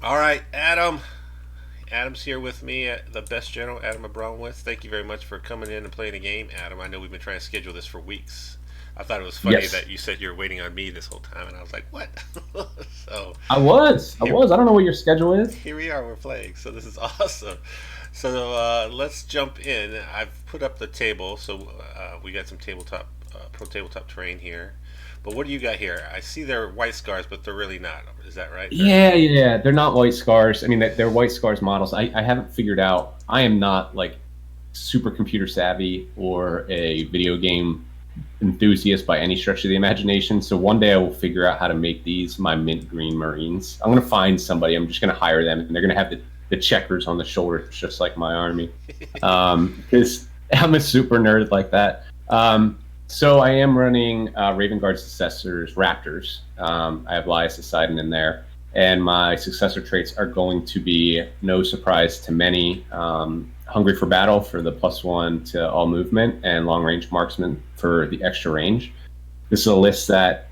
All right, Adam. Adam's here with me, the best general, Adam Abramowitz. Thank you very much for coming in and playing a game, Adam. I know we've been trying to schedule this for weeks. I thought it was funny Yes, that you said you were waiting on me this whole time, and I was like, "What?" so I was. I here, was. I don't know what your schedule is. here we are. We're playing, so this is awesome. So let's jump in. I've put up the table, so we got some tabletop, pro tabletop terrain here. But what do you got here? I see they're white scars, but they're really not. Is that right? They're Yeah. They're not white scars. I mean, they're white scars models. I haven't figured out. I am not like super computer savvy or a video game enthusiast by any stretch of the imagination. So one day I will figure out how to make these my mint green Marines. I'm going to find somebody. I'm just going to hire them, and they're going to have the checkers on the shoulders, just like my army. Because I'm a super nerd like that. So I am running Raven Guard Successors Raptors. I have Lias Poseidon in there, and my successor traits are going to be no surprise to many. Hungry for Battle for the +1 to all movement, and Long Range Marksman for the extra range. This is a list that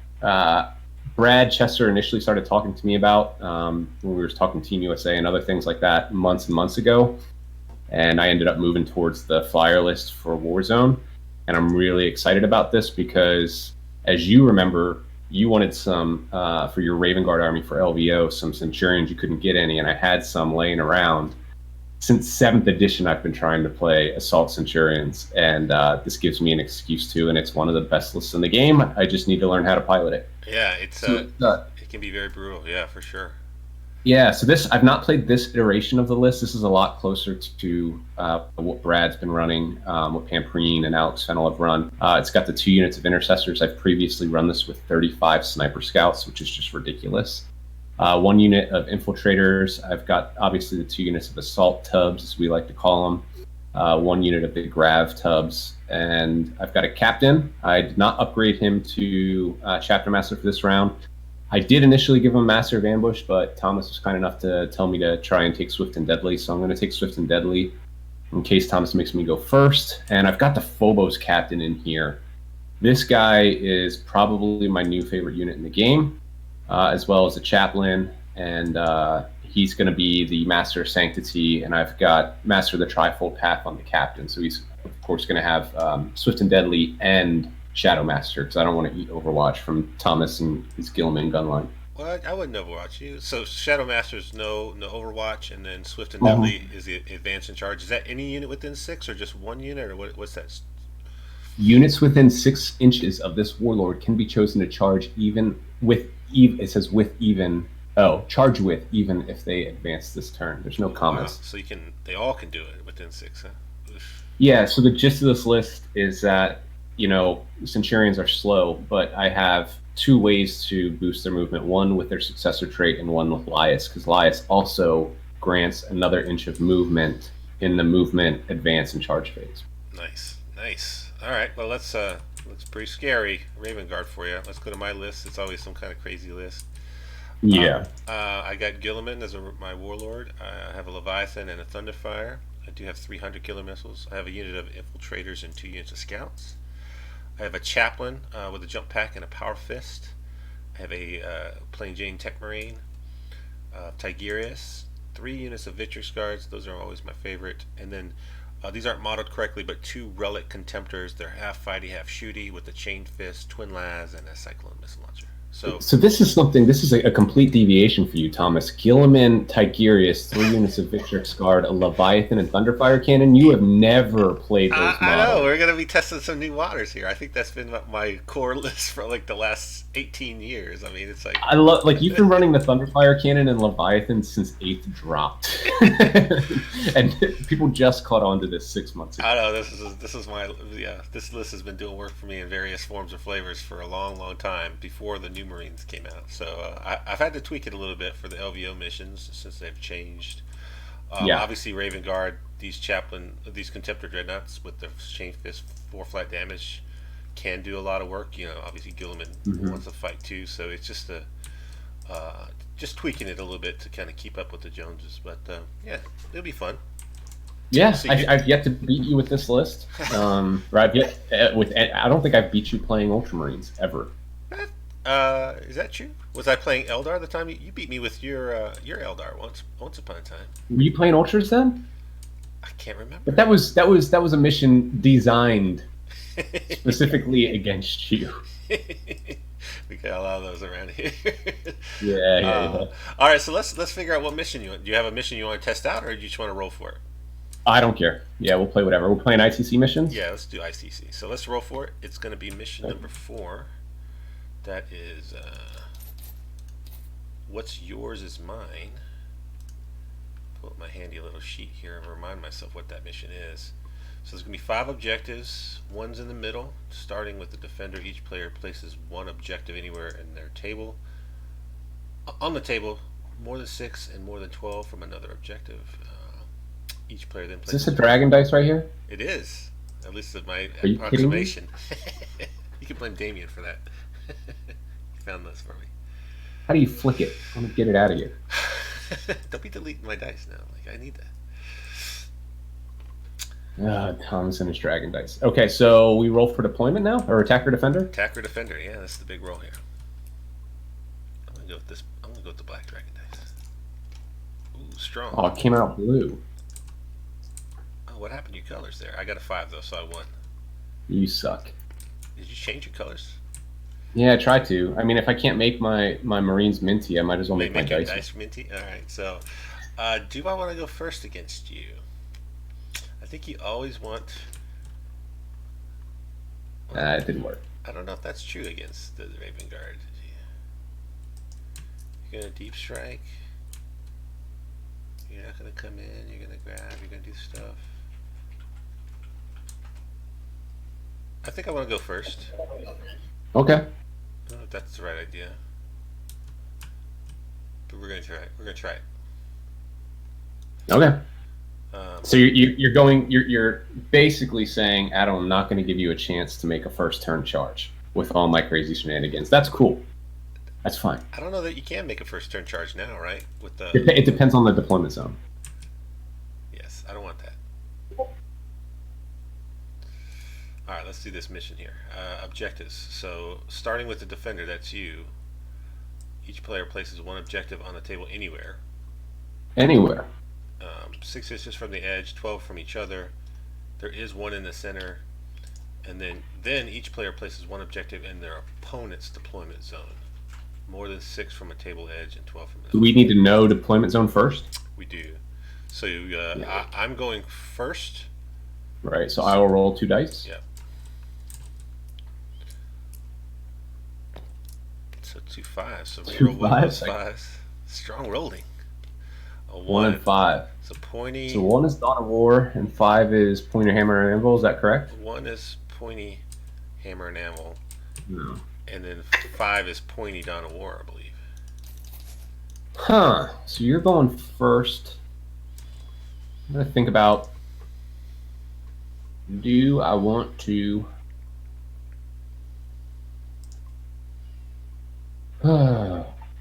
Brad Chester initially started talking to me about when we were talking Team USA and other things like that months and months ago. And I ended up moving towards the flyer list for Warzone. And I'm really excited about this because, as you remember, you wanted some for your Raven Guard army for LVO, some Centurions. You couldn't get any, and I had some laying around. Since 7th edition, I've been trying to play Assault Centurions, and this gives me an excuse to, and it's one of the best lists in the game. I just need to learn how to pilot it. yeah, So, it can be very brutal. Yeah, for sure. yeah, so this I've not played this iteration of the list. This is a lot closer to what Brad's been running, what Pamperine and Alex Fennel have run. It's got the 2 units of Intercessors. I've previously run this with 35 Sniper Scouts, which is just ridiculous. 1 unit of Infiltrators. I've got obviously the 2 units of Assault Tubs, as we like to call them. 1 unit of the Grav Tubs, and I've got a Captain. I did not upgrade him to Chapter Master for this round. I did initially give him a Master of Ambush, but Thomas was kind enough to tell me to try and take Swift and Deadly, so I'm going to take Swift and Deadly in case Thomas makes me go first. And I've got the Phobos Captain in here. This guy is probably my new favorite unit in the game, as well as a Chaplain, and he's going to be the Master of Sanctity, and I've got Master of the Trifold Path on the Captain, so he's, of course, going to have Swift and Deadly and Shadow Master, because I don't want to eat Overwatch from Thomas and his Guilliman gunline. Well, I wouldn't Overwatch you. So Shadow Master's no Overwatch, and then Swift and Mhm. Deadly is the advance in charge. Is that any unit within six, or just 1 unit, or what's that? Units within 6 inches of this warlord can be chosen to charge even with it says with even charge with even if they advance this turn. There's no Wow. commas. So they all can do it within six, huh? Oof. Yeah, so the gist of this list is that, Centurions are slow, but I have 2 ways to boost their movement, one with their successor trait and one with Lias, because Lias also grants another inch of movement in the movement, advance, and charge phase. Nice, nice. All right. Well, looks pretty scary. Raven Guard for you. Let's go to my list. It's always some kind of crazy list. Yeah. I got Guilliman as my warlord. I have a Leviathan and a Thunderfire. I do have 300 killer missiles. I have a unit of infiltrators and 2 units of scouts. I have a chaplain with a jump pack and a power fist. I have a plain Jane Techmarine, Tigurius, 3 units of Victrix guards. Those are always my favorite. And then these aren't modeled correctly, but 2 Relic Contemptors. They're half fighty, half shooty with a chain fist, twin las, and a cyclone missile launcher. So So this is a complete deviation for you, Thomas. Guilliman, Tigurius, 3 units of Victrix Guard, a Leviathan, and Thunderfire Cannon. You have never played those I know models. we're gonna be testing some new waters here. I think that's been my core list for like the last 18 years. I mean, it's like I love like you've been running the Thunderfire Cannon and Leviathan since 8th dropped, and people just caught on to this 6 months ago. I know this is my this list has been doing work for me in various forms or flavors for a long time before the new Marines came out. So I've had to tweak it a little bit for the LVO missions since they've changed. Yeah. Obviously, Raven Guard, these Contemptor dreadnoughts with the chain fist 4 flat damage can do a lot of work. Obviously Gilliman Hmm. wants to fight too, so it's just tweaking it a little bit to kind of keep up with the Joneses. But yeah, it'll be fun. Yeah, So you, I've yet to beat you with this list. Or I've yet with I don't think I've beat you playing Ultramarines ever. is that true? Was I playing Eldar the time you beat me with your Eldar once upon a time? Were you playing Ultras then? I can't remember. But that was a mission designed specifically against you. We got a lot of those around here. Yeah. All right, so let's figure out what mission you want. Do you have a mission you want to test out, or do you just want to roll for it? I don't care. Yeah, we'll play whatever. We're playing ICC missions? Yeah, let's do ICC. So let's roll for it. It's going to be mission number 4. That is, what's yours is mine. Pull up my handy little sheet here and remind myself what that mission is. So there's going to be 5 objectives. One's in the middle, starting with the defender. Each player places 1 objective anywhere in their table. On the table, more than 6 and more than 12 from another objective. Each player then places. Is this a dragon dice right here? It is. At least at my Are you approximation. You can blame Damien for that. He found those for me. How do you flick it? I want to get it out of here. Don't be deleting my dice now. Like, I need that. Thomas and his dragon dice. Okay, so we roll for deployment now, or attacker defender? Attacker defender. Yeah, that's the big roll here. I'm gonna go with this. I'm gonna go with the black dragon dice. Ooh, strong. Oh, it came out blue. Oh, what happened to your colors there? I got a 5 though, so I won. You suck. Did you change your colors? Yeah, try to. I mean, if I can't make my Marines minty, I might as well make my your dice. dice minty. All right. So, do I want to go first against you? I think you always want. It didn't work. I don't know if that's true against the Raven Guard. You're gonna deep strike. You're not gonna come in. You're gonna grab. You're gonna do stuff. I think I want to go first. Okay. I don't know if that's the right idea, but we're gonna try it. We're gonna try it. Okay. So you're basically saying, Adam, I'm not going to give you a chance to make a first turn charge with all my crazy shenanigans. That's cool. That's fine. I don't know that you can make a first turn charge now, right? With the It depends on the deployment zone. Yes, I don't want that. All right, let's do this mission here. Objectives. So starting with the defender, that's you. Each player places 1 objective on the table anywhere. Anywhere. 6 inches from the edge, 12 from each other. There is 1 in the center, and then each player places 1 objective in their opponent's deployment zone. More than 6 from a table edge and 12 from the. Do we need to know deployment zone first? We do. So I'm going first. Right. So I will roll 2 dice. Yep. So 2 5s. So we roll 1 of those 5s. Strong rolling. A 1 and 5. So pointy. So 1 is Dawn of War and 5 is Pointer, Hammer, and Anvil. Is that correct? 1 is pointy, hammer, and anvil. No. And then 5 is pointy, Dawn of War, I believe. Huh. So you're going first. I'm going to think about, do I want to...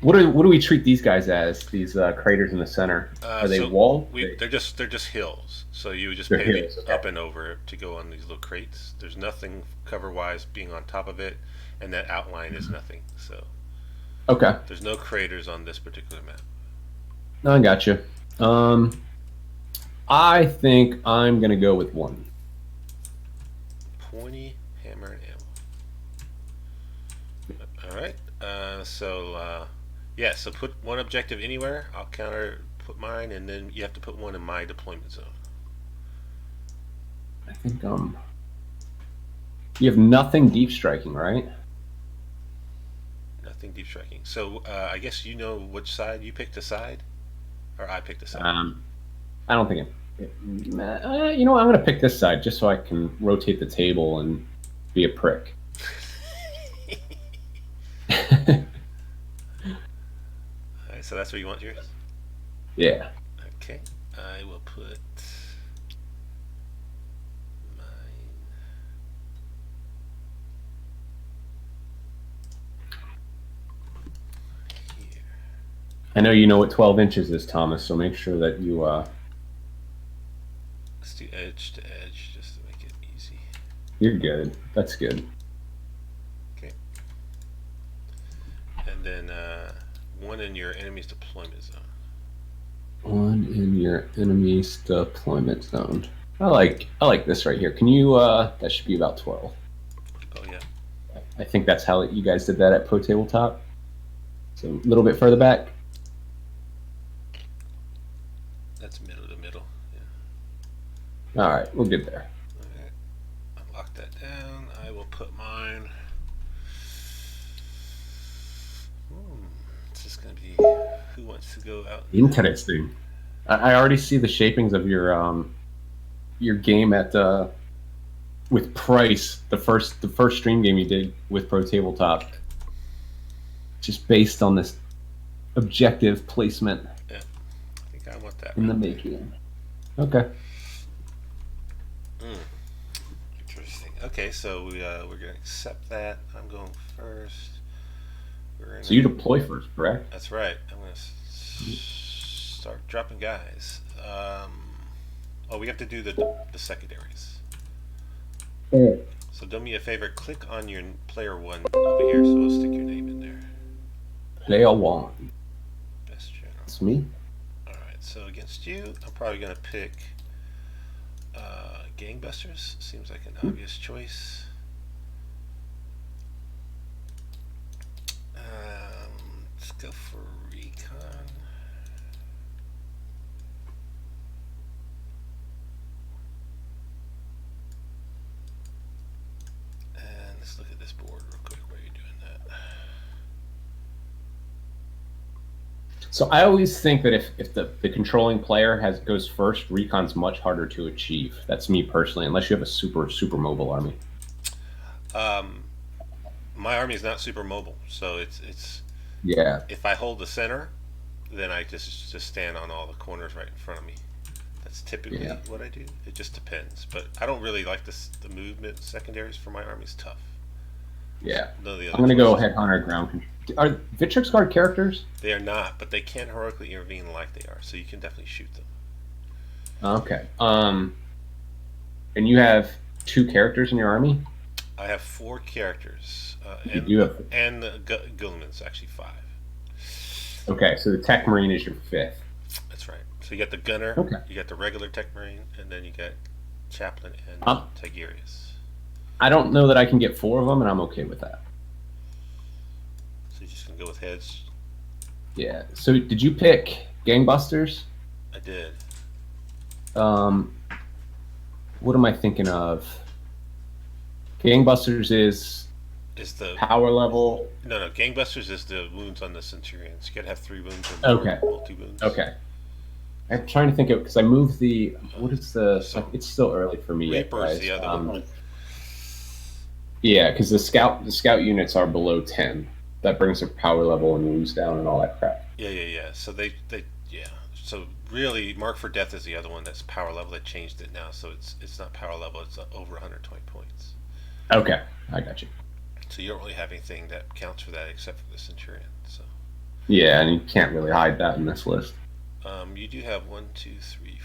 What do we treat these guys as? These craters in the center? Are they walled? They're just hills. So you would just They're pave hills, it okay. up and over to go on these little crates. There's nothing cover-wise being on top of it, and that outline is nothing. So Okay. there's no craters on this particular map. I got you. I think I'm going to go with 1. Pointy, hammer, and anvil. All right. Yeah, so put 1 objective anywhere. I'll put mine, and then you have to put 1 in my deployment zone. I think you have nothing deep striking, right? Nothing deep striking. So I guess you know which side. You picked a side, or I picked a side. I don't think you know what, I'm going to pick this side just so I can rotate the table and be a prick. Alright, so that's where you want yours? Yeah. Okay. I will put mine. Here. I know you know what 12 inches is, Thomas, so make sure that you... Let's do edge to edge just to make it easy. You're good. That's good. Okay. And and then 1 in your enemy's deployment zone. 1 in your enemy's deployment zone. I like this right here. Can you? That should be about 12. Oh yeah. I think that's how you guys did that at Pro Tabletop. So a little bit further back. That's middle to middle. Yeah. All right, we'll get there. All right. I'll lock that down. I will put mine. It's just gonna be who wants to go out. Interesting. I already see the shapings of your game at with Price, the first stream game you did with Pro Tabletop, just based on this objective placement. Yeah, I think I want that in the making. Okay. Interesting. Okay, so we're gonna accept that. I'm going first. So you deploy first, correct? That's right. I'm gonna start dropping guys. Oh, we have to do the secondaries. Yeah. So do me a favor, click on your player 1 over here, so we'll stick your name in there. Player 1. Best general. That's me. Alright, so against you, I'm probably going to pick Gangbusters. Seems like an obvious choice. Let's go for Recon. And let's look at this board real quick while you're doing that. So I always think that if the controlling player goes first, Recon's much harder to achieve. That's me personally, unless you have a super mobile army. My army is not super mobile, so it's yeah. If I hold the center, then I just stand on all the corners right in front of me. That's typically what I do. It just depends, but I don't really like the movement secondaries for my army's tough. Yeah. None of the other I'm going to go choices. Headhunter ground control. Are Victrix Guard characters? They are not, but they can heroically intervene like they are, so you can definitely shoot them. Okay. And you have 2 characters in your army? I have 4 characters. You do have... And the Guilliman's actually 5. Okay, so the Techmarine is your 5th. That's right. So you got the Gunner, okay. You got the regular Techmarine, and then you got Chaplain and Tigurius. I don't know that I can get 4 of them, and I'm okay with that. So you're just going to go with heads? Yeah. So did you pick Gangbusters? I did. What am I thinking of? Gangbusters is the power level. No. Gangbusters is the wounds on the Centurions. You got to have 3 wounds or more, multi wounds. Okay. I'm trying to think of because I moved the. What is the? It's still early for me. Reaper is the other one. Yeah, because the scout units are below 10. That brings their power level and wounds down and all that crap. Yeah. So they. So really, Mark for Death is the other one that's power level. They changed it now, so it's not power level. It's over 120 points. Okay, I got you. So you don't really have anything that counts for that except for the Centurion. So. Yeah, and you can't really hide that in this list. You do have 1, 2, 3,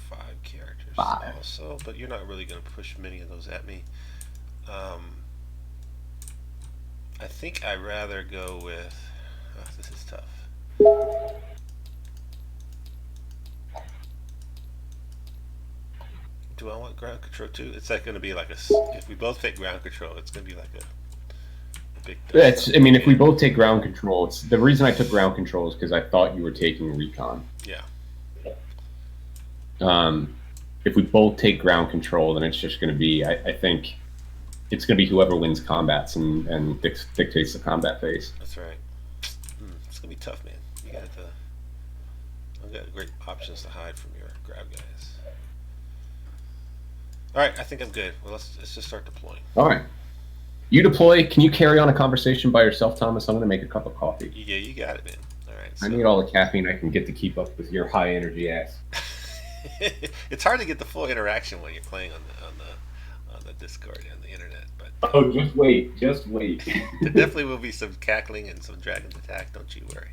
4, 5 characters 5. also, but you're not really going to push many of those at me. I think I'd rather go with. Oh, this is tough. Do I want ground control too? It's like going to be like if we both take ground control, it's going to be like a big. I mean, if we both take ground control, it's the reason I took ground control is because I thought you were taking recon. Yeah. If we both take ground control, then it's just going to be. I think it's going to be whoever wins combats and dictates the combat phase. That's right. It's going to be tough, man. You got I've got great options to hide from your grab guys. All right, I think I'm good. Well, let's just start deploying. All right. You deploy. Can you carry on a conversation by yourself, Thomas? I'm going to make a cup of coffee. Yeah, you got it, man. All right. So. I need all the caffeine I can get to keep up with your high energy ass. It's hard to get the full interaction when you're playing on the Discord and the internet, but oh, just wait. There definitely will be some cackling and some dragons attack. Don't you worry.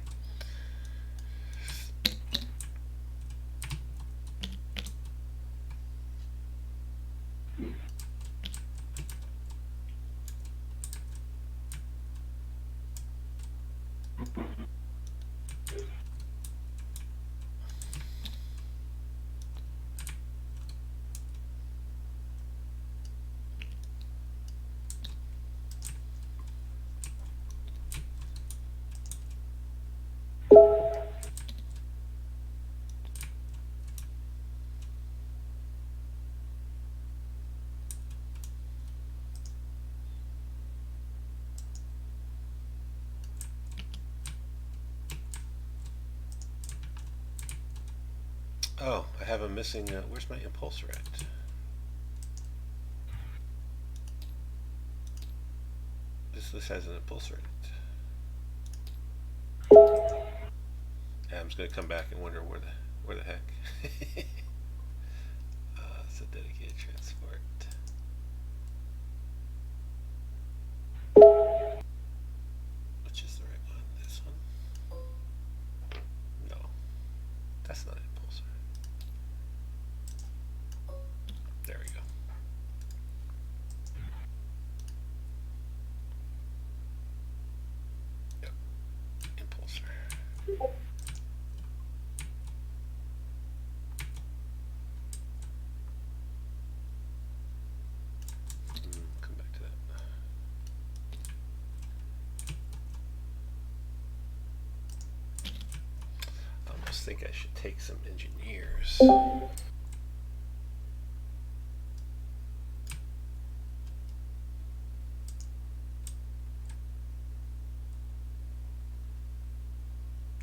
Oh, I have a missing. Where's my impulsor at? This has an impulsor in it. Yeah, I'm just gonna come back and wonder where the heck. It's a dedicated transport. Which is the right one? This one? No, that's not an impulsor. There we go. Yep, impulsor. Come back to that. I almost think I should take some engineers.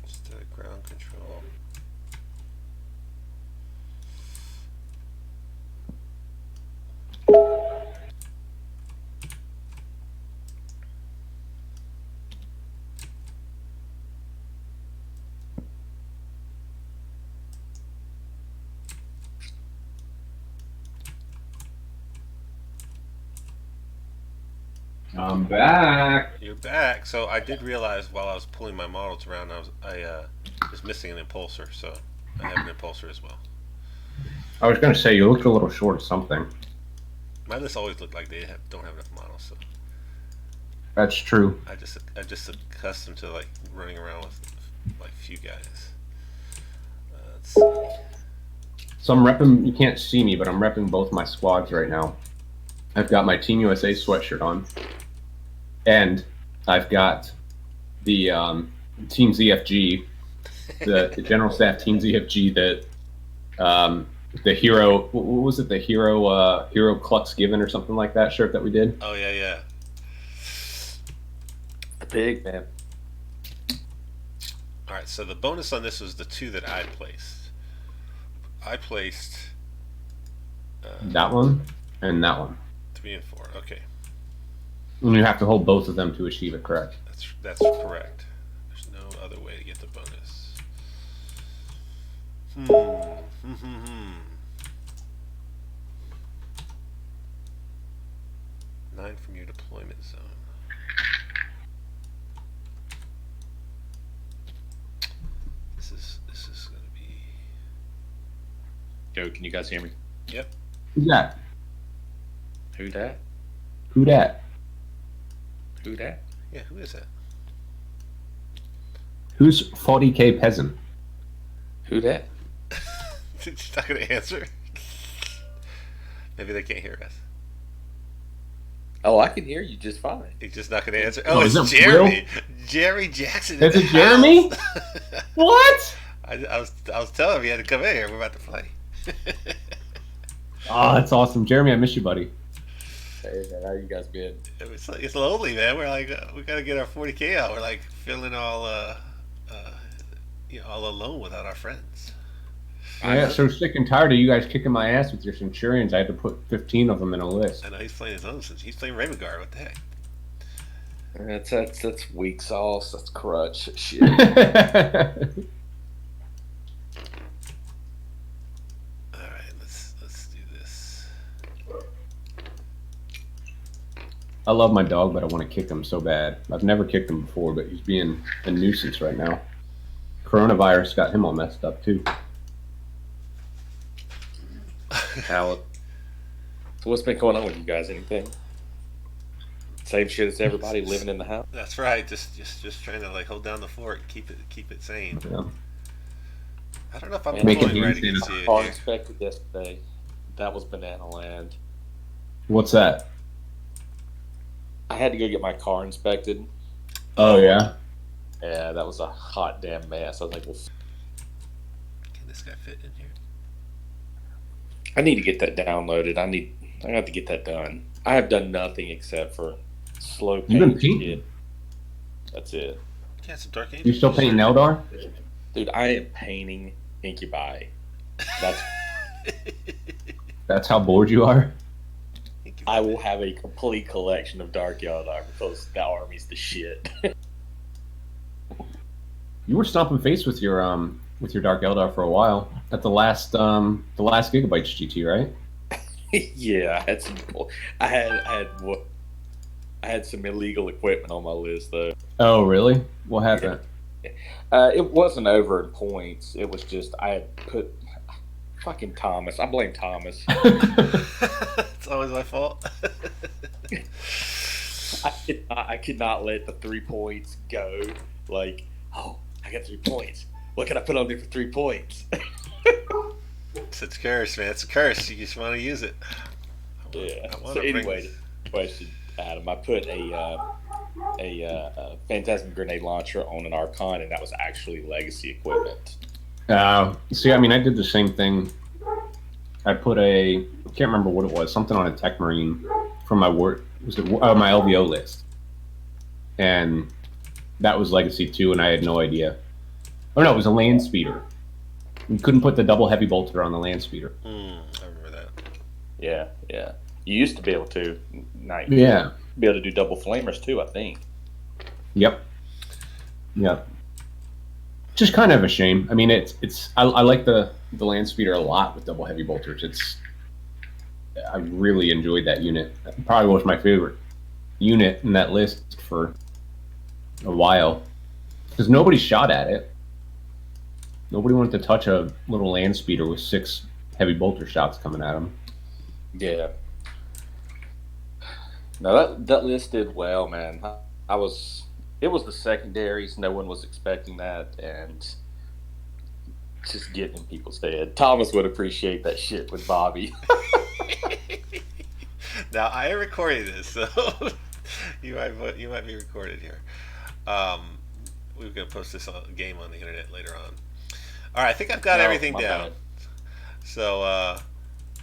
Instead of ground control. I'm back. You're back. So I did realize while I was pulling my models around, I was missing an impulsor. So I have an impulsor as well. I was going to say, you looked a little short of something. My lists always look like they don't have enough models. So That's true. I just accustomed to like running around with like few guys. Let's see. So I'm repping, you can't see me, but I'm repping both my squads right now. I've got my Team USA sweatshirt on. And I've got the Team ZFG, the General Staff Team ZFG, the hero, what was it? The hero Clucks Given or something like that shirt that we did. Oh yeah, yeah. The pig, man. All right. So the bonus on this was the two that I placed. I placed That one and that one. 3 and 4. Okay, And you have to hold both of them to achieve it, correct? that's correct. There's no other way to get the bonus. 9 from your deployment zone. This is gonna be. Joe, can you guys hear me? Yep. Who's that? Who that? Who dat? Who that? Yeah. Who is that? Who's 40K peasant? Who that? She's not gonna answer. Maybe they can't hear us. Oh, I can hear you just fine. He's just not gonna answer. Oh, Oh, is it's it Jeremy. Jerry Jackson. Is in it the Jeremy? house. What? I was telling him he had to come in here. We're about to play. Oh, that's awesome. Jeremy, I miss you, buddy. Hey, man, how you guys been? It's lonely, man. We're like, we gotta get our 40K out. We're like feeling all all alone without our friends. I got so sick and tired of you guys kicking my ass with your Centurions. I had to put 15 of them in a list. I know he's playing his own since he's playing Raven Guard. What the heck? That's weak sauce. That's crutch shit. All right, let's do this. I love my dog, but I want to kick him so bad. I've never kicked him before, but he's being a nuisance right now. Coronavirus got him all messed up, too. How? So what's been going on with you guys? Anything? Same shit as everybody living in the house. That's right. Just trying to like hold down the fort, keep it sane. Yeah. I don't know if I'm Make it deploying right easy. against you. Car here. inspected yesterday. That was banana land. What's that? I had to go get my car inspected. Oh, yeah? Yeah, that was a hot damn mess. I was like, well, Can this guy fit in here? I need to get that downloaded. I have to get that done. I have done nothing except for slow You've been painting. painting? That's it. Yeah, some Dark Ages. You still painting Eldar? Dude, I am painting Incubi That's That's how bored you are? I will have a complete collection of Dark Eldar because that army's the shit. You were stomping face with your Dark Eldar for a while at the last Gigabytes GT, right? Yeah, I had some. I had some illegal equipment on my list though. Oh, really? What happened? It wasn't over in points. It was just I had put fucking Thomas. I blame Thomas. It's always my fault. I could not let the 3 points go. Like, oh, I got 3 points. What can I put on there for 3 points? It's a curse, man. It's a curse. You just want to use it. Yeah. So anyway, question, Adam. I put a Phantasm grenade launcher on an Archon, and that was actually legacy equipment. See, I mean, I did the same thing. I put I can't remember what it was, something on a Techmarine from my my LVO list, and that was legacy too, and I had no idea. Oh no, it was a land speeder. You couldn't put the double heavy bolter on the land speeder. I remember that. Yeah. You used to be able to. Night. Yeah. Be able to do double flamers too, I think. Yep. Just kind of a shame. I mean, I like the land speeder a lot with double heavy bolters. I really enjoyed that unit. It probably was my favorite unit in that list for a while because nobody shot at it. Nobody wanted to touch a little land speeder with 6 heavy bolter shots coming at them. Yeah. No, that list did well, man. It was the secondaries. No one was expecting that, and just getting in people's head. Thomas would appreciate that shit with Bobby. Now I recorded this, so you might be recorded here. We're gonna post this game on the internet later on. All right, I think I've got everything down. Bad. So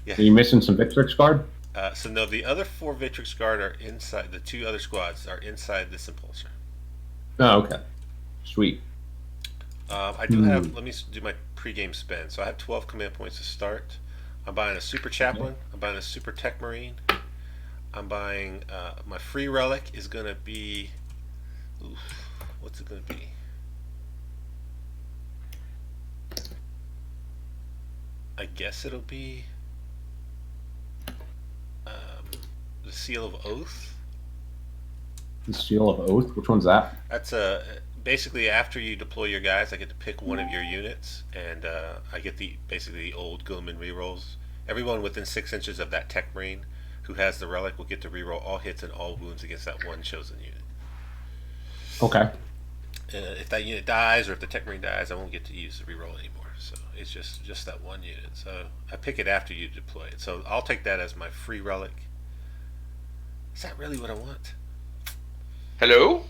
yeah. Are you missing some Victrix guard? So no, the other 4 Victrix guard are inside. The 2 other squads are inside this impulsor. Oh, okay. Sweet. I do have. Let me do my pregame spend. So I have 12 command points to start. I'm buying a super Chaplain. I'm buying a super Techmarine. I'm buying my free relic is gonna be. What's it gonna be? I guess it'll be the Seal of Oath. The Seal of Oath? Which one's that? That's basically after you deploy your guys, I get to pick one of your units, and I get basically the old Guilliman rerolls. Everyone within 6 inches of that Techmarine who has the relic will get to reroll all hits and all wounds against that one chosen unit. Okay. If that unit dies or if the Techmarine dies, I won't get to use the reroll anymore. So it's just that one unit. So I pick it after you deploy it. So I'll take that as my free relic. Is that really what I want? Hello?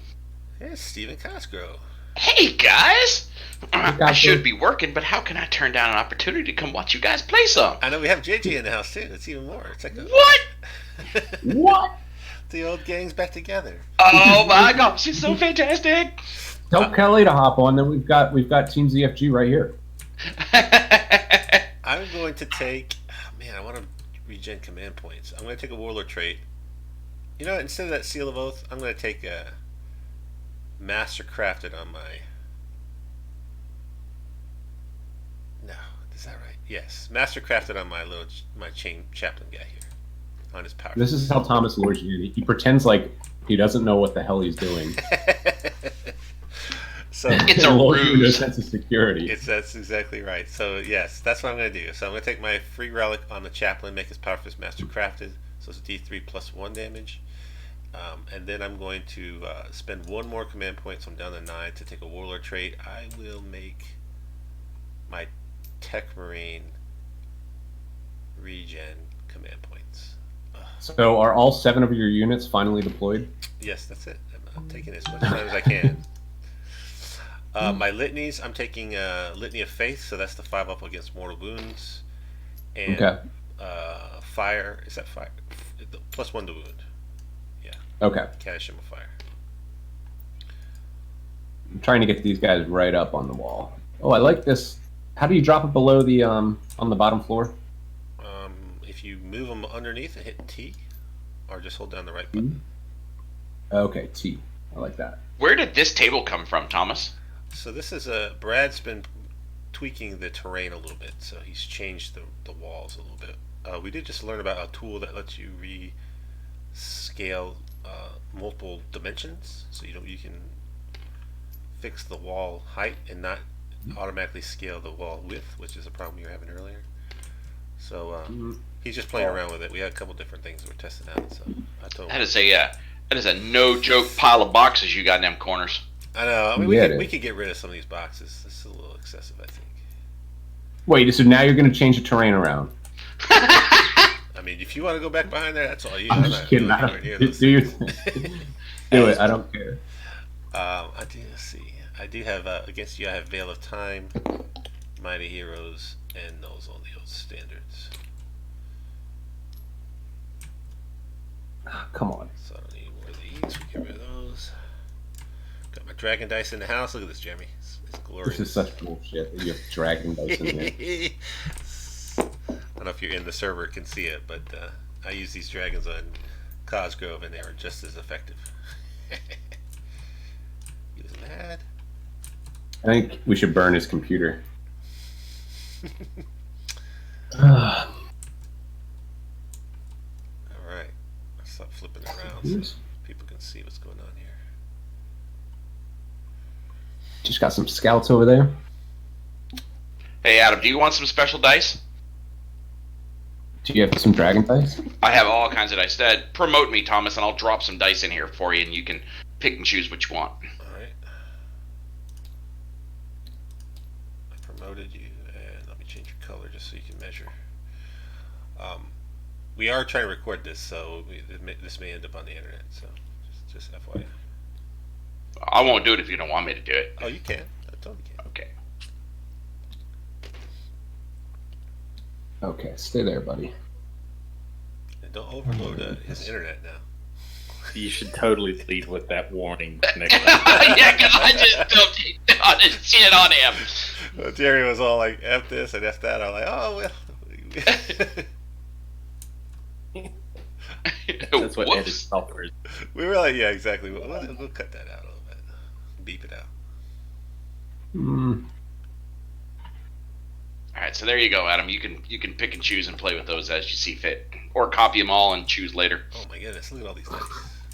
Hey, Stephen Cosgrove. Hey, guys! I should be working, but how can I turn down an opportunity to come watch you guys play some? I know we have JJ in the house, too. It's even more. It's like What? What? The old gang's back together. Oh my gosh, it's so fantastic! Tell Kelly to hop on. Then we've got Team ZFG right here. I'm going to take... Oh, man, I want to regen command points. I'm going to take a Warlord trait. You know, instead of that Seal of Oath, I'm going to take a Master Crafted on my... No, is that right? Yes, Master Crafted on my chain Chaplain guy here. On his power. This is how Thomas lures you. He pretends like he doesn't know what the hell he's doing. So It's a ruse. sense of security. That's exactly right. So yes, that's what I'm going to do. So I'm going to take my free relic on the Chaplain, make his power fist Master Crafted. So it's D3 plus 1 damage. And then I'm going to spend 1 more command point, so I'm down to 9 to take a Warlord trait. I will make my Techmarine regen command points. So are all 7 of your units finally deployed? Yes, that's it. I'm taking as much time as I can. My litanies, I'm taking Litany of Faith, so that's the 5 up against mortal wounds. And Okay. Fire, is that fire? Plus 1 to wound. Yeah. Okay. Catashim of Fire. I'm trying to get these guys right up on the wall. Oh, I like this How do you drop it below the on the bottom floor? If you move them underneath and hit T, or just hold down the right button. Okay, T. I like that. Where did this table come from, Thomas? So this is Brad's been tweaking the terrain a little bit, so he's changed the walls a little bit. We did just learn about a tool that lets you rescale multiple dimensions, so you can fix the wall height and not automatically scale the wall width, which is a problem you were having earlier. So he's just playing around with it. We had a couple different things we're testing out. So I told him That is a no joke pile of boxes you got in them corners. I know. I mean, we could get rid of some of these boxes. This is a little excessive, I think. Wait, so now you're going to change the terrain around? I mean, if you want to go back behind there, that's all you. I'm just kidding. Do your thing. Do it. I don't care. Let's see. I do have against you. I have Veil of Time, Mighty Heroes, and those on the old standards. Come on. So I don't need more of these. We get rid of those. Got my dragon dice in the house. Look at this, Jeremy. It's glorious. This is such bullshit. You have dragon dice in there. I don't know if you're in the server can see it, but I use these dragons on Cosgrove, and they are just as effective. He was mad. I think we should burn his computer. Alright. I'll stop flipping around so people can see what's going on here. Just got some scouts over there. Hey, Adam, do you want some special dice? Do you have some dragon dice? I have all kinds of dice. Promote me, Thomas, and I'll drop some dice in here for you, and you can pick and choose what you want. Alright. I promoted you, and let me change your color just so you can measure. We are trying to record this, so this may end up on the internet, so just FYI. I won't do it if you don't want me to do it. Oh, you can. I totally can. Okay. Okay, stay there, buddy. And don't overload his internet now. You should totally lead with that warning next time. Yeah, because I just dumped all this shit on him. Jerry was all like, F this and F that. I'm like, oh, well. That's what edit Whoops. software is. We were like, yeah, exactly. We'll cut that out a little bit. Beep it out. Alright, so there you go, Adam. You can pick and choose and play with those as you see fit. Or copy them all and choose later. Oh my goodness, look at all these dice.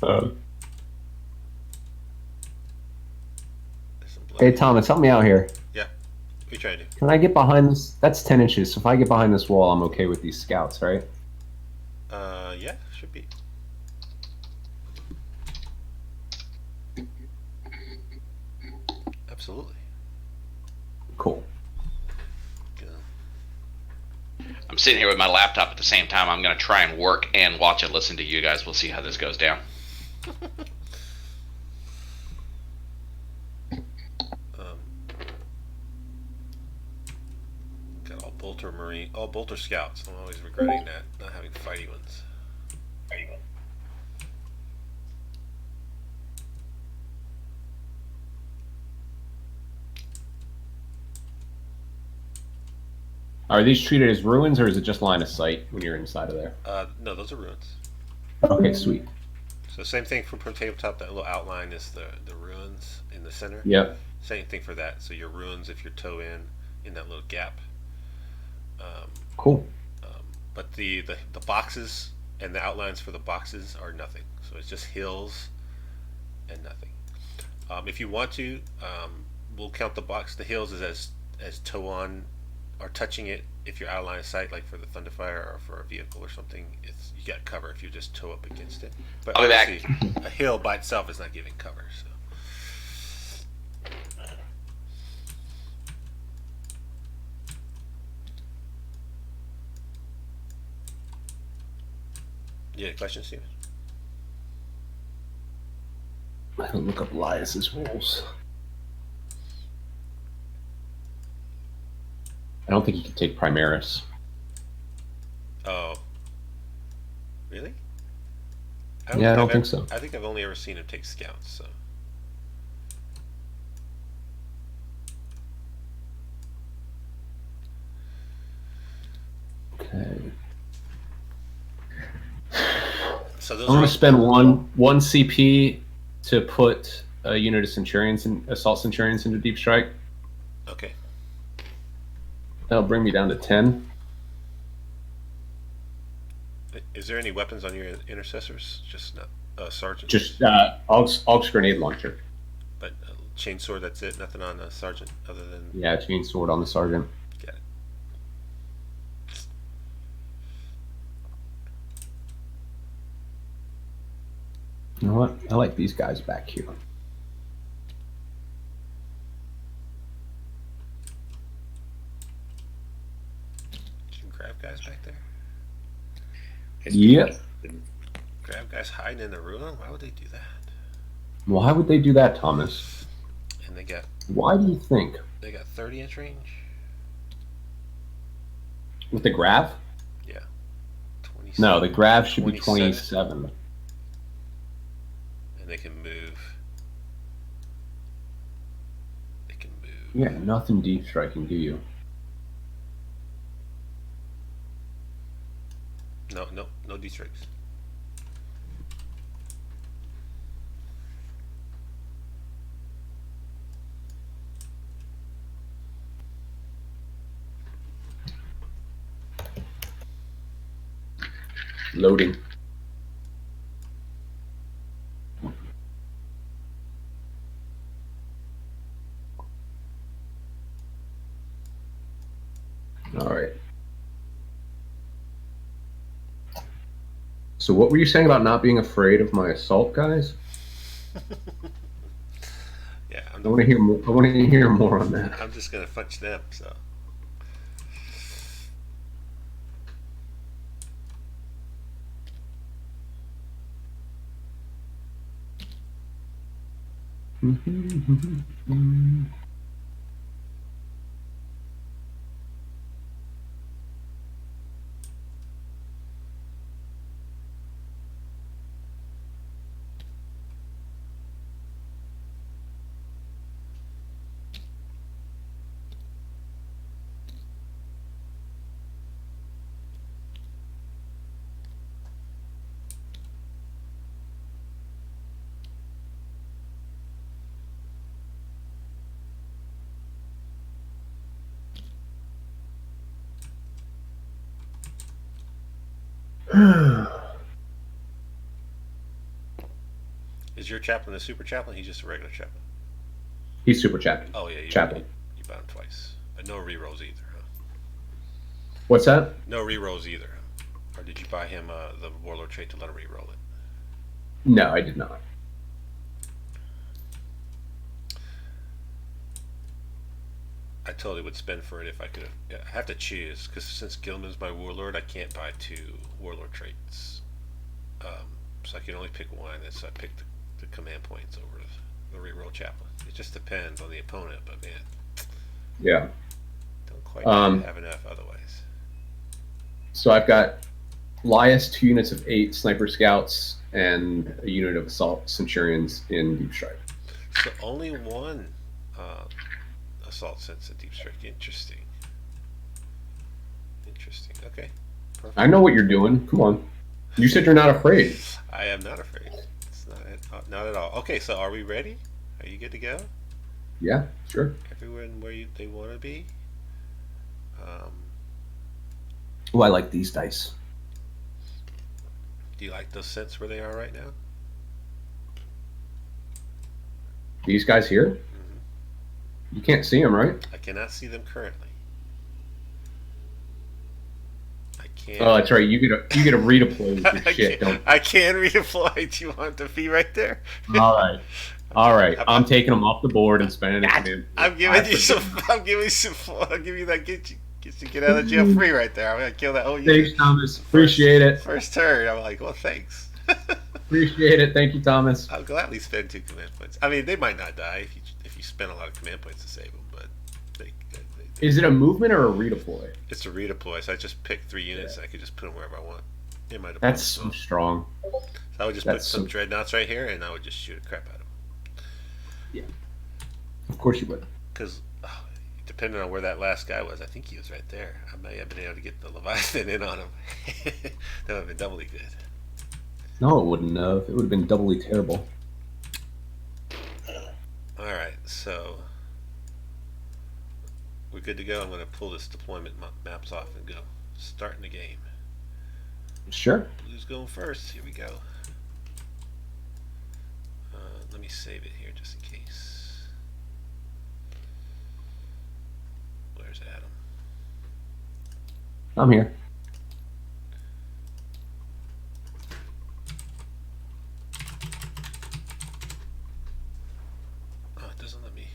There's some blood. Hey, Thomas, help me out here. Yeah. What are you trying to do? Can I get behind this? That's 10 inches, so if I get behind this wall, I'm okay with these scouts, right? Yeah, should be. Absolutely. Cool. Good. I'm sitting here with my laptop at the same time. I'm going to try and work and watch and listen to you guys. We'll see how this goes down. Got all bolter scouts. I'm always regretting that, not having fighty ones. Are these treated as ruins, or is it just line of sight when you're inside of there? No, those are ruins. Okay, sweet. So same thing for tabletop. That little outline is the ruins in the center. Yep. Same thing for that. So your ruins, if you're toe in that little gap. Cool. But the boxes and the outlines for the boxes are nothing. So it's just hills and nothing. If you want to, we'll count the hills as toe on or touching it. If you're out of line of sight, like for the Thunderfire or for a vehicle or something, you got cover if you just toe up against it. But I'll be back. obviously, a hill by itself is not giving cover. So. You had a question, Steven? I can look up Lias's rules. I don't think he can take Primaris. Oh. Really? Yeah, I don't think so. I think I've only ever seen him take scouts, so. Okay. So those I'm are going to spend one CP to put a unit of Centurions and Assault Centurions into Deep Strike. okay. That'll bring me down to 10. Is there any weapons on your intercessors? Just not sergeant. Just Aux Grenade Launcher. But chainsword. That's it. Nothing on the sergeant other than. Yeah, chain sword on the sergeant. Got it. You know what? I like these guys back here. Did you grab guys back there? Yep. Grab guys hiding in the ruin? Why would they do that? Why would they do that, Thomas? And they got Why do you think? 30-inch range? With the grav? Yeah. 27. No, the grav should be 27. 27. And they can move. They can move. Yeah, nothing deep striking, do you? No D-strikes. Loading. All right. So what were you saying about not being afraid of my assault guys? Yeah, I want to hear more. I want to hear more on that. I'm just gonna fudge them. So. Is your chaplain a super chaplain? He's just a regular chaplain. He's super chaplain. Oh yeah, Chaplain. You bought him twice, but no rerolls either. Huh? What's that? No rerolls either. Or did you buy him the warlord trait to let him reroll it? No, I did not. I totally would spend for it if I could have. Yeah, I have to choose because since Guilliman's my warlord, I can't buy 2 warlord traits. So I can only pick one, and so I picked the command points over the reroll chaplain. It just depends on the opponent, but man, Yeah. don't quite have enough otherwise. So I've got Lias, 2 units of 8 sniper scouts, and a unit of assault centurions in deep strike. So only one assault sense at deep strike. Interesting. Okay. Perfect. I know what you're doing. Come on. You said you're not afraid. I am not afraid. It's not at all. Okay, so are we ready? Are you good to go? Yeah, sure. Everyone where they want to be? Oh, I like these dice. Do you like those sets where they are right now? These guys here? Mm-hmm. You can't see them, right? I cannot see them currently. Oh, that's right. You get a redeploy with your shit, don't you? I can redeploy. Do you want the fee right there? All right. I'm taking them off the board and spending it. I'm giving you some. I'll give you that get you get out of jail free right there. I'm gonna kill that whole unit. Thanks, Thomas. Appreciate it. First turn. I'm like, well, thanks. Appreciate it. Thank you, Thomas. I'll gladly spend 2 command points. I mean, they might not die if you spend a lot of command points to save them, but they Is it a movement or a redeploy? It's a redeploy, so I just picked 3 units and I could just put them wherever I want. In my That's so strong. So I would just put some dreadnoughts right here and I would just shoot a crap out of them. Yeah. Of course you would. Because depending on where that last guy was, I think he was right there. I may have been able to get the Leviathan in on him. That would have been doubly good. No, it wouldn't have. It would have been doubly terrible. Alright, so we're good to go. I'm going to pull this deployment maps off and go. Starting the game. Sure. Blue's going first. Here we go. Let me save it here just in case. Where's Adam? I'm here. Oh, it doesn't let me.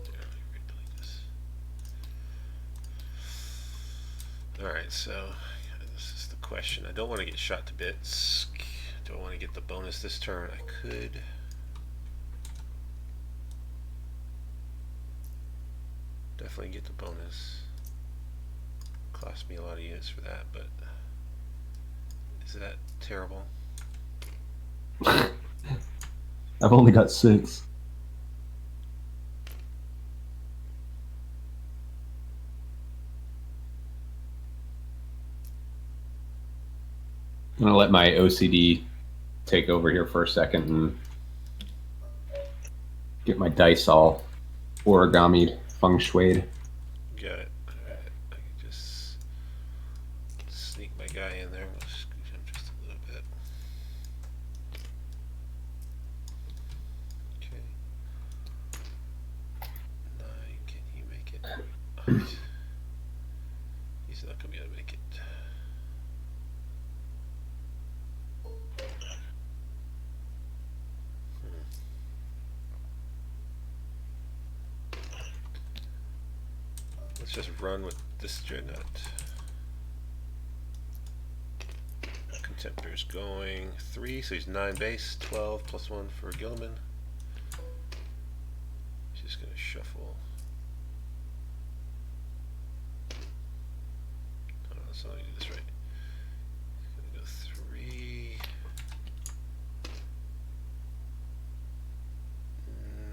There, let me replay this. Alright, so this is the question. I don't want to get shot to bits. Do I want to get the bonus this turn? I could. Definitely get the bonus. Cost me a lot of units for that, but is that terrible? I've only got 6. I'm gonna let my OCD take over here for a second and get my dice all origami'd, feng shui'd. Got it. Alright, I can just sneak my guy in there. We'll scoot him just a little bit. Okay. 9, can he make it? Oh, he's not gonna be able to make it. Let's just run with this dreadnought. Contemptor's going 3, so he's 9 base, 12 plus 1 for Guilliman. He's just gonna shuffle. Oh, that's not how you do this right. He's gonna go 3,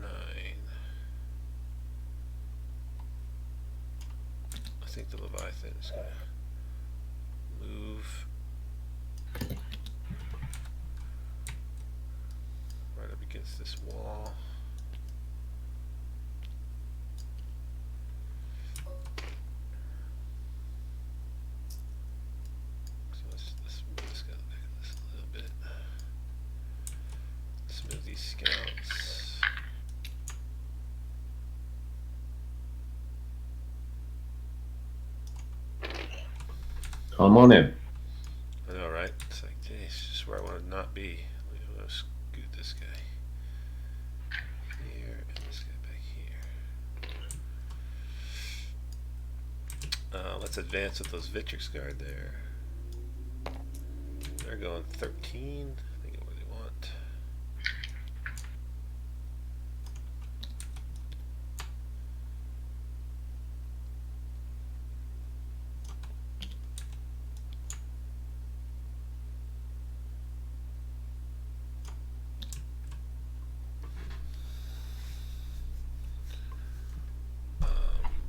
9. I think the Leviathan is going to move right up against this wall. So let's move this guy back this a little bit. Let's move these scouts. Come on in. I know, right? It's like, geez, it's just where I want to not be. I'm going to scoot this guy here and this guy back here. Let's advance with those Victrix guard there. They're going 13. I think what they want.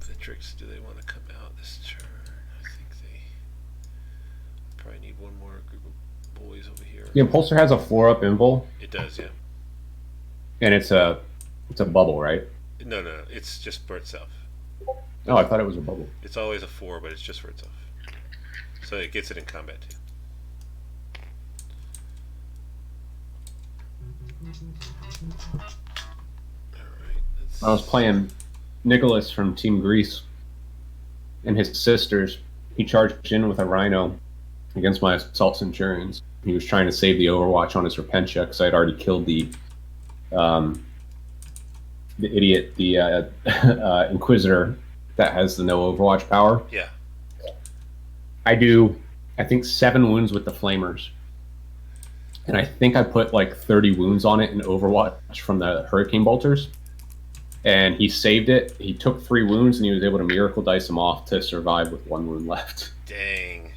Victrix, do they want to come out this turn? I think they probably need one more group of boys over here. The Impulsor has a 4-up invul, It does, yeah. and it's a bubble, right? No, it's just for itself. Oh, I thought it was a bubble. It's always a 4, but it's just for itself. So it gets it in combat too. Alright, I was playing Nicholas from Team Greece and his sisters. He charged in with a Rhino against my Assault Centurions. He was trying to save the Overwatch on his Repentia because I had already killed the idiot, the Inquisitor that has the no Overwatch power. Yeah. I do, I think, 7 wounds with the Flamers. And I think I put like 30 wounds on it in Overwatch from the Hurricane Bolters. And he saved it. He took 3 wounds, and he was able to miracle dice them off to survive with 1 wound left. Dang.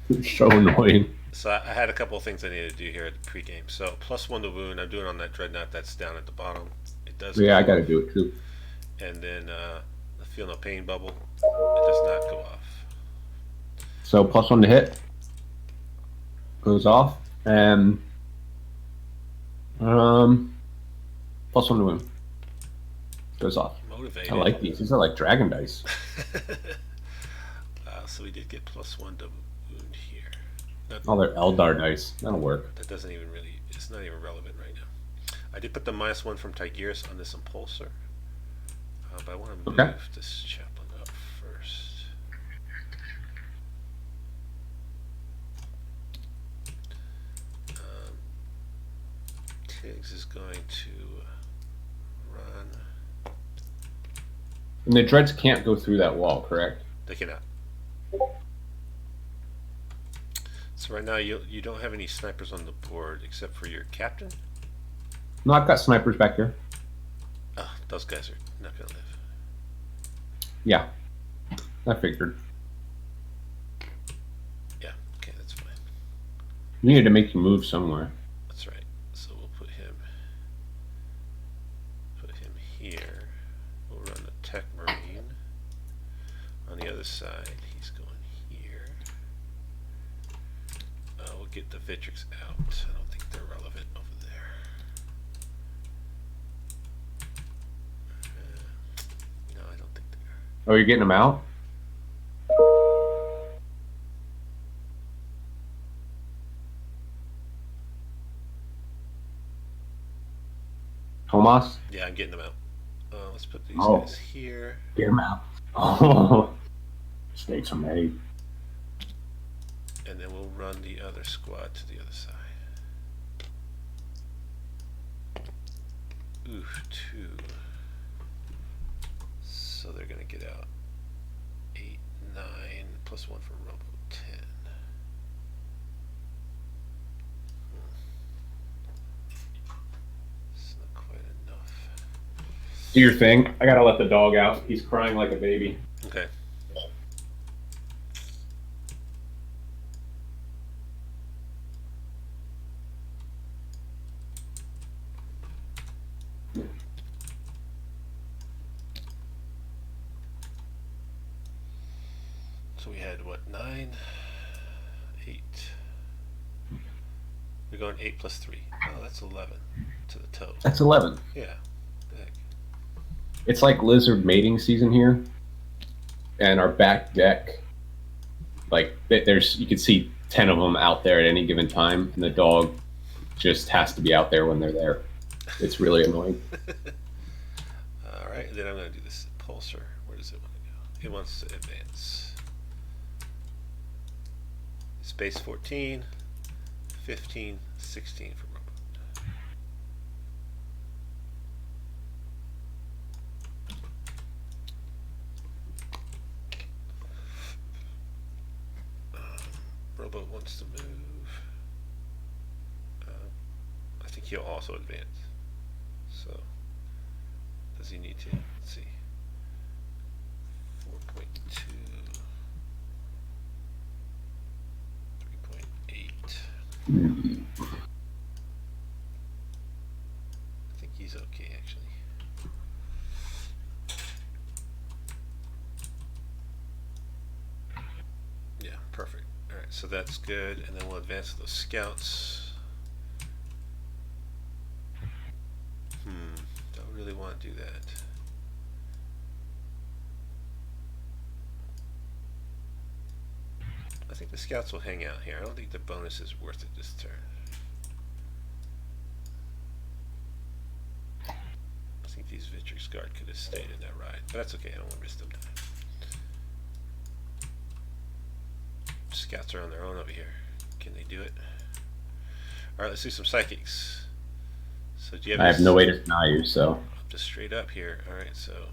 It's so annoying. So I had a couple of things I needed to do here at the pregame. So +1 to wound, I'm doing on that dreadnought that's down at the bottom. It does. Yeah, I got to do it too. And then the Feel no pain bubble. It does not go off. So +1 to hit goes off, and +1 to wound goes off. Motivated. I like these. These are like dragon dice. So we did get +1 to wound here. Oh, they're Eldar dice. That'll work. That doesn't even really. It's not even relevant right now. I did put the -1 from Tigurius on this Impulsor, but I want to move this Chaplain up first. Tiggs is going to run. And the dreads can't go through that wall, correct? They cannot. So right now you don't have any snipers on the board except for your captain. No, I've got snipers back here. Oh, those guys are not gonna live. Yeah, I figured. Yeah, okay, that's fine. You needed to make you move somewhere. That's right. So we'll put him here. We'll run the Techmarine on the other side. He's going here. We'll get the Victrix out. I don't think they're relevant over there. No, I don't think they are. Oh, you're getting them out? Tomas? Yeah, I'm getting them out. Let's put these Oh. guys here. Get them out. Oh, mistakes are made. And then we'll run the other squad to the other side. Oof, 2. So they're going to get out 8, 9, +1 for Roboute, 10. It's not quite enough. Do your thing. I gotta let the dog out. He's crying like a baby. Okay. So we had what, 9, 8. We're going 8 + 3. Oh, that's 11 to the toe. That's 11. Yeah. The heck. It's like lizard mating season here, and our back deck, like there's, you can see 10 of them out there at any given time, and the dog just has to be out there when they're there. It's really annoying. All right, then I'm going to do this Impulsor. Where does it want to go? It wants to advance. Space 14, 15, 16 for Roboute. Roboute wants to move. I think he'll also advance. So, does he need to? Let's see. 4.2. 3.8. I think he's okay, actually. Yeah, perfect. All right, so that's good, and then we'll advance those scouts. Don't really want to do that. I think the scouts will hang out here. I don't think the bonus is worth it this turn. I think these Victrix Guard could have stayed in that ride, but that's okay. I don't want to miss them time. Scouts are on their own over here. Can they do it? All right, let's do some psychics. So do you have? I have no way to deny you, so. I'm just straight up here. All right, so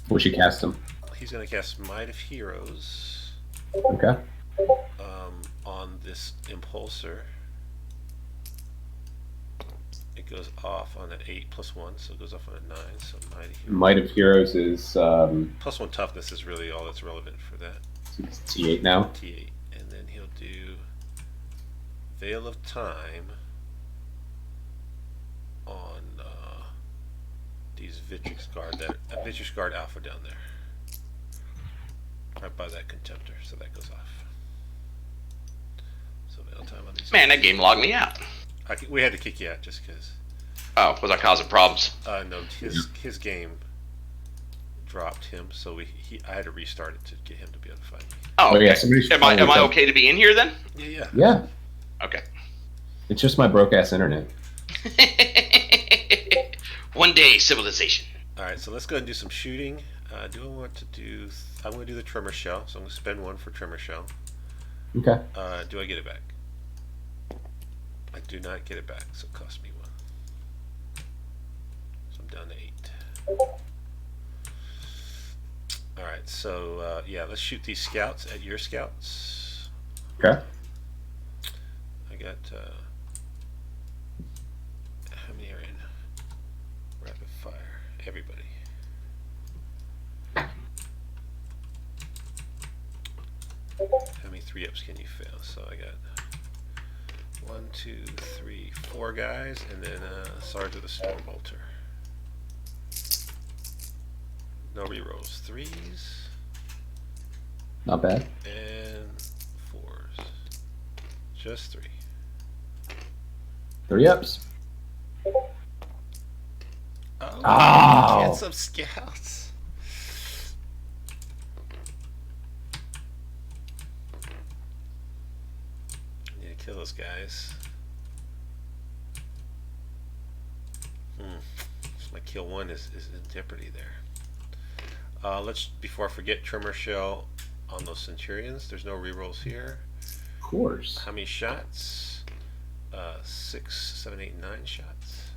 We should cast him. he's going to cast Might of Heroes Okay. on this Impulsor. It goes off on an 8 + 1, so it goes off on a 9. So Might of Heroes. Might of Heroes is +1 toughness is really all that's relevant for that. T8 now. T8, and then he'll do Veil of Time on these Victrix Guard Alpha down there. Right by that Contemptor, so that goes off. So bail time on these. Man, that game logged me out. We had to kick you out just because. Oh, was I causing problems? No, his game dropped him, so I had to restart it to get him to be able to find me. Oh, okay. Yeah, am I okay to be in here then? Yeah. Okay. It's just my broke ass internet. One day civilization. All right, so let's go ahead and do some shooting. Do I want to do? I'm going to do the Tremor Shell, so I'm going to spend 1 for Tremor Shell. Okay. Do I get it back? I do not get it back, so it costs me 1. So I'm down to 8. All right, so yeah, let's shoot these scouts at your scouts. Okay. I got how many are in rapid fire? Everybody. How many 3-ups can you fail? So I got 1, 2, 3, 4 guys, and then Sarge with a Storm Bolter. No rerolls. 3s. Not bad. And 4s. Just 3. 3-ups. Oh, get some scouts. Need to kill those guys. So my kill 1 is in jeopardy there. Let's, before I forget, Tremor Shell on those Centurions. There's no rerolls here. Of course. How many shots? 6, 7, 8, 9 shots.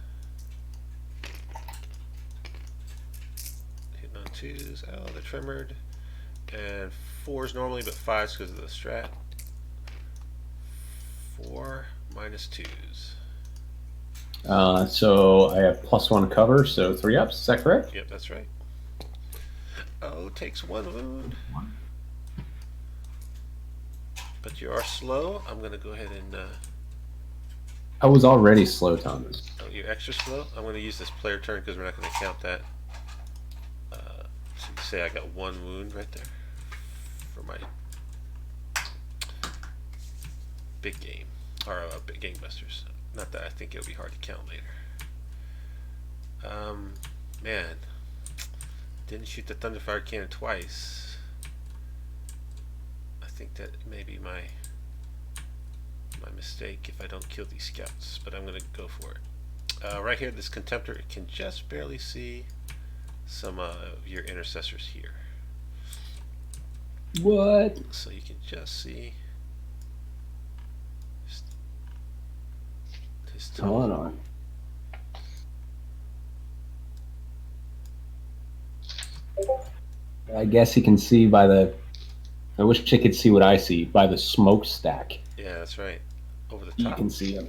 Hitting on 2s. Oh, they're tremored. And 4s normally, but 5s because of the strat. 4 minus 2s. So I have +1 cover, so 3-ups. Is that correct? Yep, that's right. Oh, takes 1 wound. But you are slow. I'm going to go ahead and... I was already slow, Thomas. Oh, you're extra slow? I'm going to use this player turn because we're not going to count that. So you say I got 1 wound right there for my big game. Or big gangbusters. Not that I think it'll be hard to count later. Man. Didn't shoot the Thunderfire cannon twice. I think that may be my mistake if I don't kill these scouts, but I'm going to go for it. Right here, this Contemptor can just barely see some of your Intercessors here. What? So you can just see his Hold on. I guess he can see by the... I wish I could see what I see by the smokestack. Yeah, that's right. Over the You top. can see him.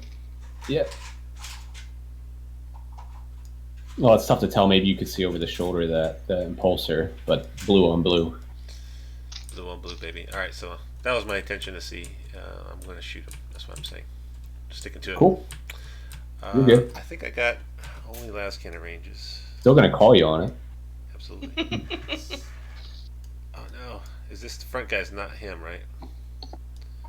Yep. Well, it's tough to tell. Maybe you could see over the shoulder the impulsor, but blue on blue. Blue on blue, baby. Alright, so that was my intention to see. I'm going to shoot him. That's what I'm saying. Sticking to it. Cool. You're good. I think I got only last cannon ranges. Still going to call you on it. Absolutely. Oh no. Is this the front guy's not him, right?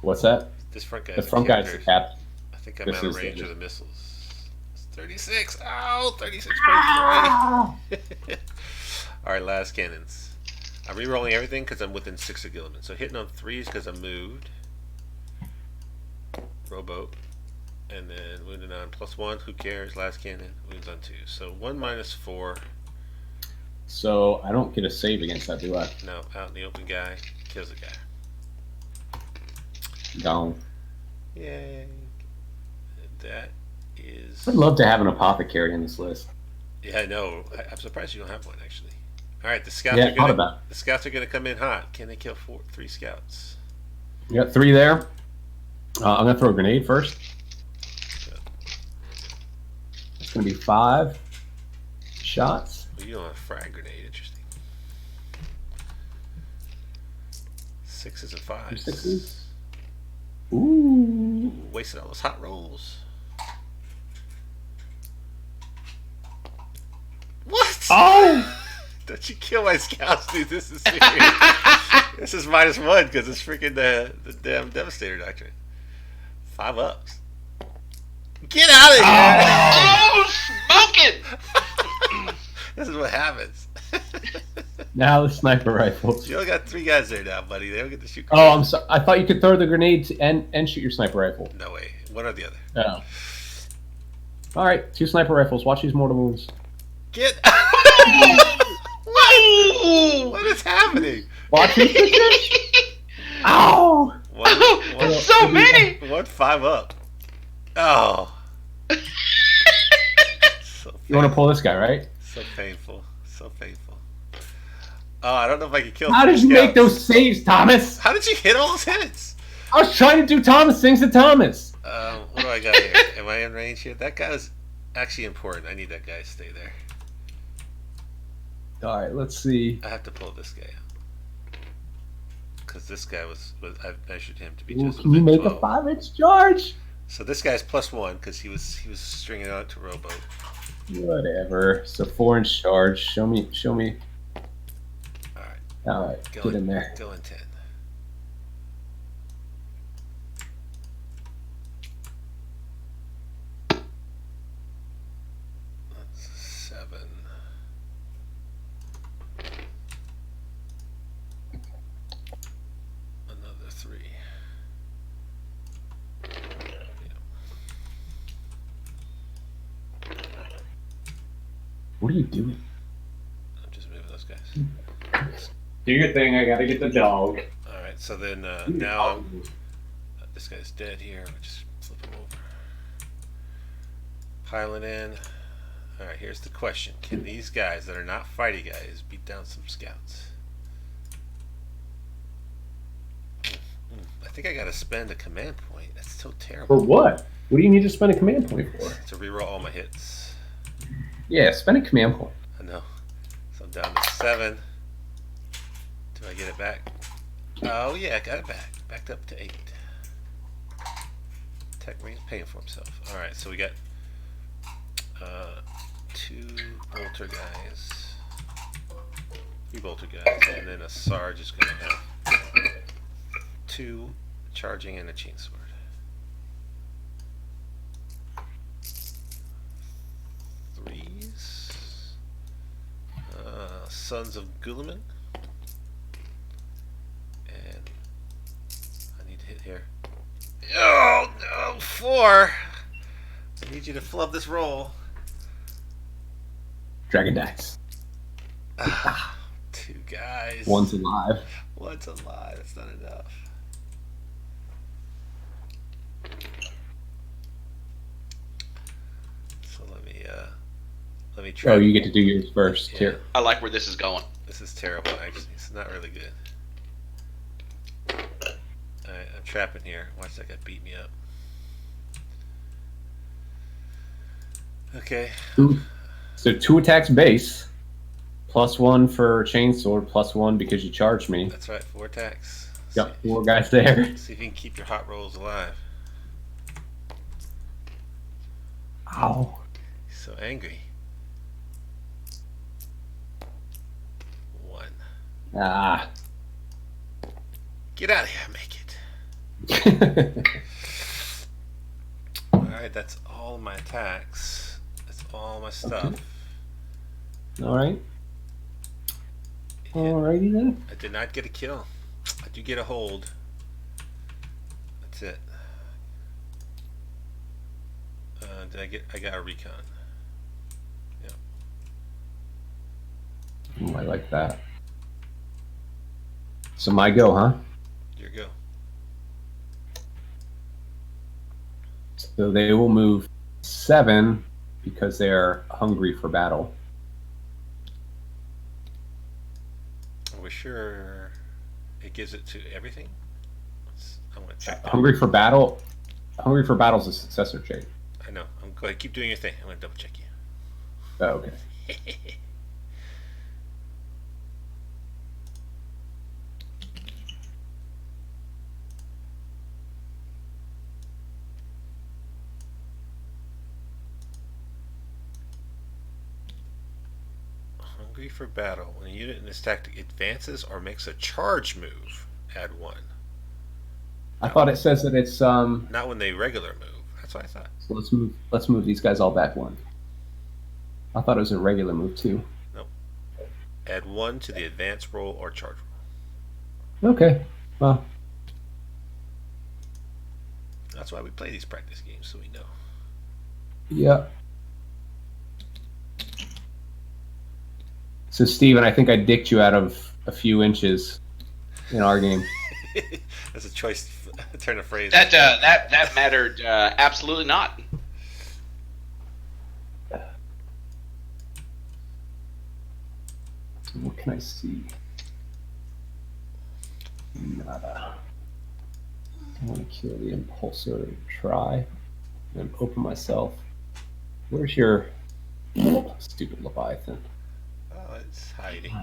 What's that? This front guy's The front guy's the captain. I think I'm This out of is range the- of the missiles. It's 36. Oh, 36 points away. Alright, last cannons. I'm re-rolling everything because I'm within 6 of Guilliman. So hitting on 3s because I'm moved. Roboute. And then wounded on +1. Who cares? Last cannon. Wounds on 2. So 1 minus 4. So I don't get a save against that, do I? No, out in the open guy. Kills the guy. Gone. Yay. That is... I'd love to have an apothecary in this list. Yeah, I know. I'm surprised you don't have one, actually. Alright, the scouts Yeah, are thought gonna about it. the scouts are gonna come in hot. Can they kill 3 scouts? You got 3 there. I'm going to throw a grenade first. It's going to be 5 shots. Well, you don't have a frag grenade, interesting. 6s and 5s. 6s. Ooh. Wasted all those hot rolls. What? you kill my scouts, dude? This is serious. This is -1 because it's freaking the damn Devastator Doctrine. 5 ups. Get out of here! Oh, smoking! This is what happens. Now the sniper rifles. You only got 3 guys there now, buddy. They don't get to shoot. Oh, I'm sorry. I thought you could throw the grenades and shoot your sniper rifle. No way. One or the other. Oh. All right, 2 sniper rifles. Watch these mortal wounds. Get. What is happening? Watch these. Ow! That's so many! 1 5 up. Oh. So You want to pull this guy, right? So painful. So painful. Oh, I don't know if I can kill. How did you make those saves, Thomas? How did you hit all those hits? I was trying to do Thomas things to Thomas. What do I got here? Am I in range here? That guy was actually important. I need that guy to stay there. All right, let's see. I have to pull this guy out. Because this guy was I measured him to be Ooh, just can you make 12. a 5-inch charge? So this guy's +1 because he was stringing out to Roboute. Whatever. So 4-inch charge. Show me. All right. All right. Get in there. Go in 10. That's 7. Another 3. What are you doing? I'm just moving those guys. Do your thing. I gotta get the dog. All right. So then now this guy's dead here. We'll just flip him over. Piling in. All right. Here's the question: can these guys that are not fighty guys beat down some scouts? I think I gotta spend a command point. That's so terrible. For what? What do you need to spend a command point for? To reroll all my hits. Yeah, spend a command point. I know. So I'm down to 7. Do I get it back? Oh yeah, I got it back. Backed up to 8. Techmarine's paying for himself. Alright, so we got 2 bolter guys. 3 bolter guys, and then a Sarge is gonna have 2 charging and a chainsword. Threes. Sons of Guilliman. And I need to hit here. Oh no, 4. I need you to flub this roll. Dragon dice. 2 guys. One's alive. One's alive. That's not enough. So let me try. Oh, you get to do yours first. Yeah. Here. I like where this is going. This is terrible, actually. It's not really good. Alright, I'm trapping here. Watch that guy beat me up. Okay. So 2 attacks base, +1 for chainsword, +1 because you charged me. That's right, 4 attacks. Got 4 guys there. See if you can keep your hot rolls alive. Ow. He's so angry. 1. Ah. Get out of here, make it. Alright, that's all my attacks. That's all my stuff. Okay. All right. Alrighty then. I did not get a kill. I do get a hold. That's it. I got a recon. Yep. Ooh, I like that. So my go, huh? Your go. So they will move 7 because they're hungry for battle. Are we sure it gives it to everything? I'm gonna check that. Hungry for battle. Hungry for battle is a successor trait. I know. Go ahead, keep doing your thing. I'm gonna double check you. Oh, okay. Hungry for battle. When a unit in this tactic advances or makes a charge move, add 1. I thought it says that it's Not when they regular move. That's what I thought. So let's move these guys all back 1. I thought it was a regular move too. Nope. Add 1 to the advance roll or charge roll. Okay. Well, that's why we play these practice games, so we know. Yeah. So, Steven, I think I dicked you out of a few inches in our game. That's a choice turn of phrase. That mattered absolutely not. What can I see? Nada. I want to kill the Impulsor and try and open myself. Where's your stupid Leviathan? Oh, it's hiding.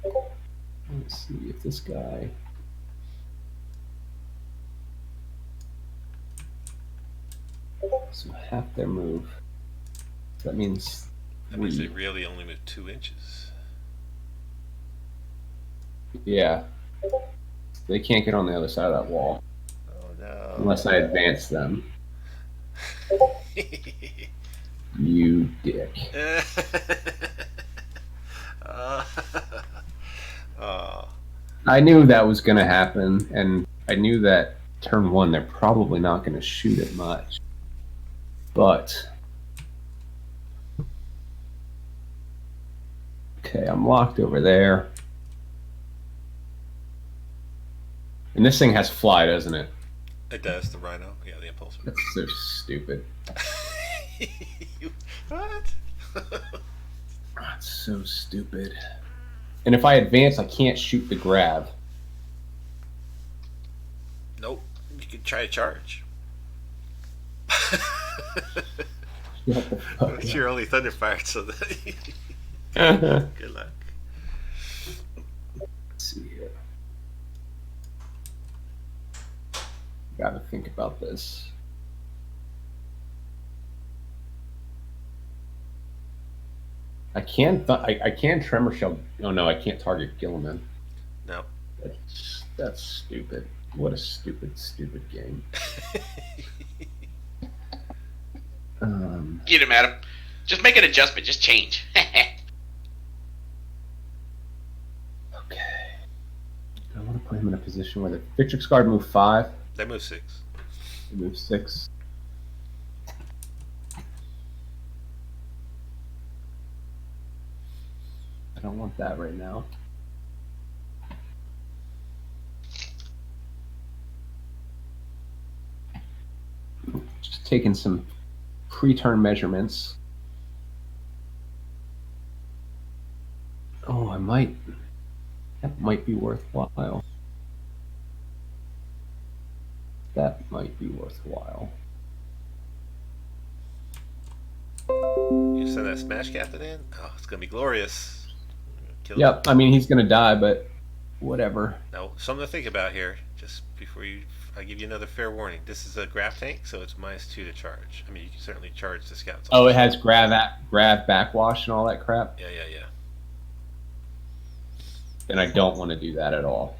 Let's see if this guy. So half their move. That means That means they really only move 2 inches. Yeah. They can't get on the other side of that wall. Oh no. Unless I advance them. You dick. I knew that was going to happen, and I knew that turn 1 they're probably not going to shoot it much. But okay, I'm locked over there. And this thing has fly, doesn't it? It does, the Rhino. Yeah, the Impulsor. That's so stupid. What? That's so stupid. And if I advance, I can't shoot the grab. Nope. You could try to charge. What the fuck? It's your only Thunderfire, so good luck. Let's see here. Gotta think about this. I can tremor shell. Oh no, I can't target Guilliman. No. That's stupid. What a stupid game. Get him, Adam. Just make an adjustment. Just change. Okay. I want to put him in a position where the Victrix guard move 5. They move 6. They move 6. I don't want that right now. Just taking some pre-turn measurements. Oh, that might be worthwhile. That might be worthwhile. You send that Smash Captain in? Oh, it's gonna be glorious. Kill Yep, I mean he's gonna die, but whatever. Now, something to think about here, just before I give you another fair warning. This is a grab tank, so it's -2 to charge. I mean, you can certainly charge the scouts. Oh, it has grab backwash and all that crap? Yeah. Then I don't want to do that at all.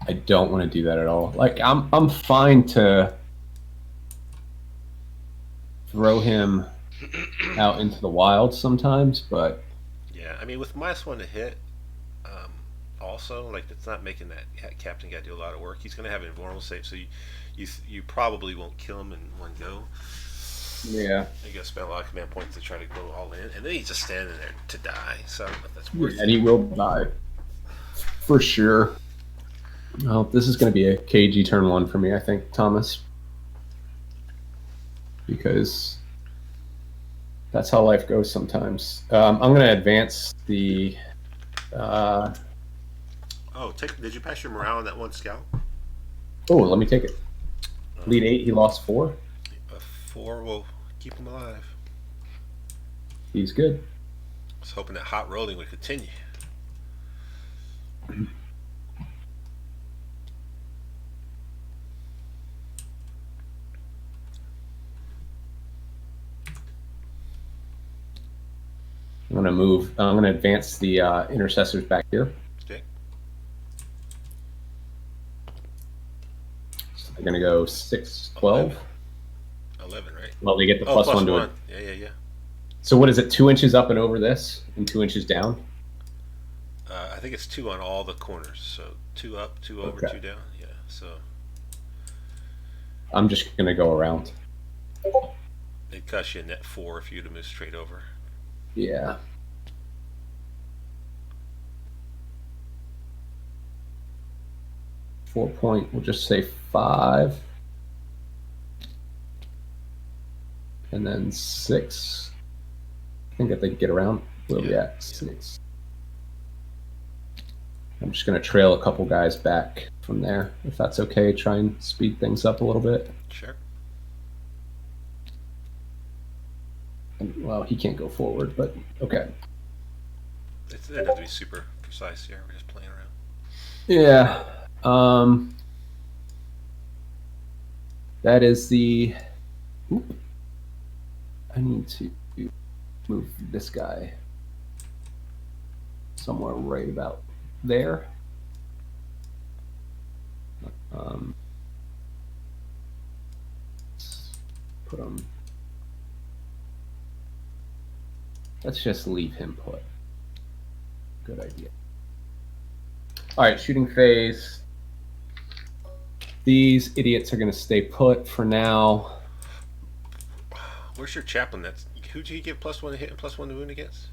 I don't want to do that at all. Like I'm fine to throw him out into the wild sometimes, but Yeah, I mean, with -1 to hit, also, like, it's not making that captain guy do a lot of work. He's going to have an invulnerable save, so you probably won't kill him in one go. yeah. You got to spend a lot of command points to try to go all in, and then he's just standing there to die. So I don't know if that's worth And he will die for sure. Well, this is going to be a KG turn 1 for me, I think, Thomas, because that's how life goes sometimes. I'm going to advance the. Did you pass your morale on that one scout? Oh, let me take it. Lead 8, he lost 4. 4 will keep him alive. He's good. I was hoping that hot rolling would continue. I'm going to move. I'm going to advance the intercessors back here. Okay. So they're going to go 6, 12. 11, right? Well, they get the plus one to it. Yeah. So what is it? 2 inches up and over this, and 2 inches down. I think it's 2 on all the corners. So 2 up, 2 over, Okay. 2 down. Yeah. So I'm just going to go around. it costs you a net 4 if you to move straight over. Yeah. We'll just say 5. And then 6. I think if they can get around, where we at? 6. I'm just going to trail a couple guys back from there, if that's okay. Try and speed things up a little bit. Sure. And, well, he can't go forward, but okay. It doesn't have to be super precise here. We're just playing around. Yeah. That is the... Oop. I need to move this guy somewhere right about there. Put him. Let's just leave him put. Good idea. All right, shooting phase. These idiots are going to stay put for now. Where's your chaplain? Who do you give +1 to hit and +1 to wound against?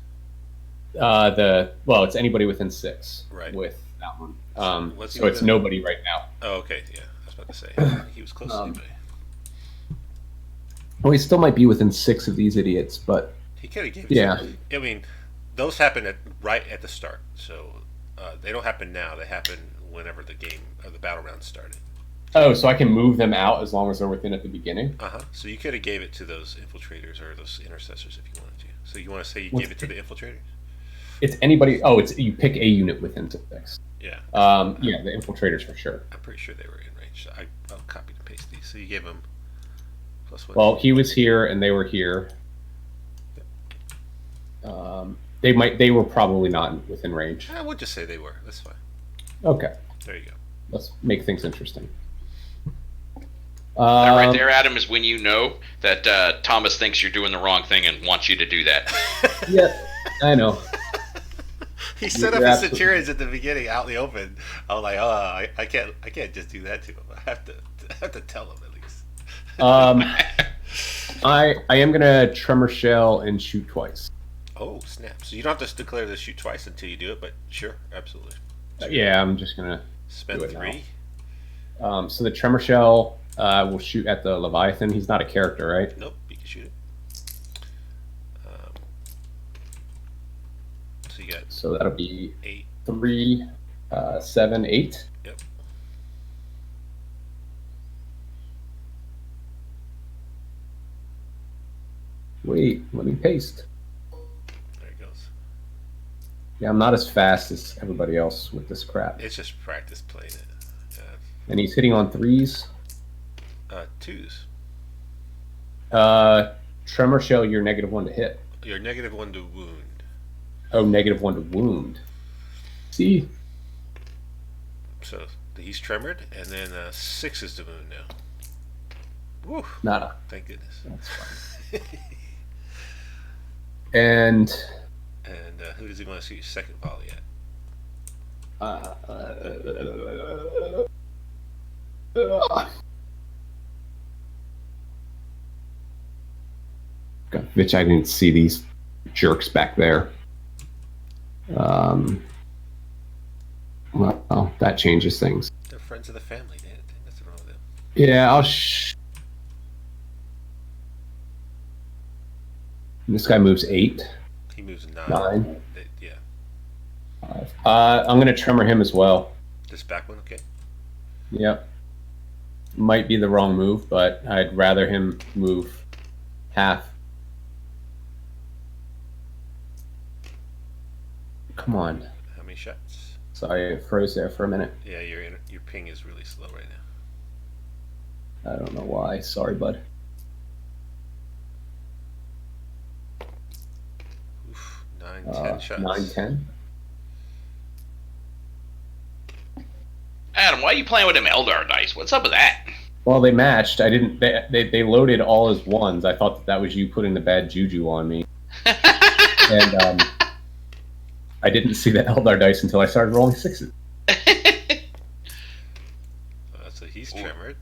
It's anybody within 6. Right. With that one. What's So it's nobody right now. Oh, okay. Yeah, I was about to say he was close to anybody. Well, he still might be within 6 of these idiots, but He could have given. yeah. I mean, those happen right at the start, so they don't happen now. They happen whenever the game or the battle round started. Oh, so I can move them out as long as they're within at the beginning? So you could have gave it to those infiltrators or those intercessors if you wanted to. So you want to say you gave it to the infiltrators? It's anybody. Oh, it's you pick a unit within 6. Yeah. Yeah, the infiltrators for sure. I'm pretty sure they were in range. So I'll copy and paste these. So you gave them +1. Well, he was here and they were here. They were probably not within range. I would just say they were. That's fine. Okay. There you go. Let's make things interesting. That right there, Adam, is when you know that Thomas thinks you're doing the wrong thing and wants you to do that. Yeah, I know. He set up his Centurions at the beginning out in the open. I was like, oh, I can't just do that to him. I have to tell him at least. I am gonna tremor shell and shoot twice. Oh snap! So you don't have to declare this shoot twice until you do it, but sure, absolutely. Yeah, I'm just gonna spend 3. So the tremor shell will shoot at the Leviathan. He's not a character, right? Nope, you can shoot it. So you got. So that'll be 8, 3, 7, 8. Yep. Wait, let me paste. There it goes. Yeah, I'm not as fast as everybody else with this crap. It's just practice playing it. And he's hitting on 3s. 2s. Tremor shell, you're -1 to hit. You're -1 to wound. Oh, -1 to wound. See? So he's tremored, and then 6 is to wound now. Woo! Nada. Thank goodness. That's fine. And who does he want to see second volley at? God, bitch, I didn't see these jerks back there. Well, that changes things. They're friends of the family, man. Nothing wrong with them. Yeah, this guy moves 8. He moves 9. 9. Yeah. I'm going to tremor him as well. This back one, okay. Yep. Might be the wrong move, but I'd rather him move half. Come on. How many shots? Sorry, I froze there for a minute. Yeah, your ping is really slow right now. I don't know why. Sorry, bud. Oof, 9 10 shots. 9, 10. Adam, why are you playing with them Eldar dice? What's up with that? Well, they matched. I didn't. They loaded all as ones. I thought that was you putting the bad juju on me. And I didn't see the Eldar dice until I started rolling sixes. So he's tremored.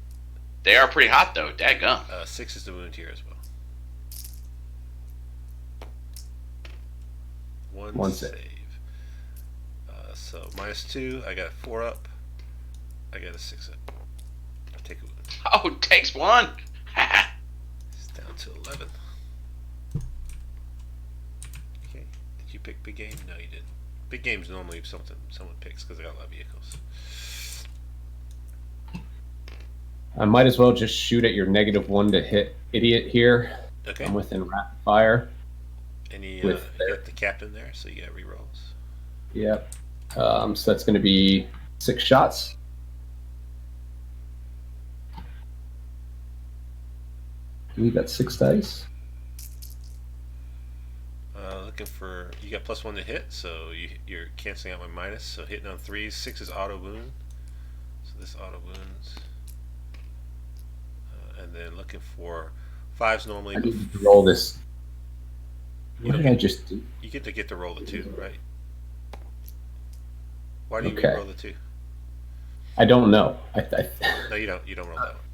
They are pretty hot, though. Daggum. 6 is the wound here as well. One save. So -2. I got a 4 up. I got a 6 up. I'll take a wound. Oh, takes 1. It's down to 11. Okay. Did you pick big game? No, you didn't. Big game's normally something someone picks because I got a lot of vehicles. I might as well just shoot at your -1 to hit idiot here. Okay. I'm within rapid fire. And you got the captain there, so you got rerolls. Yep. So that's going to be 6 shots. We got 6 dice. Looking for, you got +1 to hit, so you're canceling out my minus. So hitting on 3s, 6 is auto wound. So this auto wounds. And then looking for 5s normally. I need to roll this. What did I just do? You get to roll the 2, right? Why do you Okay. roll the 2? I don't know. No, you don't. You don't roll that one.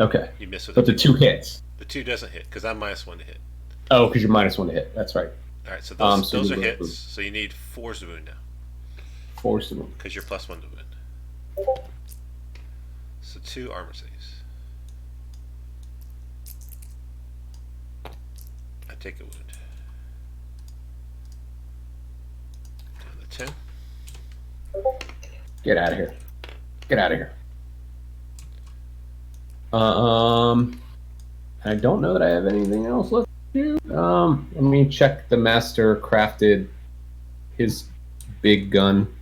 Okay. You miss with But the 2 hits. The 2 doesn't hit because I'm -1 to hit. Oh, because you're -1 to hit. That's right. All right, so So those are you hits. would- So you need 4s to wound now Force them. because you're +1 to wound. So 2 armor saves. I take a wound. Down to 10. Get out of here. Get out of here. I don't know that I have anything else left to do. Let me check the master crafted his big gun.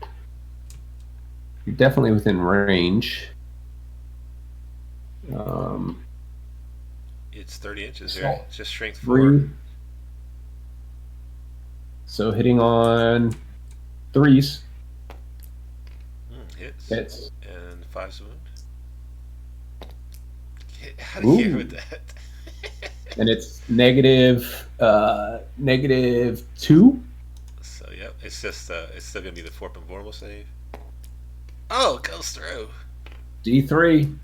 You're definitely within range. It's 30 inches So, there. It's just strength 4. 3. So hitting on 3s. Hits. Hits. And 5's wound. Get out of here Ooh. with that. And it's -2. So yep, it's just it's still gonna be the Forp and Vormal save. Oh, it goes through. D3.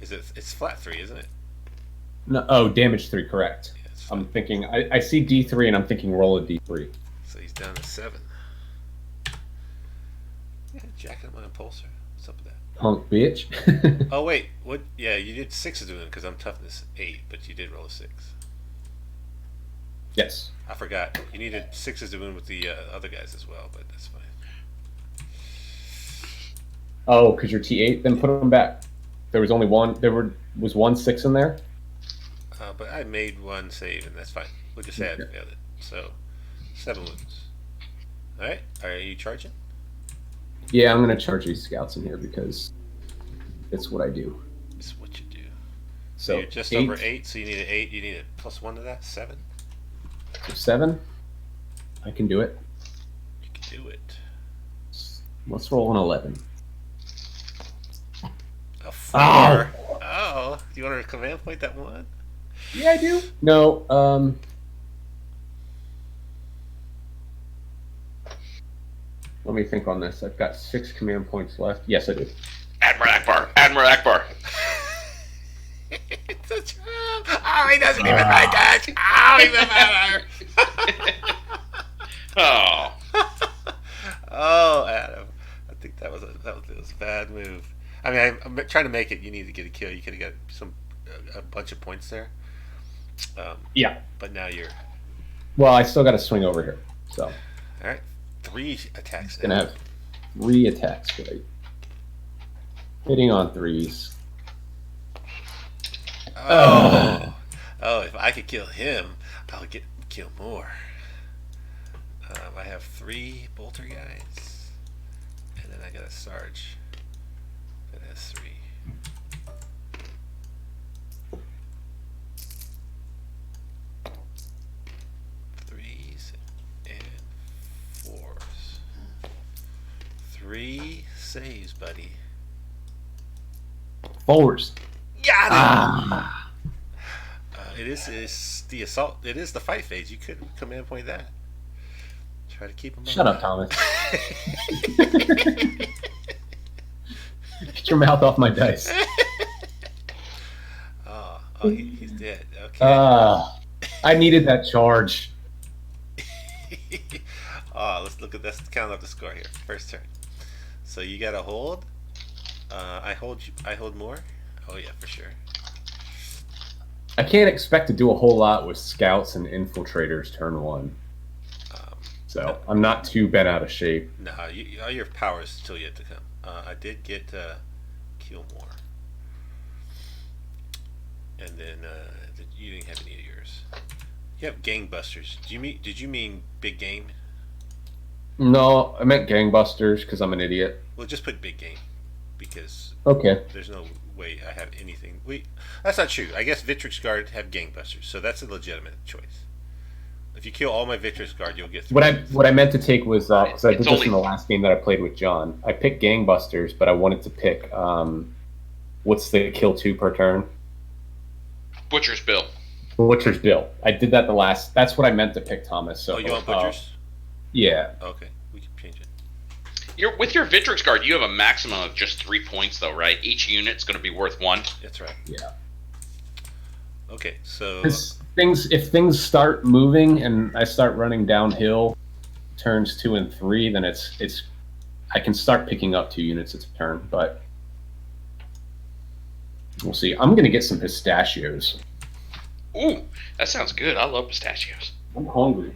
It's flat 3, isn't it? No, oh, damage 3, correct. Yeah, it's I'm flat. thinking, I see D3 and I'm thinking roll a D3. So he's down to 7. Yeah, jacking up my impulsor. What's up with that? Punk bitch. Oh wait, what? Yeah, you did 6 to do it because I'm toughness 8, but you did roll a 6. Yes. I forgot. You needed 6s to win with the other guys as well, but that's fine. Oh, because you're T8, then put them back. There was only one, was 1 6 in there? But I made 1 save, and that's fine. We'll just add it. So 7 wounds. All right, are you charging? Yeah, I'm going to charge these scouts in here because it's what I do. It's what you do. So you're just over 8, so you need an 8. You need a +1 to that. 7. 7. I can do it. You can do it. Let's roll an 11. A 4. Oh, do you want to command point that 1? Yeah, I do. No, let me think on this. I've got 6 command points left. Yes, I do. Admiral Akbar. Admiral Akbar. It's a trap. Oh, he doesn't even like us. Oh, even better. Oh. Oh, Adam. I think that was a bad move. I mean, I'm trying to make it. You need to get a kill. You could have got a bunch of points there. Yeah. But now you're Well, I still got to swing over here. So all right. 3 attacks. gonna have 3 attacks, right? Hitting on 3s. Oh, if I could kill him, I'll kill more. I have 3 bolter guys, and then I got a sarge that has 3. Threes and 3 saves, buddy. 4s. Got it! Ah. It is the assault. It is the fight phase. You could command point that. Try to keep him Shut up. up, Thomas. Get your mouth off my dice. He's dead. Okay. I needed that charge. Let's look at this. Count up the score here. First turn. So you got to hold. I hold more. Oh yeah, for sure. I can't expect to do a whole lot with scouts and infiltrators turn 1. So I'm not too bent out of shape. No, all your powers still yet to come. I did get kill more, and then you didn't have any of yours. You have gangbusters. Did you mean big game? No, I meant gangbusters because I'm an idiot. Well, just put big game because Okay. there's no way I have anything. That's not true. I guess Victrix Guard have gangbusters, so that's a legitimate choice. If you kill all my Victrix Guard, you'll get 3. What I meant to take was because I did It's this only- in the last game that I played with John. I picked gangbusters, but I wanted to pick what's the kill 2 per turn? Butcher's Bill. Butcher's Bill. I did that the last. That's what I meant to pick, Thomas. So You want butchers? Yeah. Okay, we can change it. With your Victrix Guard, you have a maximum of just 3 points, though, right? Each unit's going to be worth 1. That's right. Yeah. Okay, so If things start moving and I start running downhill, turns 2 and 3, then it's I can start picking up 2 units a turn, but we'll see. I'm gonna get some pistachios. Ooh, that sounds good. I love pistachios. I'm hungry.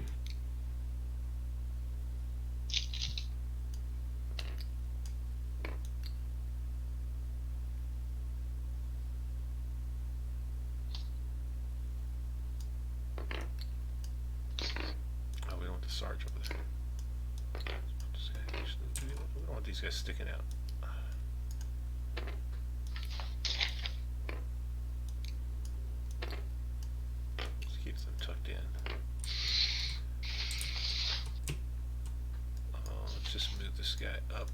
we don't want the Sarge over there. We don't want these guys sticking out. Let's keep them tucked in. Let's just move this guy up.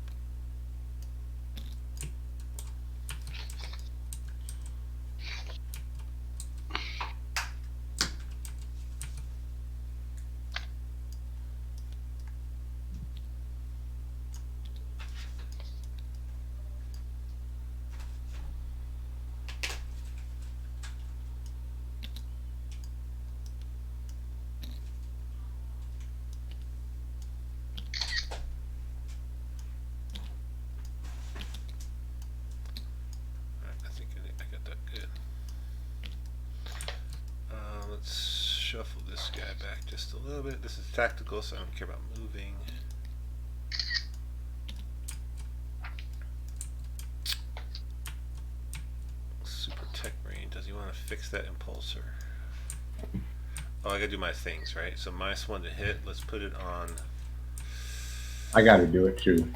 Shuffle this guy back just a little bit. This is tactical, so I don't care about moving. Super Techmarine. Does he want to fix that impulsor? Oh, I gotta do my things, right? So -1 to hit. Let's put it on. I gotta do it too.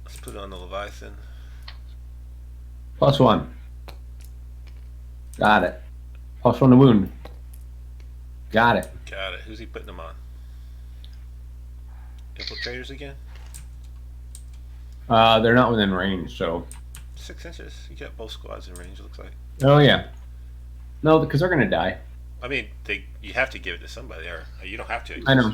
Let's put it on the Leviathan. +1. Got it. +1 to wound. Got it. Got it. Who's he putting them on? Infiltrators again? They're not within range, so. 6 inches. You got both squads in range, it looks like. Oh yeah. No, because they're gonna die. I mean, you have to give it to somebody, or you don't have to. I know.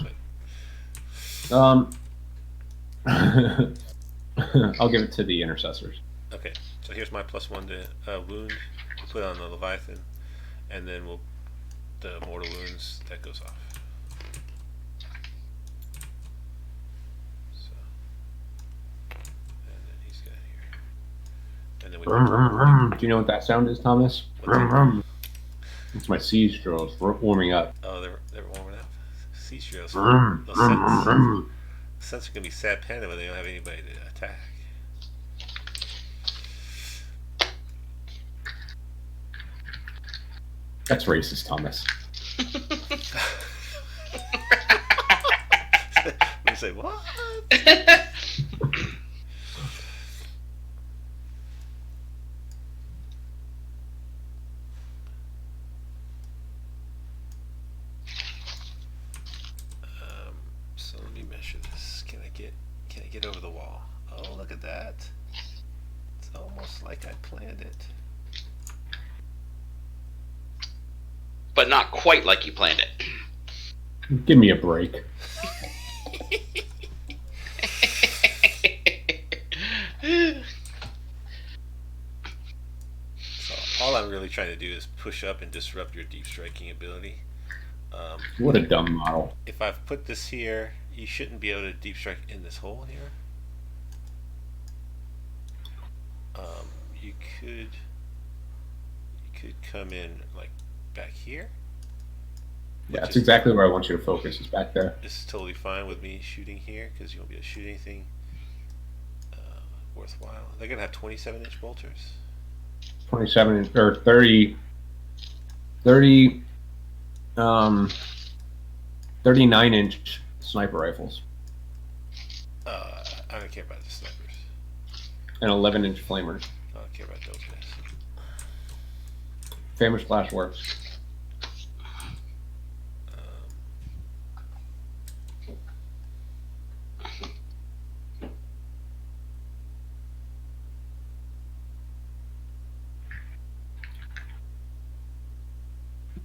I'll give it to the Intercessors. Okay, so here's my +1 to wound. We'll put it on the Leviathan, and then the mortal wounds, that goes off. So, and then he's got here. And then we Do you know what that sound is, Thomas? It's my siege drills warming up. Oh, they're warming up. Siege drills. Vroom, Those vroom, vroom. Sets are gonna be sad panda when they don't have anybody to attack. That's racist, Thomas. We say what? So let me measure this. Can I get over the wall? Oh, look at that. It's almost like I planned it. But not quite like you planned it. Give me a break. So all I'm really trying to do is push up and disrupt your deep striking ability. What a dumb model. If I've put this here, you shouldn't be able to deep strike in this hole here. You could come in like back here. Yeah, that's exactly where I want you to focus, is back there. This is totally fine with me shooting here because you won't be able to shoot anything worthwhile. They're gonna have 27-inch bolters. 27 or 30, 39-inch sniper rifles I don't care about the snipers. and 11-inch flamers. I don't care about those guys. Famous Flash works.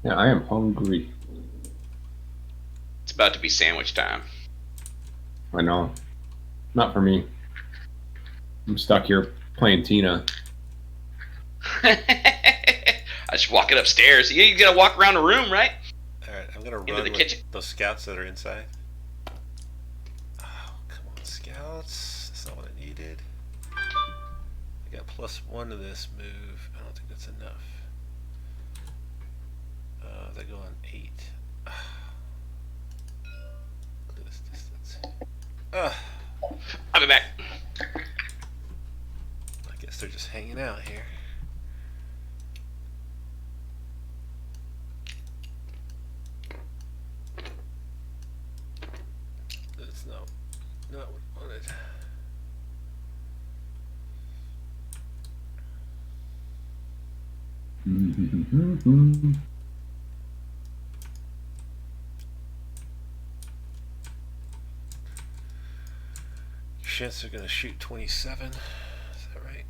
Yeah, I am hungry. It's about to be sandwich time. I know. Not for me. I'm stuck here playing Tina. I just walk it upstairs. You gotta walk around the room, right? Alright, I'm gonna Into run the with kitchen. those scouts that are inside. Oh, come on, scouts. That's not what I needed. I got +1 to this move. I don't think that's enough. They go on 8. Look at this distance. I'll be back. I guess they're just hanging out here. That's not what I wanted. Shits are gonna shoot 27. Is that right?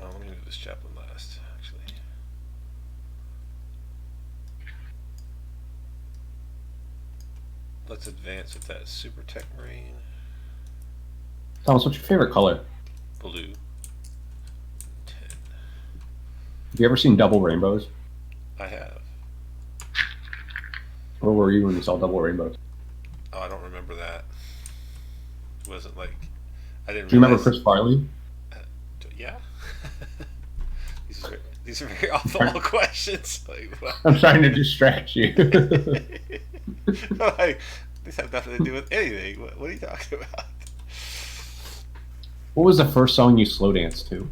I'm gonna do this Chaplain last, actually. Let's advance with that Super Techmarine. Thomas, what's your favorite color? Blue. 10. Have you ever seen double rainbows? I have. Where were you when you saw double rainbows? Oh, I don't remember that. It wasn't like I didn't. Do you remember realize- Chris Farley? Yeah. These are very off-the-wall questions. Like, what? I'm trying to distract you. Like, these have nothing to do with anything. What are you talking about? What was the first song you slow danced to?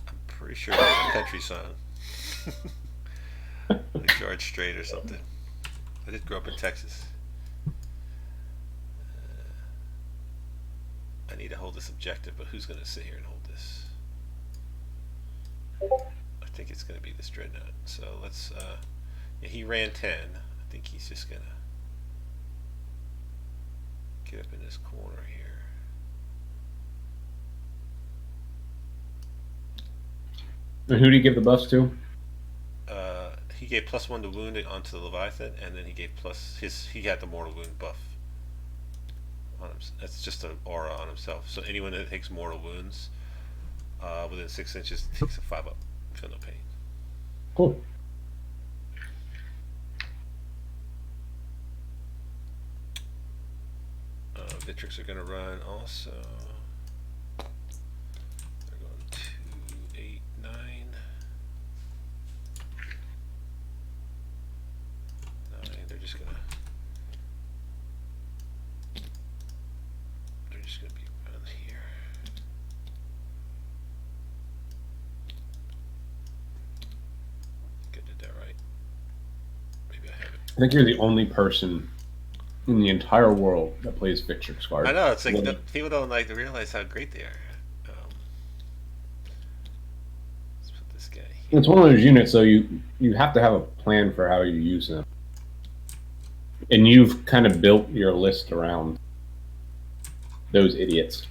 I'm pretty sure it's a country song. Like George Strait or something. I did grow up in Texas. I need to hold this objective, but who's going to sit here and hold this? I think it's going to be this Dreadnought. So let's, yeah, he ran 10. I think he's just going to get up in this corner here. And who do you give the buffs to? He gave +1 to wounding onto the Leviathan, and then he gave he had the mortal wound buff on him. That's just an aura on himself. So anyone that takes mortal wounds within 6 inches takes a 5 up. Feel no pain. Cool. Victrix are going to run also. They're going 2, 8, 9. 9. They're just going to be I think you're the only person in the entire world that plays Victrix cards. I know, it's like people don't like to realize how great they are. Let's put this guy here. It's one of those units, so you have to have a plan for how you use them. And you've kind of built your list around those idiots.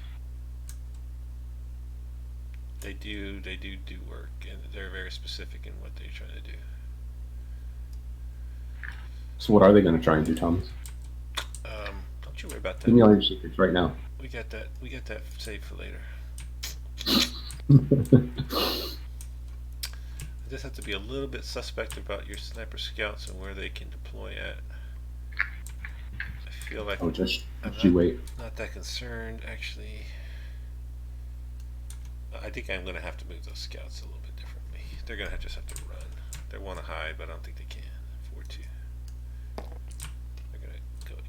They do work, and they're very specific in what they're trying to do. So what are they going to try and do, Thomas? Don't you worry about that. Give me all your secrets right now. We got that saved for later. I just have to be a little bit suspect about your sniper scouts and where they can deploy at. I feel like you wait. Not that concerned, actually. I think I'm going to have to move those scouts a little bit differently. They're going to just have to run. They want to hide, but I don't think they can. 4-2. They're going to go 8.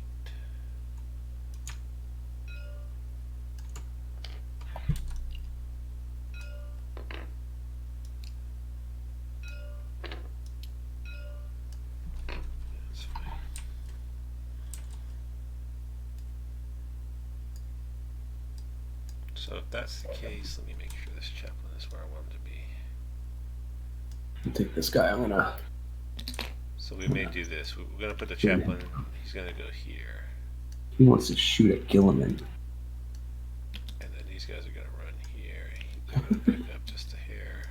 That's fine. So if that's the case, let me make sure this chaplain is where I want him to be. I'll take this guy. So we may do this. We're going to put the chaplain. He's going to go here. He wants to shoot at Guilliman. And then these guys are going to run here. They're going to back up just a hair.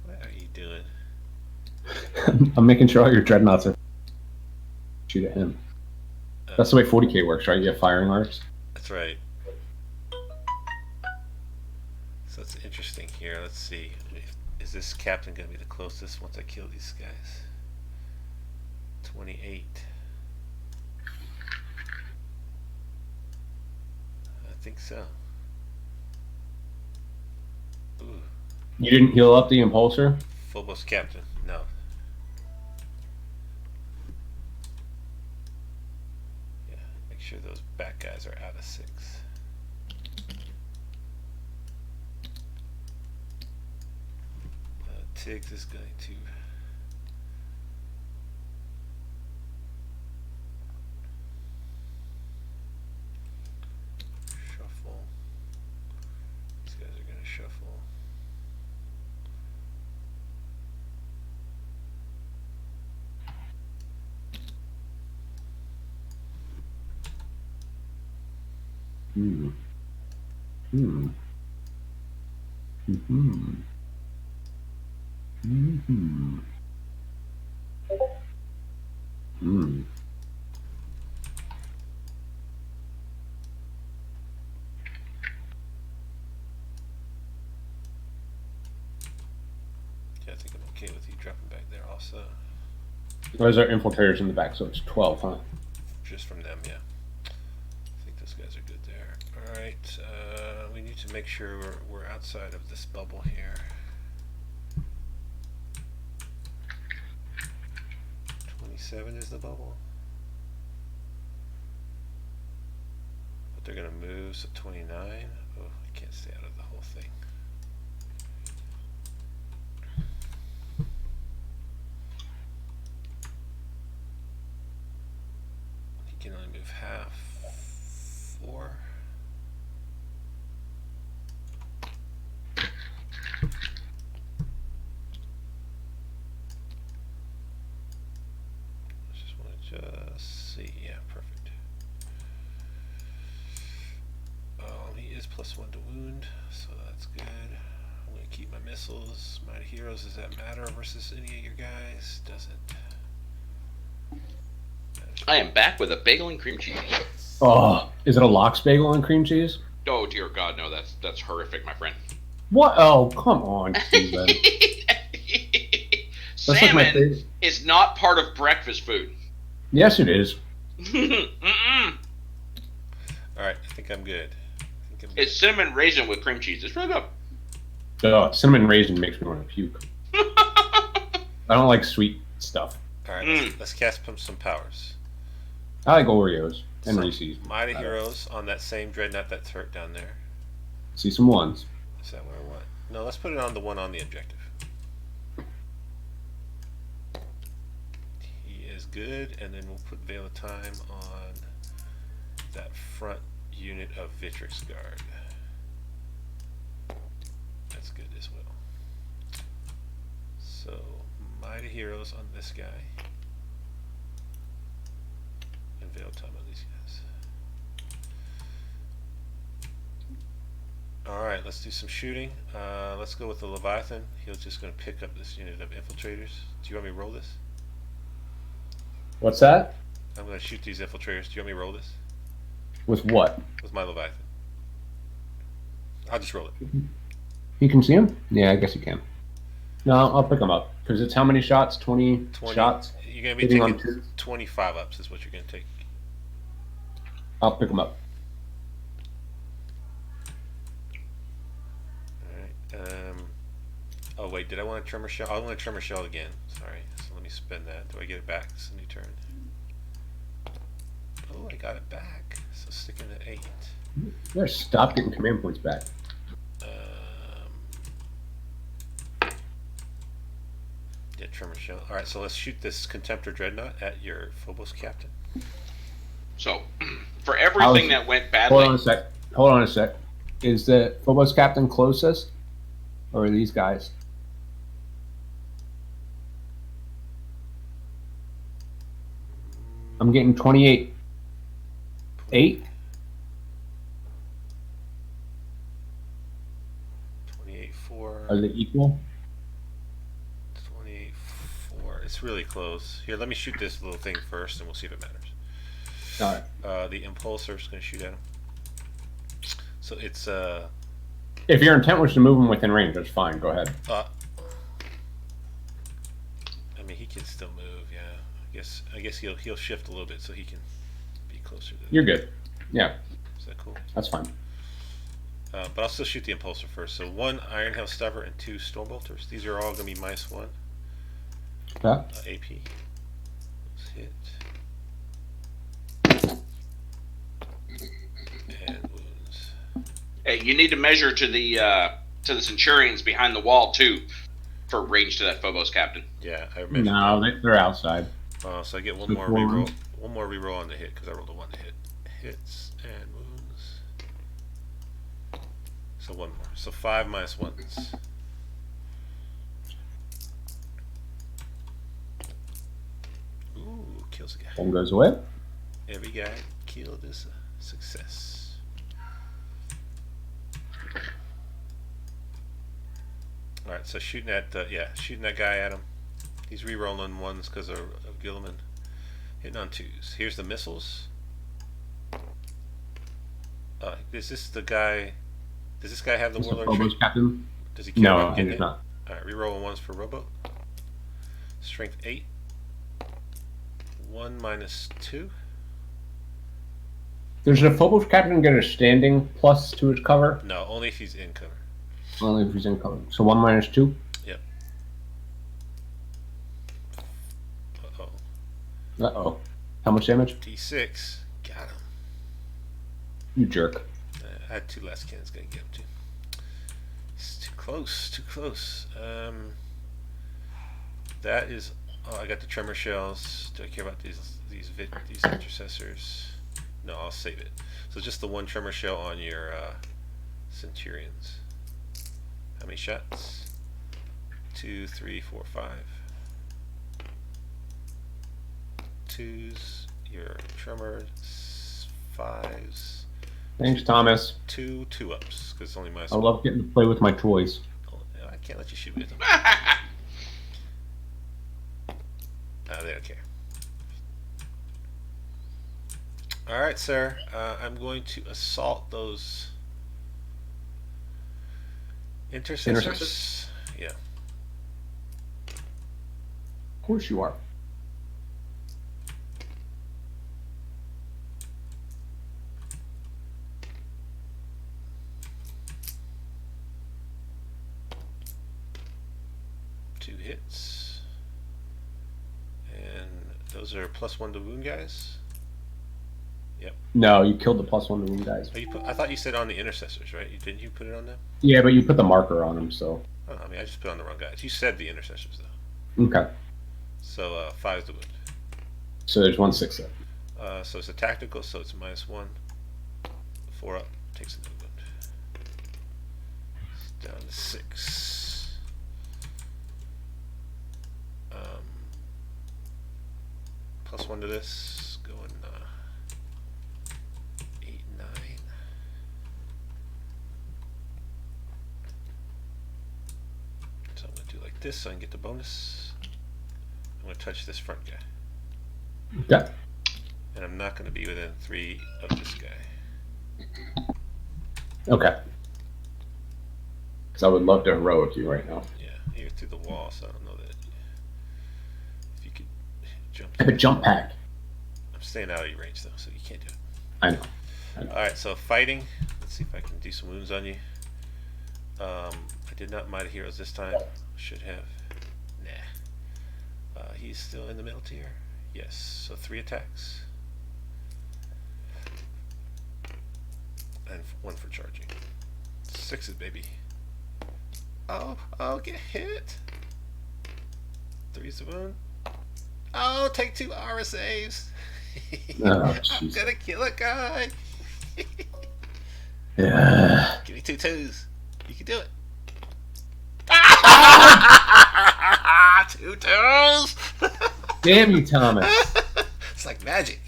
What are you doing? I'm making sure all your dreadnoughts are shoot at him. That's the way 40k works, right? You have firing arcs. That's right. So it's interesting here. Let's see. Is this captain going to be the closest once I kill these guys? 28. I think so. Ooh. You didn't heal up the Impulsor? Phobos Captain. No. Yeah, make sure those back guys are out of 6. Tiggs is going to shuffle. These guys are going to shuffle. Hmm. Hmm. Hmm. Hmm. Hmm. Yeah, I think I'm okay with you dropping back there also. Those are infiltrators in the back, so it's 12, huh? Just from them, yeah. I think those guys are good there. Alright, we need to make sure we're outside of this bubble here. 27 is the bubble. But they're going to move, so 29. Oh, I can't stay out of the whole thing. He can only move half. 4. Just see, yeah, perfect. He is +1 to wound, so that's good. I'm going to keep my missiles. Mighty Heroes, does that matter versus any of your guys? Doesn't. I am back with a bagel and cream cheese. Oh, is it a lox bagel and cream cheese? Oh dear God, no! That's horrific, my friend. What? Oh, come on, Steven. Salmon is not part of breakfast food. Yes, it is. Mm-mm. Alright, I think I'm good. It's cinnamon raisin with cream cheese. It's really good. Oh, cinnamon raisin makes me want to puke. I don't like sweet stuff. Alright, let's cast some powers. I like Oreos and Reese's. Mighty Heroes on that same dreadnought that's hurt down there. See some ones. Is that what I want? No, let's put it on the one on the objective. He is good, and then we'll put Veil of Time on that front unit of Victrix Guard. That's good as well. So, Mighty Heroes on this guy. And Veil of Time on these guys. Alright, let's do some shooting. Let's go with the Leviathan. He's just going to pick up this unit of Infiltrators. Do you want me to roll this? What's that? I'm going to shoot these Infiltrators. Do you want me to roll this? With what? With my Leviathan. I'll just roll it. You can see him? Yeah, I guess you can. No, I'll pick him up. Because it's how many shots? 20 shots? You're going to be taking 25 ups is what you're going to take. I'll pick him up. Oh wait, did I want a tremor shell? I want a tremor shell again. Sorry. So let me spend that. Do I get it back? It's a new turn. Oh, I got it back. So sticking at 8. You better stop getting command points back. Yeah, tremor shell. All right, so let's shoot this Contemptor Dreadnought at your Phobos Captain. So, for everything that went badly... Hold on a sec. Hold on a sec. Is the Phobos Captain closest? Or are these guys? I'm getting 28. 8? 28-4. Are they equal? 28-4. It's really close. Here, let me shoot this little thing first, and we'll see if it matters. Alright. The Impulsor is going to shoot at him. So it's if your intent was to move him within range, that's fine. Go ahead. I mean, he can still move. Yeah. I guess he'll shift a little bit so he can be closer to. You're good. Yeah. Is that cool? That's fine. But I'll still shoot the Impulsor first. So 1 Iron Hail Stubber and 2 Stormbolters. These are all going to be -1 Okay. AP. Let's hit. And wounds. Hey, you need to measure to the Centurions behind the wall too, for range to that Phobos Captain. Yeah, I measured. No, they're outside. So I get one more reroll. One more reroll on the hit because I rolled a 1 to hit. Hits and wounds. So 1 more. So 5 -1s. Ooh, kills a guy. One goes away. Every guy killed is a success. Alright, so shooting that guy at him. He's re-rolling 1s because of Guilliman. Hitting on 2s. Here's the missiles. Is this the guy? Does this guy have the Warlord trait? Captain? Does he care No, about getting he's it? not. Alright, re-rolling 1s for Roboute. Strength 8. 1 -2. Does the Phobos Captain get a standing plus to his cover? No, only if he's in cover. Only if he's in cover. So 1 -2? Yep. Uh-oh. Uh-oh. How much damage? D6. Got him. You jerk. I had 2 last cannons, gonna get him too. It's too close, too close. That is. Oh, I got the tremor shells. Do I care about these intercessors? No, I'll save it. So just the 1 tremor shell on your Centurions. How many shots? 2, 3, 4, 5. 2s. Your tremors. 5s. Thanks, Thomas. 2 2-ups because it's only -1. I love getting to play with my toys. Oh, I can't let you shoot with them. They don't care. Alright, sir. I'm going to assault those intercessors. Yeah. Of course you are. Two hits. And those are +1 to wound guys. Yep. No, you killed the +1 to wound guys. Oh, I thought you said on the Intercessors, right? Didn't you put it on them? Yeah, but you put the marker on them, so. Oh, I mean, I just put on the wrong guys. You said the Intercessors, though. Okay. So 5 is the wound. So there's 1 6 there. So it's a tactical, so it's -1. 4 up takes another wound. It's down to 6. +1 to this, going 8, 9. So I'm going to do like this so I can get the bonus. I'm going to touch this front guy. Okay. And I'm not going to be within 3 of this guy. Okay. Because I would love to heroic you right now. Yeah, you're through the wall, so I don't know that if you could jump. I have a jump pack. I'm staying out of your range though, so you can't do it. I know. Alright, so fighting. Let's see if I can do some wounds on you. I did not Mighty Heroes this time. Should have. Nah. He's still in the middle tier. Yes, so 3 attacks. And 1 for charging. 6s, baby. Oh, get hit. 3's the wound. Oh, take 2 aura saves. I'm gonna kill a guy. Yeah. Give me 2 2s. You can do it. 2 2s. Damn you, Thomas. It's like magic.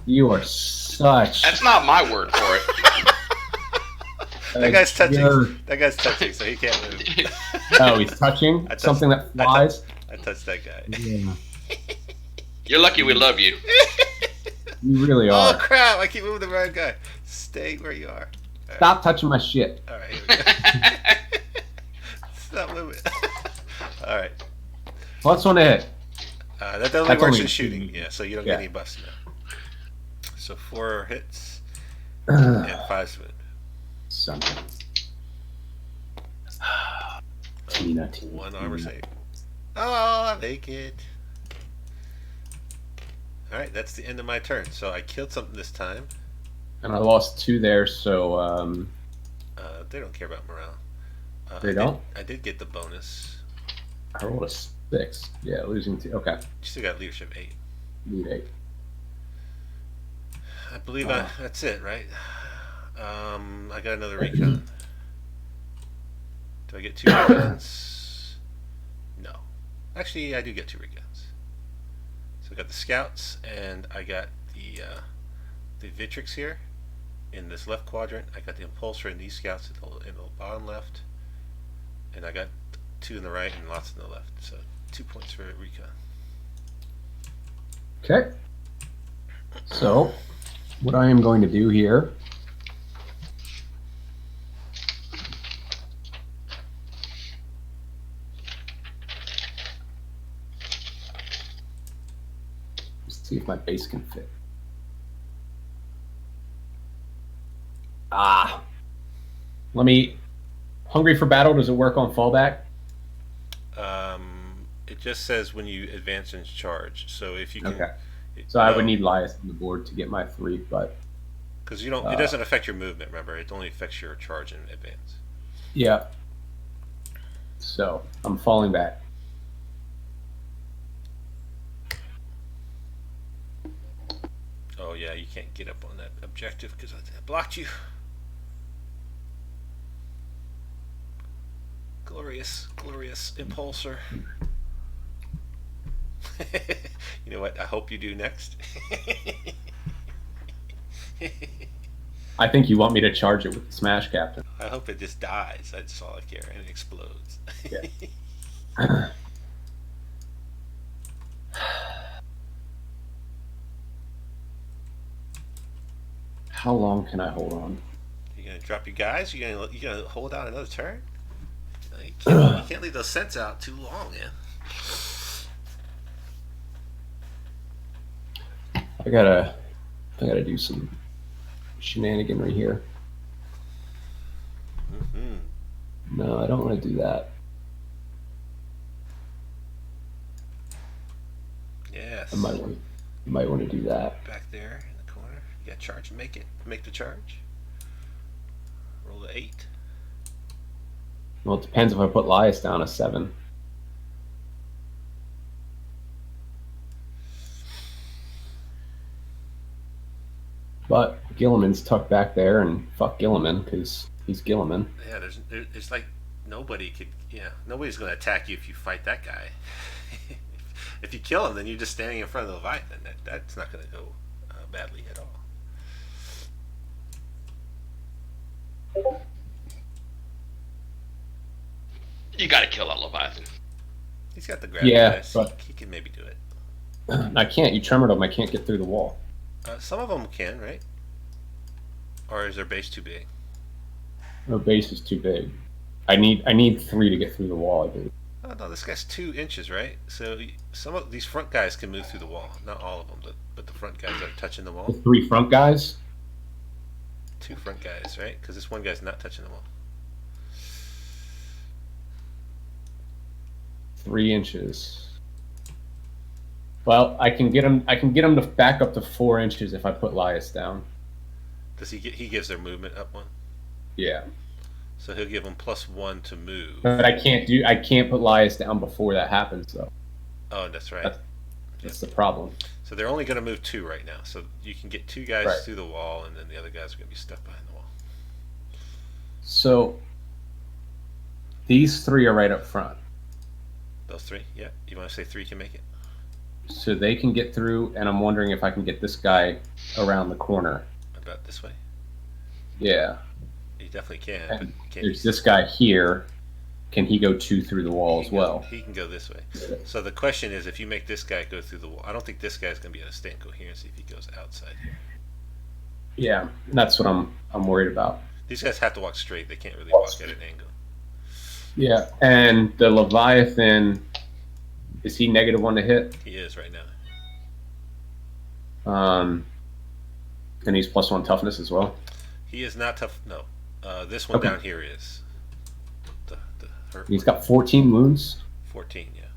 You are such. That's not my word for it. That guy's touching. You're... That guy's touching, so he can't move. Oh, he's touching something that flies. I touched that guy. Yeah. You're lucky we love you. You really are. Oh crap! I keep moving the wrong guy. Stay where you are. Stop touching my shit. All right. Here we go. Stop moving. All right. +1 to hit. That only works in shooting. Yeah, so you don't get any buffs now. So 4 hits and 5 swim. Something. Tina. 1 armor save. Oh, I make it. Alright, that's the end of my turn. So I killed something this time. And I lost 2 there, so they don't care about morale. They don't? I did get the bonus. I rolled a 6. Yeah, losing 2. Okay. You still got leadership 8. Need 8. I believe that's it, right? I got another recon. Do I get 2 recons? No. Actually, I do get 2 recons. So I got the scouts, and I got the Victrix here in this left quadrant. I got the Impulsor in these scouts in the bottom left, and I got 2 in the right and lots in the left. So 2 points for recon. Okay. So, what I am going to do here is see if my base can fit. Let me. Hungry for battle. Does it work on fallback? It just says when you advance and charge. So if you can. Okay. So I would need Lias on the board to get my 3, but because you don't. It doesn't affect your movement. Remember, it only affects your charge and advance. Yeah. So I'm falling back. Oh yeah, you can't get up on that objective because I blocked you. Glorious, glorious Impulsor. You know what? I hope you do next. I think you want me to charge it with the Smash Captain. I hope it just dies. That's all I care, and it explodes. Yeah. How long can I hold on? You gonna drop your guys? You gonna hold out another turn? You can't leave those scents out too long, man. I gotta do some shenaniganry here. No, I don't want to do that. Yeah, I might want to do that. back there in the corner. You got charge and make it. Make the charge. Roll the 8. Well, it depends if I put Lias down a 7. But Guilliman's tucked back there, and fuck Guilliman, because he's Guilliman. Yeah, there's like nobody's gonna attack you if you fight that guy. If you kill him, then you're just standing in front of the Leviathan. That's not gonna go badly at all. You gotta kill that Leviathan. He's got the gravity. Yeah, but he can maybe do it. I can't. You tremored him. I can't get through the wall. Some of them can, right? Or is their base too big? The base is too big. I need 3 to get through the wall, I believe. Oh no, this guy's 2 inches, right? So some of these front guys can move through the wall. Not all of them, but the front guys that are touching the wall. The 3 front guys? 2 front guys, right? Because this one guy's not touching the wall. 3 inches. Well, I can get him to back up to 4 inches if I put Lias down. Does he gives their movement up 1? Yeah. So he'll give them +1 to move. But I can't put Lias down before that happens, though. Oh, that's right. That's the problem. So they're only going to move 2 right now. So you can get 2 guys Right. through the wall, and then the other guys are going to be stuck behind the wall. So these 3 are right up front. Those 3, yeah. You want to say 3 can make it? So they can get through, and I'm wondering if I can get this guy around the corner. About this way? Yeah. You definitely can. And But can there's this guy here. Can he go 2 through the wall as well? He can go this way. So the question is, if you make this guy go through the wall, I don't think this guy's going to be able to stay in coherency if he goes outside here. Yeah, that's what I'm worried about. These guys have to walk straight. They can't really walk at an angle. Yeah, and the Leviathan, is he -1 to hit? He is right now. And he's +1 toughness as well. He is not tough. No. This one Okay. down here is. The hurt He's one. got 14 wounds. 14, yeah.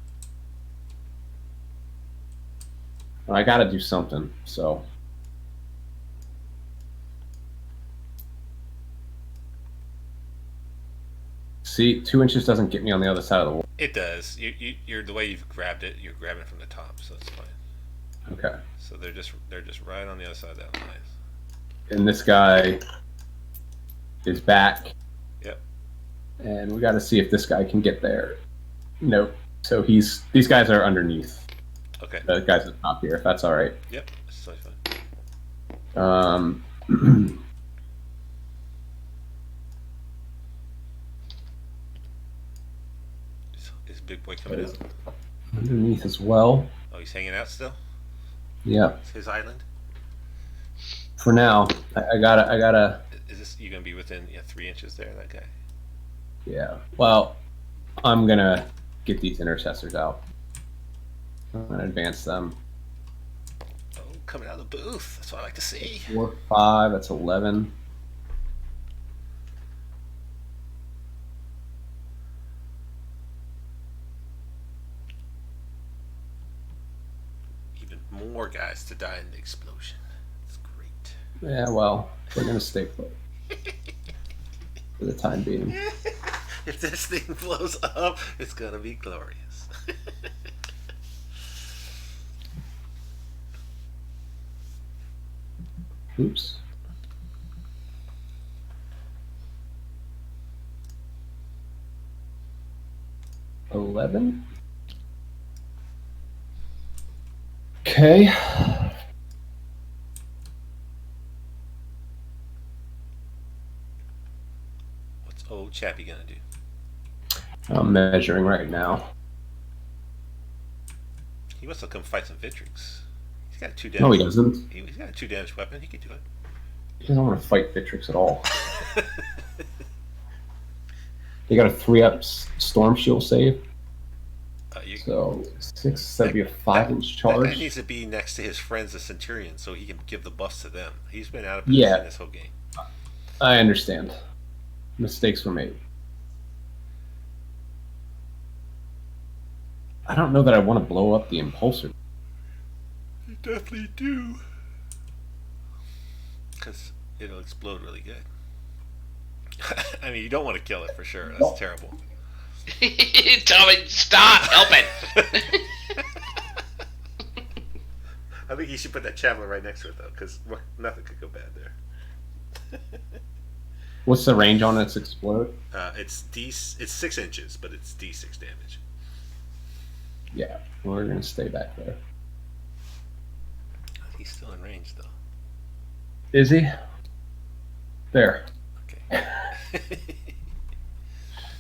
I got to do something. So see, 2 inches doesn't get me on the other side of the wall. It does. You're the way you've grabbed it. You're grabbing it from the top, so it's fine. Okay. So they're just right on the other side of that line. And this guy is back. Yep. And we got to see if this guy can get there. Nope. So these guys are underneath. Okay. The guys at the top here, if that's all right. Yep. That's totally fine. Is Big Boy coming out? Underneath as well. Oh, he's hanging out still? Yeah. It's his island? For now, I gotta. Is this you gonna be within 3 inches there, that guy? Yeah. Well, I'm gonna get these intercessors out. I'm gonna advance them. Oh, coming out of the booth. That's what I like to see. 4, 5. That's 11. Even more guys to die in the explosion. That's great. Yeah. Well, we're gonna stay put for the time being. If this thing blows up, it's gonna be glorious. Oops. $11. Okay. What's old Chappie gonna do? I'm measuring right now. He wants to come fight some Victrix. He's got 2 damage. No, he doesn't. He's got a 2 damage weapon. He could do it. He doesn't want to fight Victrix at all. They got a 3-up storm shield save. So 6, that'd be a 5-inch That guy charge. needs to be next to his friends, the Centurions, so he can give the buffs to them. He's been out of Yeah. position this whole game. I understand. Mistakes were made. I don't know that I want to blow up the Impulsor. Definitely do. Because it'll explode really good. I mean, you don't want to kill it for sure. That's terrible. Tell me, stop! Help it! I think you should put that Chaplain right next to it, though, because nothing could go bad there. What's the range on its explode? It's 6 inches, but it's D6 damage. Yeah, we're gonna stay back there. He's still in range, though. Is he? There. Okay.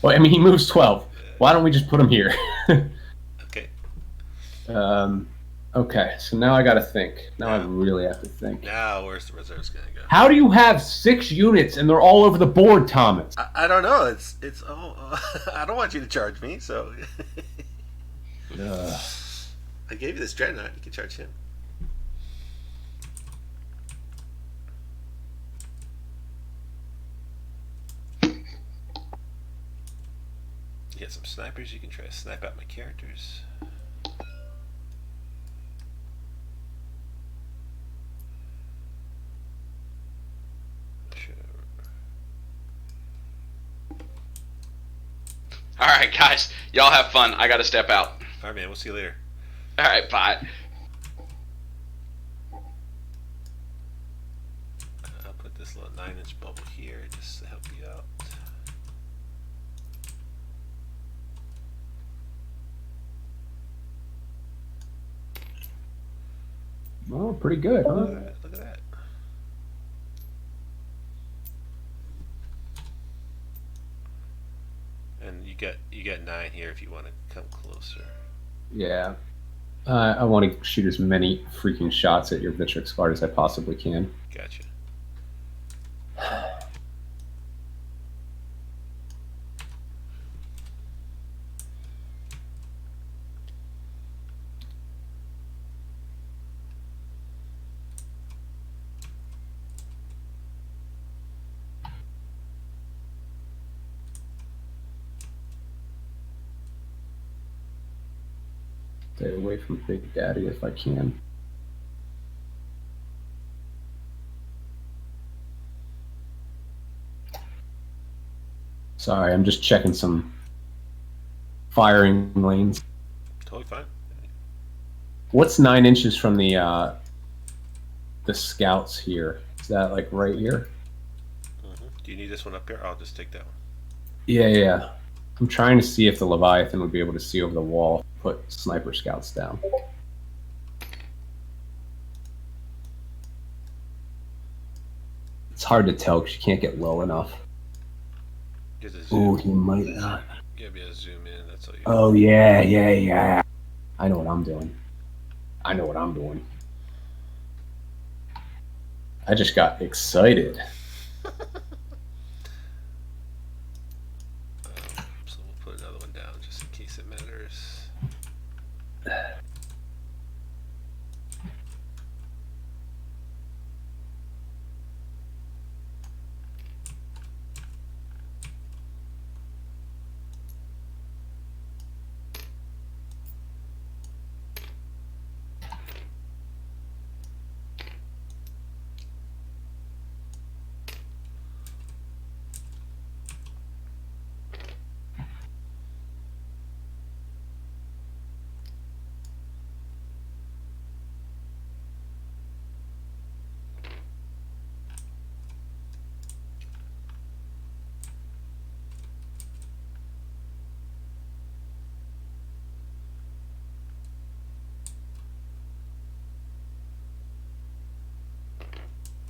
Well, I mean, he moves 12. Why don't we just put him here? Okay. Okay, so now I gotta think. Now I really have to think. Now, where's the reserves gonna go? How do you have 6 units and they're all over the board, Thomas? I don't know. It's I don't want you to charge me, so. I gave you this Dreadnought. You can charge him. You got some snipers. You can try to snipe out my characters. All right, guys, y'all have fun. I gotta step out. All right, man. We'll see you later. All right, bye. I'll put this little 9-inch bubble here just to help you out. Oh, pretty good, huh? Look at that. Look at that. And you got 9 here if you want to come closer. Yeah. I want to shoot as many freaking shots at your Victrix guard as I possibly can. Gotcha. Stay away from Big Daddy if I can. Sorry, I'm just checking some firing lanes. Totally fine. What's 9 inches from the scouts here? Is that like right here? Do you need this one up here? I'll just take that one. Yeah. I'm trying to see if the Leviathan would be able to see over the wall, put sniper scouts down. It's hard to tell because you can't get low enough. Oh, he might not. You gotta be able to zoom in. That's all you. Oh, yeah. I know what I'm doing. I just got excited. So we'll put another one down just in case it matters.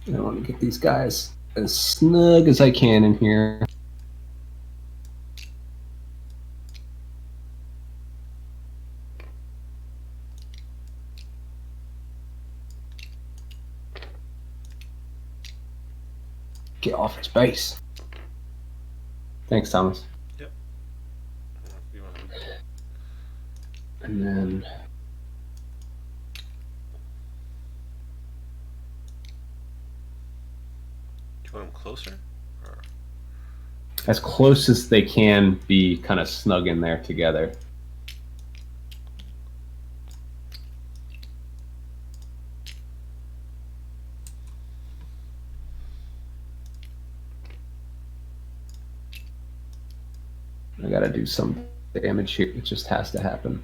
I want to get these guys as snug as I can in here. Get off his base. Thanks, Thomas. Yep. And then... Do you want them closer? Or... as close as they can be kind of snug in there together. I gotta do some damage here. It just has to happen.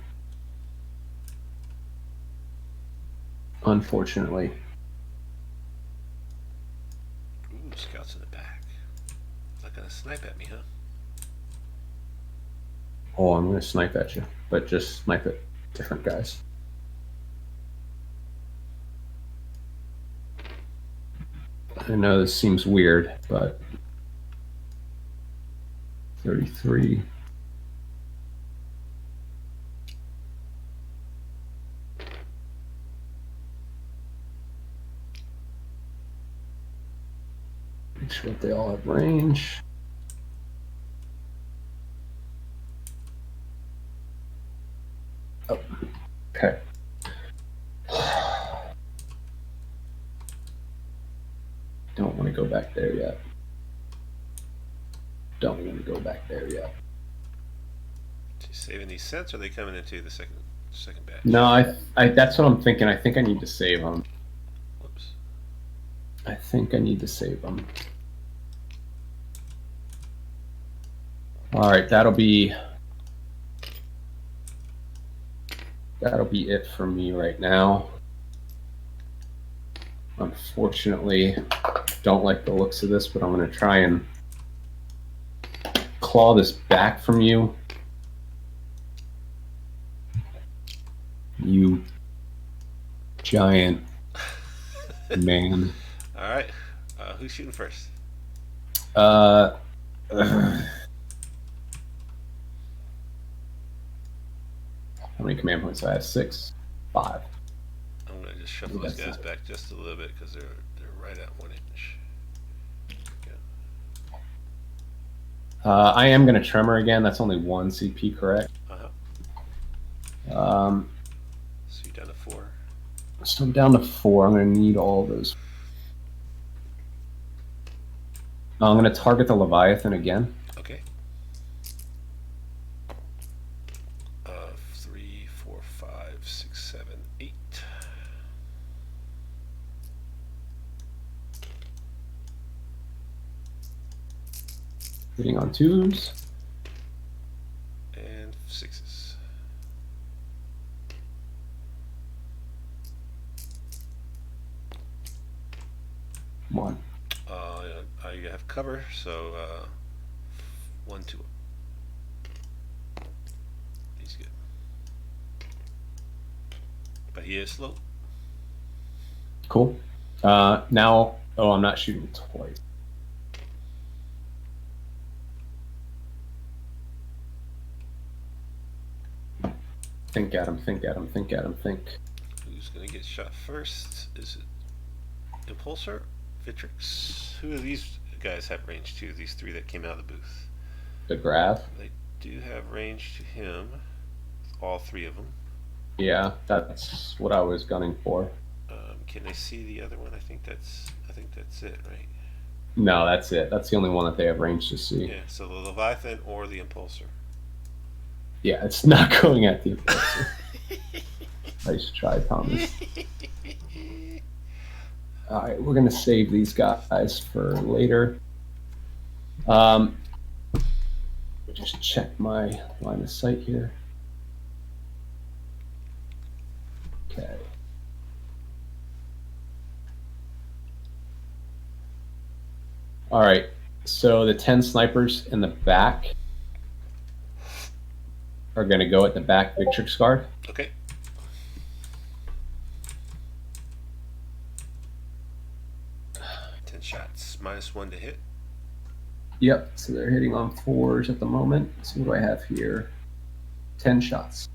Unfortunately. Ooh, scouts in the back. Not gonna snipe at me, huh? Oh, I'm gonna snipe at you, but just snipe at different guys. I know this seems weird, but 33. Make sure that they all have range. Oh, okay. Don't want to go back there yet. Don't want to go back there yet. You saving these sets, or are they coming into the second batch? No, I that's what I'm thinking. I think I need to save them. Whoops. I think I need to save them. All right, that'll be it for me right now. Unfortunately, don't like the looks of this, but I'm going to try and claw this back from you. You giant man. All right. Who's shooting first? How many command points do I have? 6, 5. I'm gonna just shuffle those guys back just a little bit because they're right at 1 inch. I am going to tremor again. That's only 1 CP, correct? So you're down to 4. So I'm down to 4. I'm going to need all of those. I'm going to target the Leviathan again. Okay. 3, 4, 5, 6, 7, 8. Hitting on 2s. And 6s. One. You have cover, so 1, 2. He's good. But he is slow. Cool. Now, oh, I'm not shooting twice. Think at him, think at him, think at him, think. Who's going to get shot first? Is it Impulsor? Victrix? Who do these guys have range to? These 3 that came out of the booth. The Grav? They do have range to him. All 3 of them. Yeah, that's what I was gunning for. Can they see the other one? I think that's it, right? No, that's it. That's the only one that they have range to see. Yeah, so the Leviathan or the Impulsor. Yeah, it's not going at the Impulsor. Nice try, Thomas. Alright, we're going to save these guys for later. Just check my line of sight here. Okay. Alright, so the 10 snipers in the back are going to go at the back Victrix guard. Okay. Shots, -1 to hit. Yep, so they're hitting on 4s at the moment. So what do I have here? 10 shots.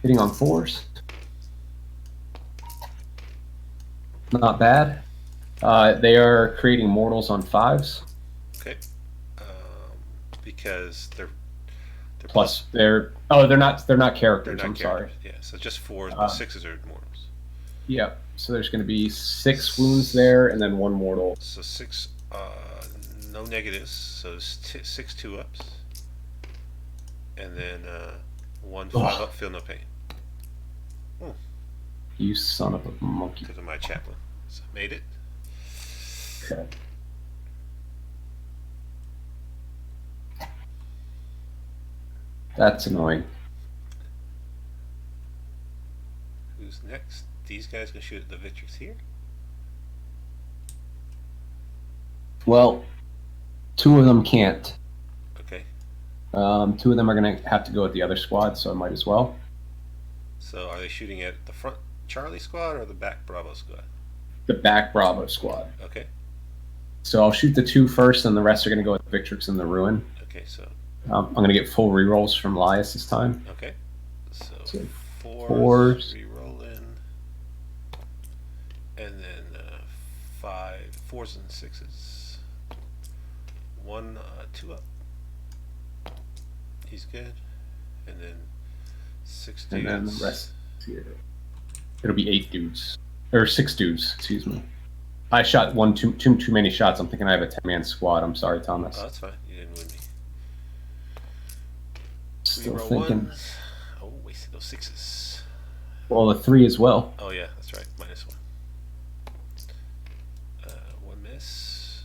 Hitting on 4s. Not bad. They are creating mortals on 5s. Okay. Because they're plus they're not characters. They're not sorry. Yeah, so just 4s, but 6s are mortals. Yep. So there's going to be 6 wounds there, and then 1 mortal. So 6, no negatives. So 6 2-ups, and then 1 5-up. Feel no pain. You son of a monkey! Because of my chaplain, so made it. Okay. That's annoying. Who's next? These guys gonna shoot at the Victrix here? Well, two of them can't. Okay. Two of them are going to have to go with the other squad, so I might as well. So are they shooting at the front Charlie squad or the back Bravo squad? The back Bravo squad. Okay. So I'll shoot the two first, and the rest are going to go with Victrix and the Ruin. Okay, so. I'm going to get full rerolls from Lias this time. Okay. So fours. Reroll in. And then 5 4s and 6s. 1 2 up. He's good. And then 6 dudes. And then the rest here. It'll be 8 dudes. Or 6 dudes, excuse me. I shot too many shots. I'm thinking I have a 10-man squad. I'm sorry, Thomas. Oh, that's fine. You didn't win me. Still Reroll thinking. ones. Oh, wasted those 6s. Well, the 3 as well. Oh, yeah, that's right. -1. 1 miss.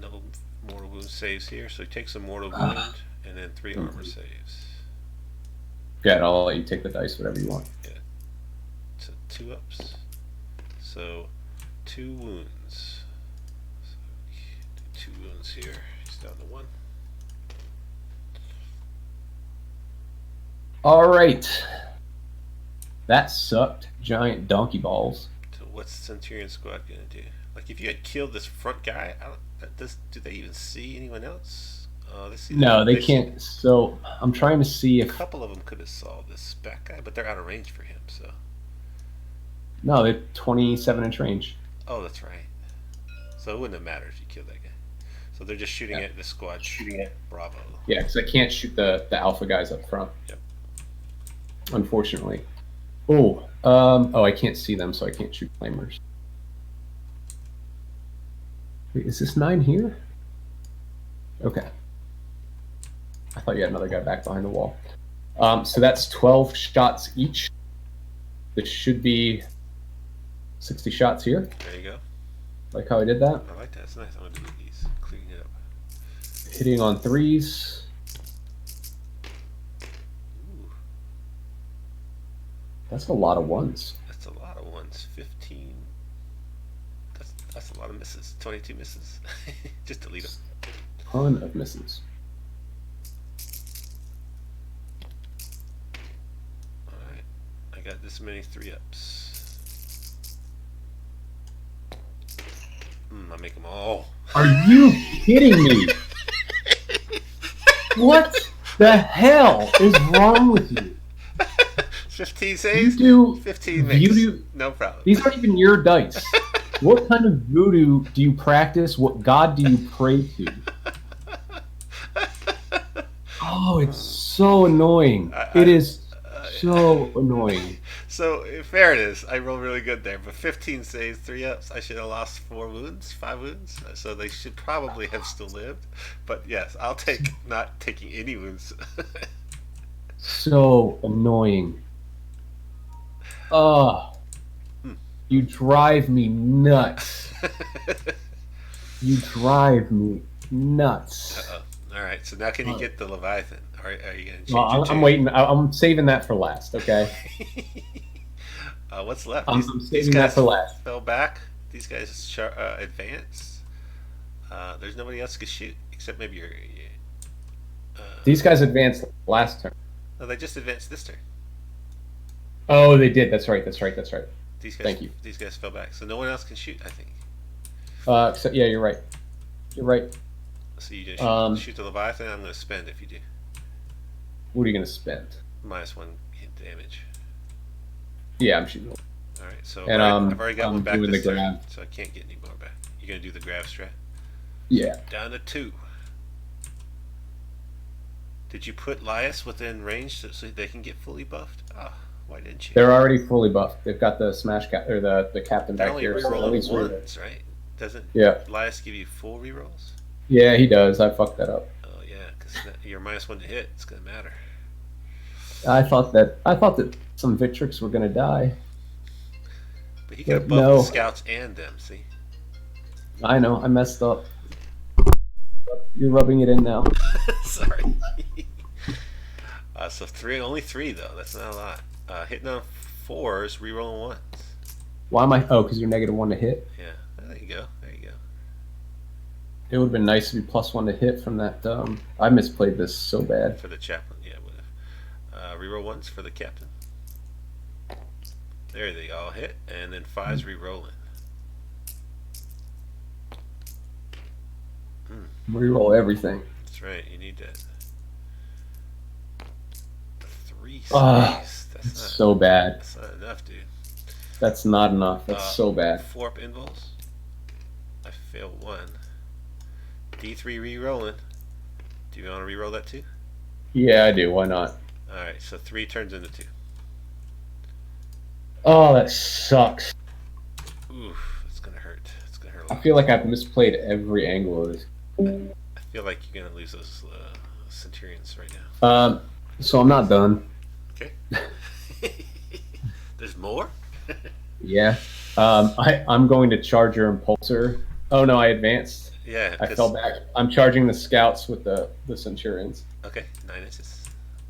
No mortal wound saves here, so he takes a mortal wound and then 3 armor saves. Yeah, I'll let you take the dice, whatever you want. Yeah. So 2 ups. So 2 wounds. So do 2 wounds here. He's down to 1. All right. That sucked. Giant donkey balls. So what's Centurion squad gonna do? Like if you had killed this front guy, do they even see anyone else? No, they can't. So I'm trying to see A if. couple of them could have saw this back guy, but they're out of range for him. So. No, they're 27-inch range. Oh, that's right. So it wouldn't have mattered if you killed that guy. So they're just shooting at the squad, shooting at Bravo. Yeah, because I can't shoot the alpha guys up front. Yep. Unfortunately. I can't see them, so I can't shoot flamers. Wait, is this 9 here? Okay. I thought you had another guy back behind the wall. So that's 12 shots each. This should be 60 shots here. There you go. Like how I did that? I like that. It's nice. I'm going to delete these. Clean it up. Hitting on 3s. Ooh, That's a lot of 1s. that's a lot of 1s. 15. That's a lot of misses. 22 misses. Just delete them. Ton of misses. Alright. I got this many 3-ups. I make them all. Are you kidding me? What the hell is wrong with you? 15 saves? You do 15 makes. voodoo. No problem. These aren't even your dice. What kind of voodoo do you practice? What god do you pray to? Oh, it's so annoying. It is so annoying. So, in fairness, I rolled really good there, but 15 saves, 3-ups. I should have lost 4 wounds, 5 wounds, so they should probably have still lived. But yes, I'll take not taking any wounds. So annoying. You drive me nuts. You drive me nuts. Uh-oh. All right, so now can you get the Leviathan? Are you going to change Well, it? I'm waiting. I'm saving that for last, okay? What's left? I'm saving that for last. Fell back. These guys advance. There's nobody else to shoot except maybe your. These guys advanced last turn. No, they just advanced this turn. Oh, they did. That's right. These guys, Thank you. These guys fell back, so no one else can shoot. I think. So yeah, you're right. You're right. So you just shoot the Leviathan. I'm going to spend if you do. What are you gonna spend? -1 hit damage. Yeah, I'm shooting. All right, so And I've already got I'm one back doing this the turn, grab. so I can't get any more back. You're going to do the grab strat. Yeah. Down to 2. Did you put Lias within range so they can get fully buffed? Oh, why didn't you? They're already fully buffed. They've got the smash or the captain They're back only here. So at rerolling least we're- ones, right? Doesn't Lias give you full rerolls? Yeah, he does. I fucked that up. Oh yeah, because you're -1 to hit. It's going to matter. I thought that some Victrix were gonna die. But he could have But buffed no. the scouts and them. See? I know. I messed up. You're rubbing it in now. Sorry. So only three though. That's not a lot. Hitting on 4s, rerolling 1s. Why am I? Oh, because you're -1 to hit. Yeah, there you go. There you go. It would have been nice to be +1 to hit from that. I misplayed this so bad. For the chaplain, yeah, would have. Reroll 1s for the captain. There they all hit, and then 5s rerolling. Reroll everything. That's right. You need that. 3 saves. That's not, so bad. That's not enough, dude. That's not enough. That's so bad. 4 up invuls. I failed 1. D3 re-rolling. Do you want to re-roll that too? Yeah, I do. Why not? Alright, so 3 turns into 2. Oh, that sucks. Oof, it's gonna hurt. It's gonna hurt a lot. I feel like I've misplayed every angle of this. I feel like you're gonna lose those Centurions right now. So I'm not done. Okay. There's more? Yeah. I'm going to charge your Impulsor. Oh no, I advanced. Yeah. I fell back. I'm charging the scouts with the Centurions. Okay, 9 inches.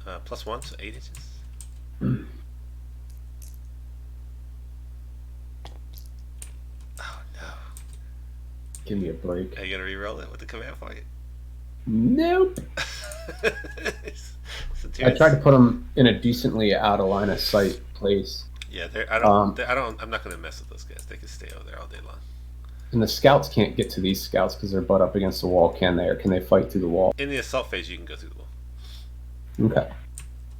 +1, so 8 inches. Oh no. Give me a break. Are you gonna re-roll it with the command point? Nope. I tried to put them in a decently out of line of sight place. Yeah, I'm not gonna mess with those guys. They can stay over there all day long. And the scouts can't get to these scouts because they're butt up against the wall, can they? Or can they fight through the wall? In the assault phase, you can go through the wall. Okay.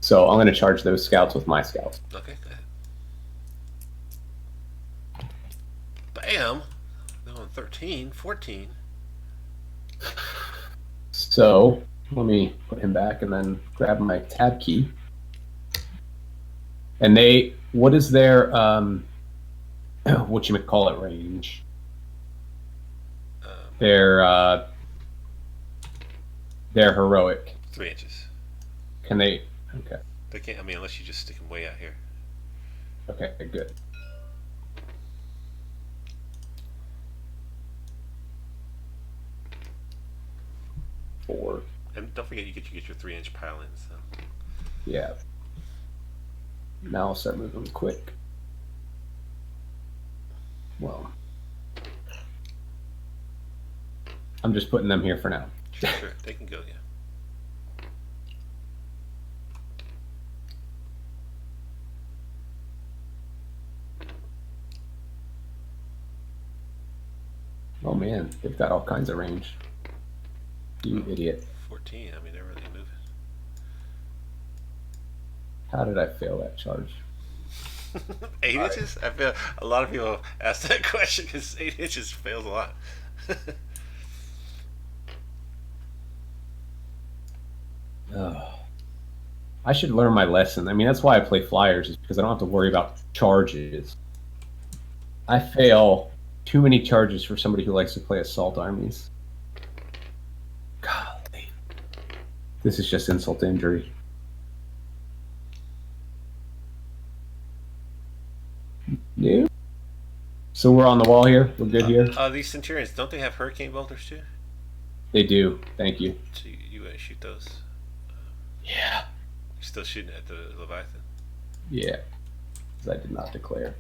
So I'm going to charge those scouts with my scouts. Okay, go ahead. Bam! Going 13, 14. So let me put him back and then grab my tab key. And what is their, whatchamacallit range? They're heroic. 3 inches. Can they? Okay. They can't. I mean, unless you just stick them way out here. Okay. Good. Four. And don't forget, you get your 3-inch pile-ins. So. Yeah. Now I'll start moving quick. Well. I'm just putting them here for now. Sure. They can go, yeah. Oh man, they've got all kinds of range. You idiot. 14, I mean, they're really moving. How did I fail that charge? 8 inches? I feel a lot of people ask that question because 8 inches fails a lot. I should learn my lesson. I mean, that's why I play flyers, is because I don't have to worry about charges. I fail too many charges for somebody who likes to play assault armies. Golly. This is just insult to injury. Yeah. So we're on the wall here? We're good here? These Centurions, don't they have Hurricane Bolters too? They do. Thank you. So you shoot those? Yeah. You're still shooting at the Leviathan? Yeah. Because I did not declare.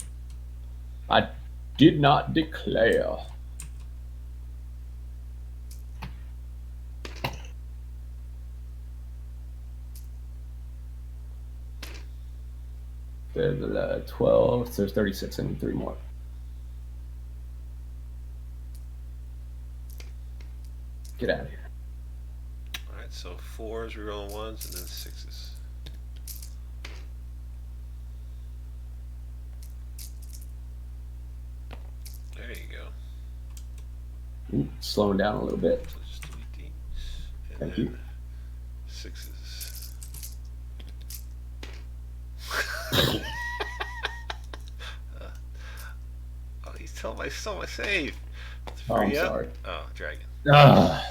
I did not declare. There's 12. So there's 36. I need 3 more. Get out of here. Alright, so 4s, rerolling 1s, and then 6s. There you go. Ooh, slowing down a little bit. So just delete these. And Thank then you. 6s. Oh, he's telling my save. Oh, I'm Free up? sorry. Oh, dragon. Ah.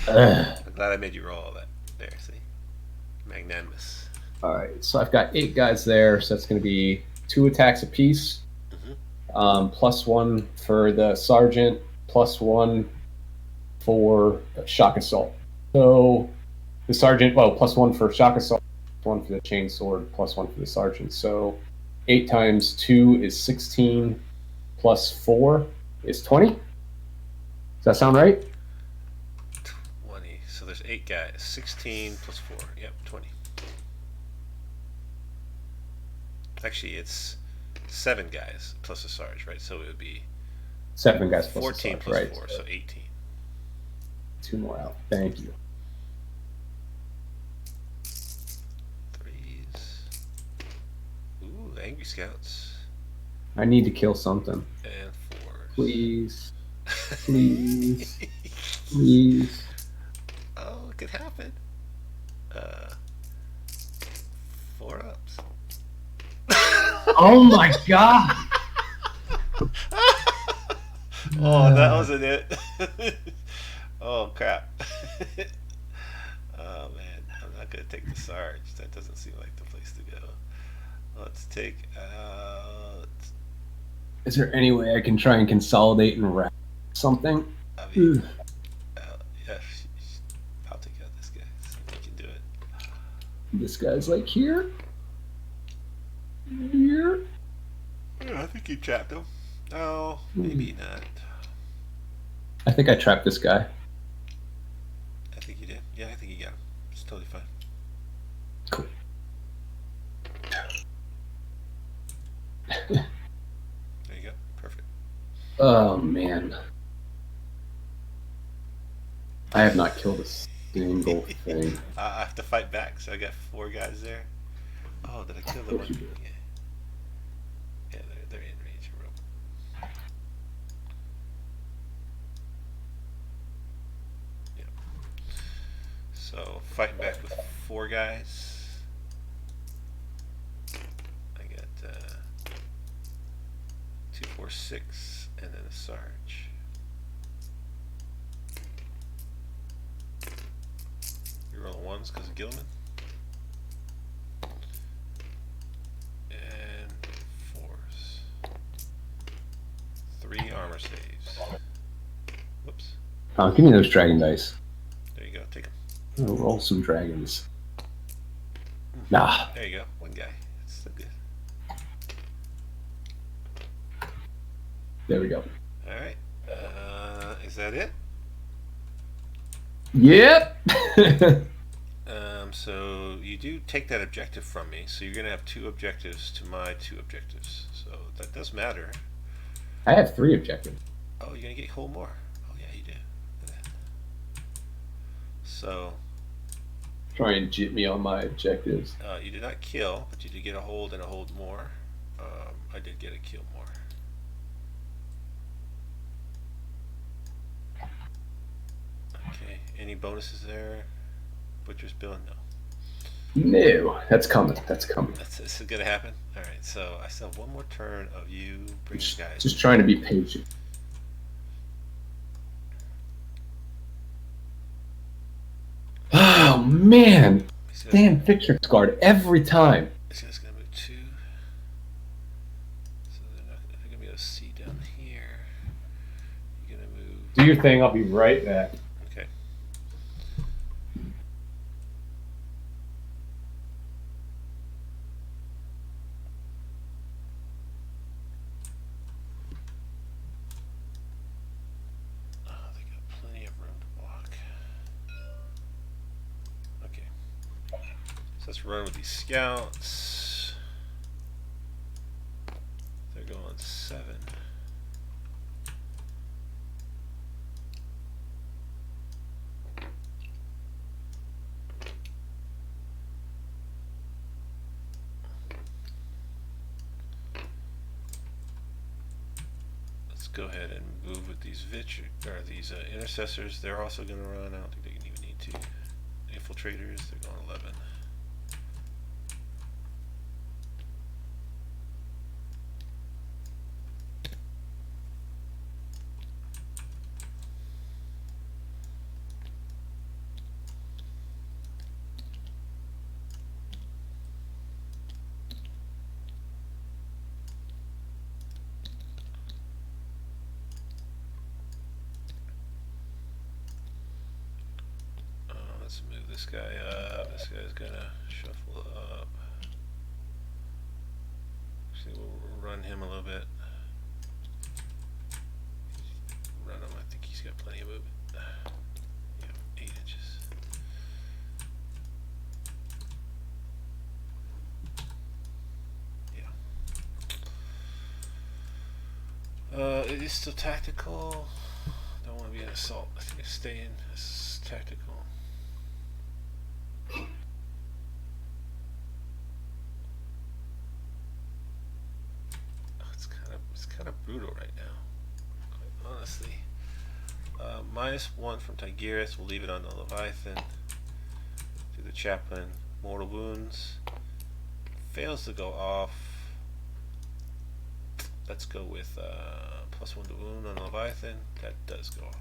I'm glad I made you roll all that. There, see? Magnanimous. Alright, so I've got 8 guys there, so that's going to be 2 attacks apiece. +1 for the sergeant, +1 for shock assault. So the sergeant, well, +1 for shock assault, +1 for the chainsword, +1 for the sergeant. So 8 times 2 is 16, +4 is 20. Does that sound right? 20. So there's 8 guys. 16 plus 4. Yep, 20. Actually, it's 7 guys plus a sarge, right? So it would be 7 guys plus 14 a sarge, plus right? 4, so 18. 2 more out. Thank you. 3s. Ooh, angry scouts. I need to kill something. And 4s. Please. Please. Please. Oh, it could happen. 4 ups. Oh my god! Oh, that wasn't it. Oh, crap. Oh, man. I'm not going to take the Sarge. That doesn't seem like the place to go. Let's take out... Is there any way I can try and consolidate and wrap something? I mean, yeah, I'll take out this guy. So we can do it. This guy's like here. Here. Yeah, I think you trapped him. No, maybe not. I think I trapped this guy. I think you did. Yeah, I think you got him. It's totally fine. Cool. There you go. Perfect. Oh man. I have not killed a single thing. I have to fight back, so I got 4 guys there. Oh, did I kill the one? Yeah, yeah, they're in range of rope. Yeah. So fighting back with 4 guys. I got 2, 4, 6, and then a Sarge. You roll 1s because of Guilliman. And 4s. 3 armor saves. Whoops. Oh, give me those dragon dice. There you go. Take them. I'll roll some dragons. Nah. There you go. 1 guy. That's so good. There we go. All right. Is that it? Yep. So you do take that objective from me. So you're going to have 2 objectives to my 2 objectives. So that does matter. I have 3 objectives. Oh, you're going to get a whole more. Oh, yeah, you do. Look at that. So Try and jit me on my objectives. you did not kill, but you did get a hold and a hold more. I did get a kill more. Okay. Any bonuses there? Butcher's Bill? No. No, that's coming. That's coming. That's going to happen? Alright, so I still have 1 more turn of you bringing guys. Just trying to be patient. Oh man! Damn Victrix guard every time. This guy's going to move 2. So they're going to be able to see down here. You're going to move. Do your thing. I'll be right back. Okay. Oh, they got plenty of room to block. Okay. So let's run with these scouts. They're going 7. Let's go ahead and move with these these intercessors. They're also going to run. I don't think they can even need to. Infiltrators. They're going 11. Let's move this guy up. This guy's gonna shuffle up. Actually, we'll run him a little bit. Run him. I think he's got plenty of movement. Yeah, 8 inches. Yeah. It is still tactical. Don't want to be an assault. I think I stay in as tactical. It's kind of brutal right now, quite honestly. -1 from Tigurius. We'll leave it on the Leviathan. Do the Chaplain. Mortal wounds. Fails to go off. Let's go with +1 to wound on the Leviathan. That does go off.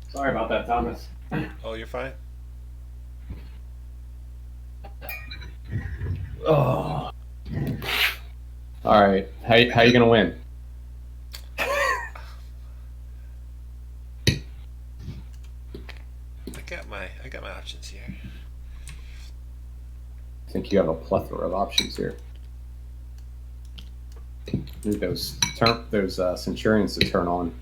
Sorry about that, Thomas. Oh, you're fine. Oh. All right. How you gonna win? I got my options here. I think you have a plethora of options here. Need those Centurions to turn on.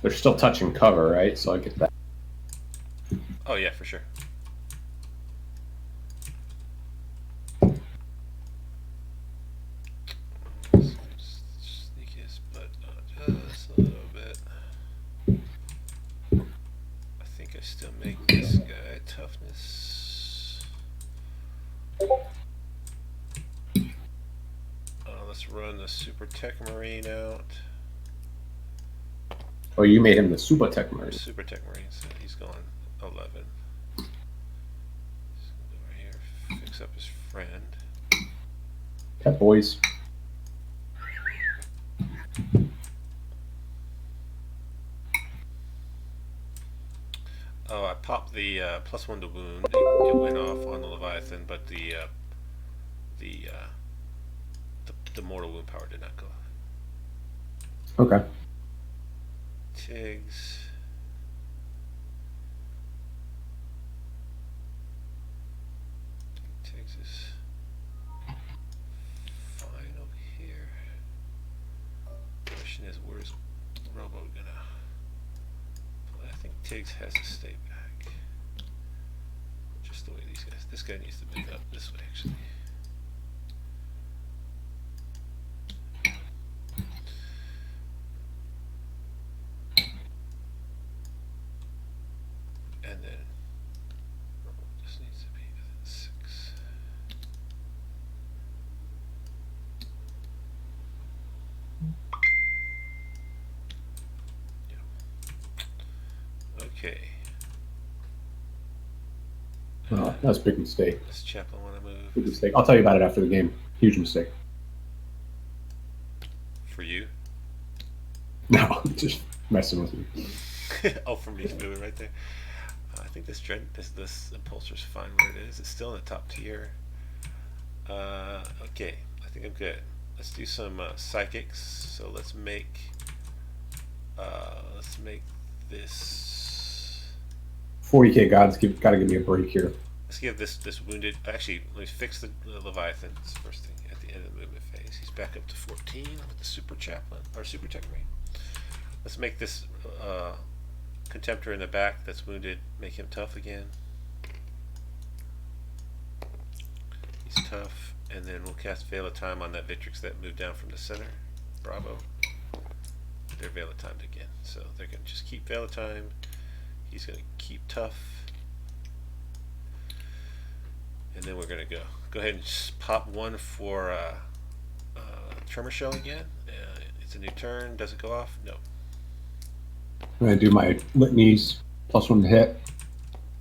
They're still touching cover, right? So I get that. Oh yeah, for sure. Sneak his butt out just a little bit. I think I still make this guy toughness. Let's run the Super Techmarine out. Oh, you made him the Super Techmarine. Super Techmarine, so he's going 11. He's gonna go right here, fix up his friend. Pet boys. Oh, I popped the +1 to wound. It went off on the Leviathan, but the mortal wound power did not go off. Okay. Tigs. Tigs is fine over here. Question is, where's Roboute gonna play? I think Tigs has to stay back. Just the way these guys. This guy needs to move up this way, actually. And then just needs to be 6. Yeah. Okay. Oh, that was a big mistake. Does Chaplain want to move? Big mistake. I'll tell you about it after the game. Huge mistake. For you? No, just messing with you. Oh, for me to move it right there. I think this impulsor's fine where it is. It's still in the top tier. Okay, I think I'm good. Let's do some psychics. So let's make this 40k gods gotta give me a break here. Let's give this wounded. Actually, let me fix the Leviathan. It's the first thing at the end of the movement phase. He's back up to 14 with the super chaplain or super Techmarine. Let's make this Contemptor in the back that's wounded. Make him tough again. He's tough, and then we'll cast Veil of Time on that Victrix that moved down from the center. Bravo. They're Veil of Timed again, so they're gonna just keep Veil of Time. He's gonna keep tough. And then we're going to go ahead and just pop one for Tremor Shell again. It's a new turn. Does it go off? No. I'm going to do my litanies. +1 to hit,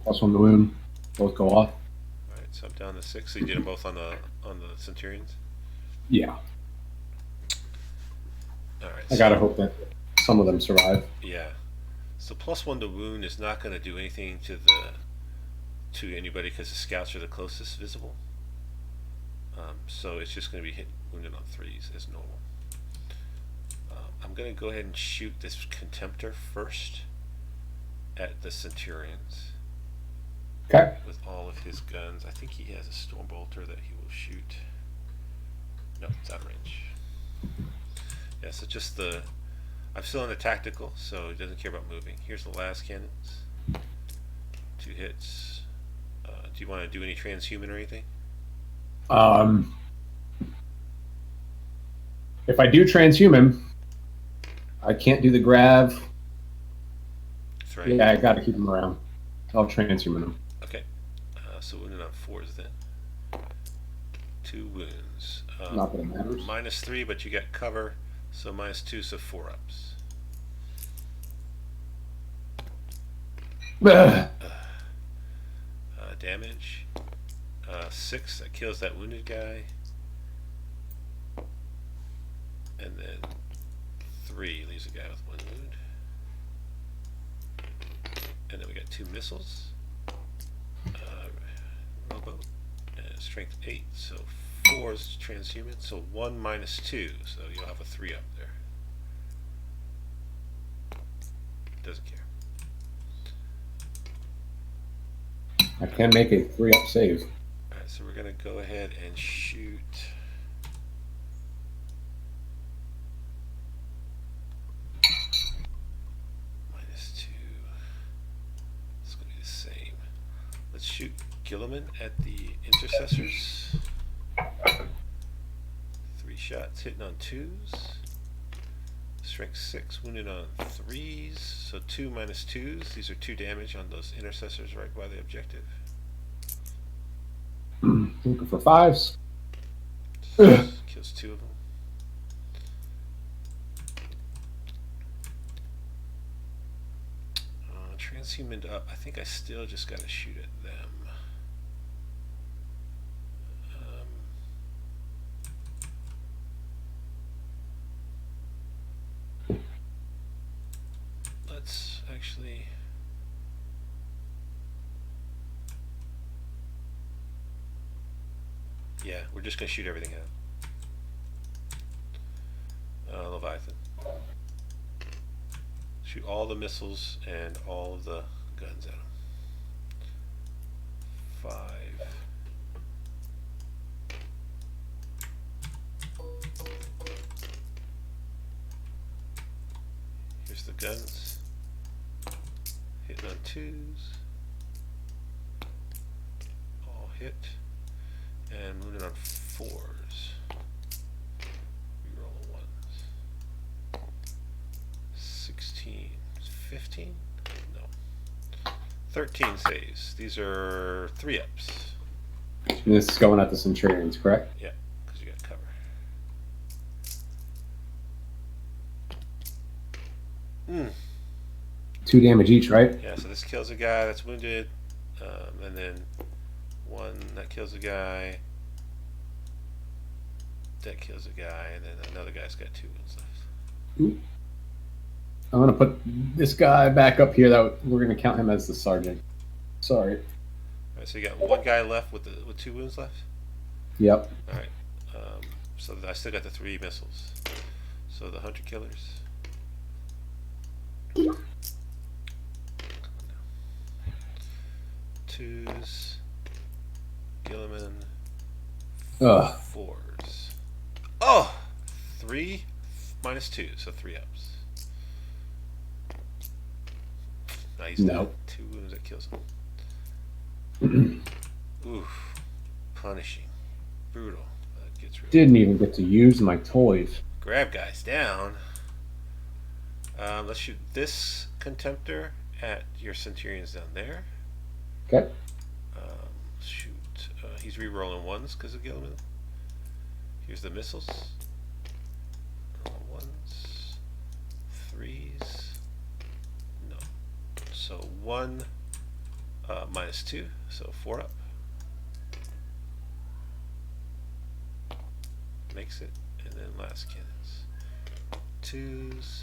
+1 to wound. Both go off. Alright, so I'm down to 6. So you did them both on the Centurions? Yeah. Alright. I got to hope that some of them survive. Yeah. So +1 to wound is not going to do anything to anybody because the scouts are the closest visible. So it's just going to be wounded on 3s as normal. I'm going to go ahead and shoot this Contemptor first at the Centurions. Okay. With all of his guns. I think he has a Stormbolter that he will shoot. No, it's out of range. Yeah, so just I'm still in the tactical, so he doesn't care about moving. Here's the last cannons. 2 hits. Do you want to do any transhuman or anything? If I do transhuman, I can't do the grav. That's right. Yeah, I got to keep him around. I'll transhuman him. Okay. So wounded on 4s then. 2 wounds. Not that it matters. -3, but you get cover, so -2, so 4 ups. Damage. 6, that kills that wounded guy. And then 3 leaves a guy with 1 wound. And then we got 2 missiles. Roboute. And strength 8, so 4 is transhuman, so 1 -2, so you'll have a 3 up there. Doesn't care. I can make a 3-up save. Alright, so we're going to go ahead and shoot. -2. It's going to be the same. Let's shoot Guilliman at the Intercessors. 3 shots, hitting on 2s. Strength 6, wounded on 3s. So 2 -2s. These are 2 damage on those Intercessors right by the objective. Looking for 5s. Kills 2 of them. Transhuman up. I think I still just got to shoot at them. Let's actually. Yeah, we're just going to shoot everything at Leviathan. Shoot all the missiles and all of the guns at him. 5. Here's the guns. Hitting on 2s. All hit. And moving on 4s. Reroll the 1s. 16. 15? No. 13 saves. These are 3 ups. And this is going at the Centurions, correct? Yeah, because you got cover. Mm. 2 damage each, right? Yeah, so this kills a guy that's wounded, and then 1 that kills a guy, that kills a guy, and then another guy's got 2 wounds left. Ooh. I'm going to put this guy back up here. That we're going to count him as the sergeant. Sorry. All right, so you got one guy left with 2 wounds left. Yep. All right. So I still got the 3 missiles. So the hunter killers. Twos. Guilliman. Ugh. 4s. Oh! 3 minus 2, so 3 ups. Nice. No. 2 wounds, that kills him. Oof. Punishing. Brutal. That gets rid. Didn't even get to use my toys. Grab guys down. Let's shoot this Contemptor at your Centurions down there. Okay. Shoot. He's re-rolling 1s because of Guilliman. Here's the missiles. 1s. 3s. No. So 1 minus 2. So 4 up. Makes it. And then last cannons. 2s.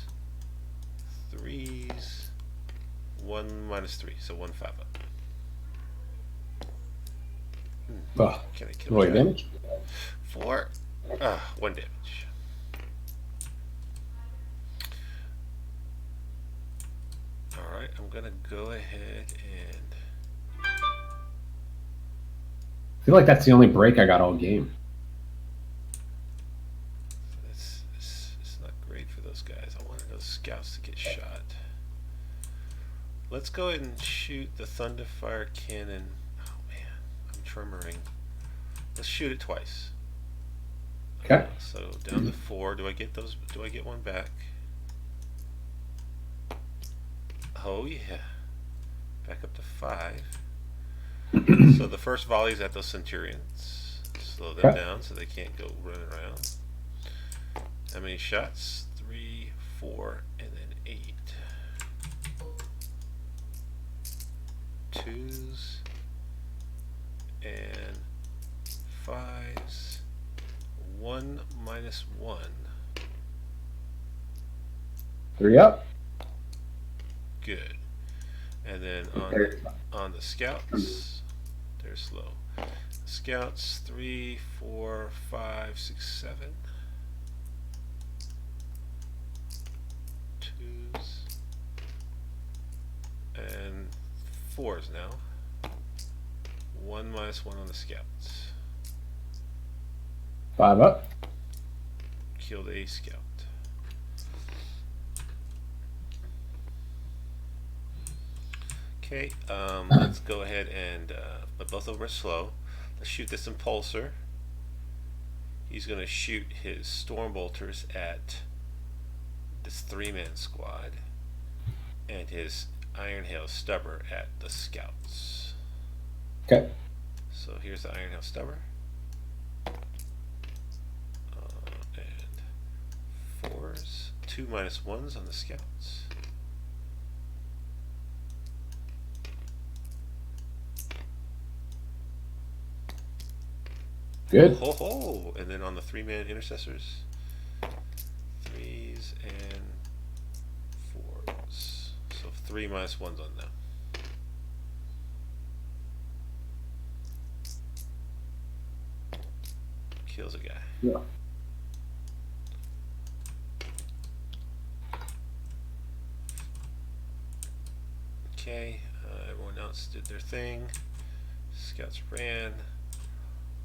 3s. 1 minus 3. So 1 5 up. Can I kill Roll him? damage. 4. 1 damage. Alright, I'm gonna go ahead and I feel like that's the only break I got all game. it's not great for those guys. I wanted those scouts to get shot. Let's go ahead and shoot the Thunderfire cannon. Oh man, I'm tremoring. Let's shoot it twice. Okay. So down to 4. Do I get those? Do I get 1 back? Oh yeah. Back up to 5. So the first volley is at those Centurions. Slow them Okay. down so they can't go running around. How many shots? 3, 4, and then 8. 2s and 5s. 1 minus 1. 3 up. Good. And then on the scouts, they're slow. Scouts 3, 4, 5, 6, 7. 2s and 4s now. 1 minus 1 on the scouts. 5 up. Killed a scout. Okay, let's go ahead and, but both of them are slow. Let's shoot this Impulsor. He's going to shoot his Storm Bolters at this 3-man squad, and his Iron Hail Stubber at the scouts. Okay. So here's the Iron Hail Stubber. And 4s. 2 minus 1s on the scouts. Good. Ho ho! And then on the 3-man Intercessors, 3s and 4s. So 3 minus 1s on them. Kills a guy. Yeah. Okay, everyone else did their thing. Scouts ran.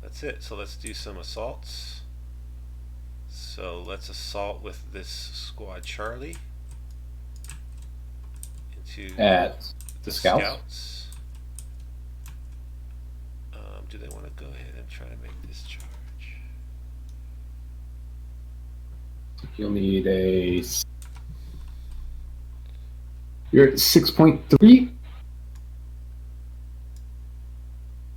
That's it. So let's do some assaults. So let's assault with this squad Charlie into At the scouts. scouts. Do they want to go ahead and try to make this charge? You'll need a. You're at 6.3.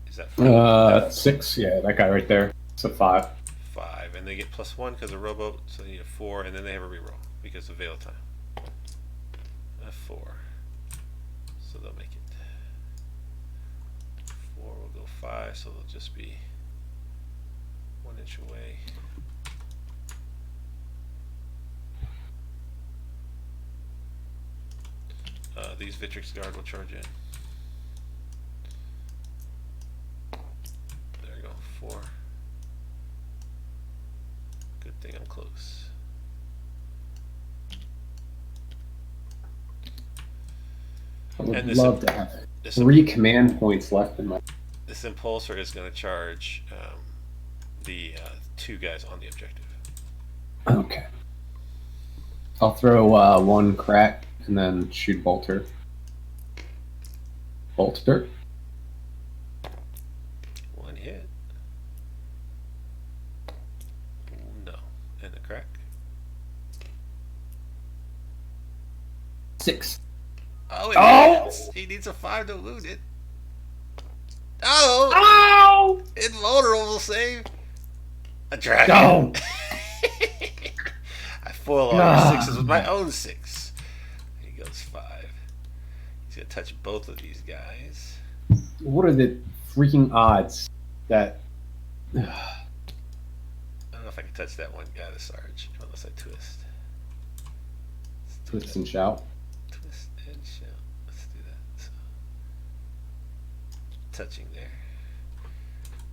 Is that 6. Yeah, that guy right there. It's a 5. 5, and they get +1 because of Roboute, so they need a 4, and then they have a reroll because of Veil Time. A 4, so they'll make it. 4 will go 5, so they'll just be 1 inch away. These Victrix Guard will charge in. I would And love to have this 3 command points left in my. This impulsor is going to charge the 2 guys on the objective. Okay. I'll throw 1 crack and then shoot bolter. Bolter. 1 hit. No. And the crack. 6. Oh, it hits. He needs a 5 to wound it. Oh! Oh! Invulnerable save. A dragon. Go! I foil all your 6s with my own 6. He goes 5. He's gonna touch both of these guys. What are the freaking odds that? I don't know if I can touch that one guy, the Sarge, unless I twist. Twist and shout. Twist and shout. Let's do that. So, touching there.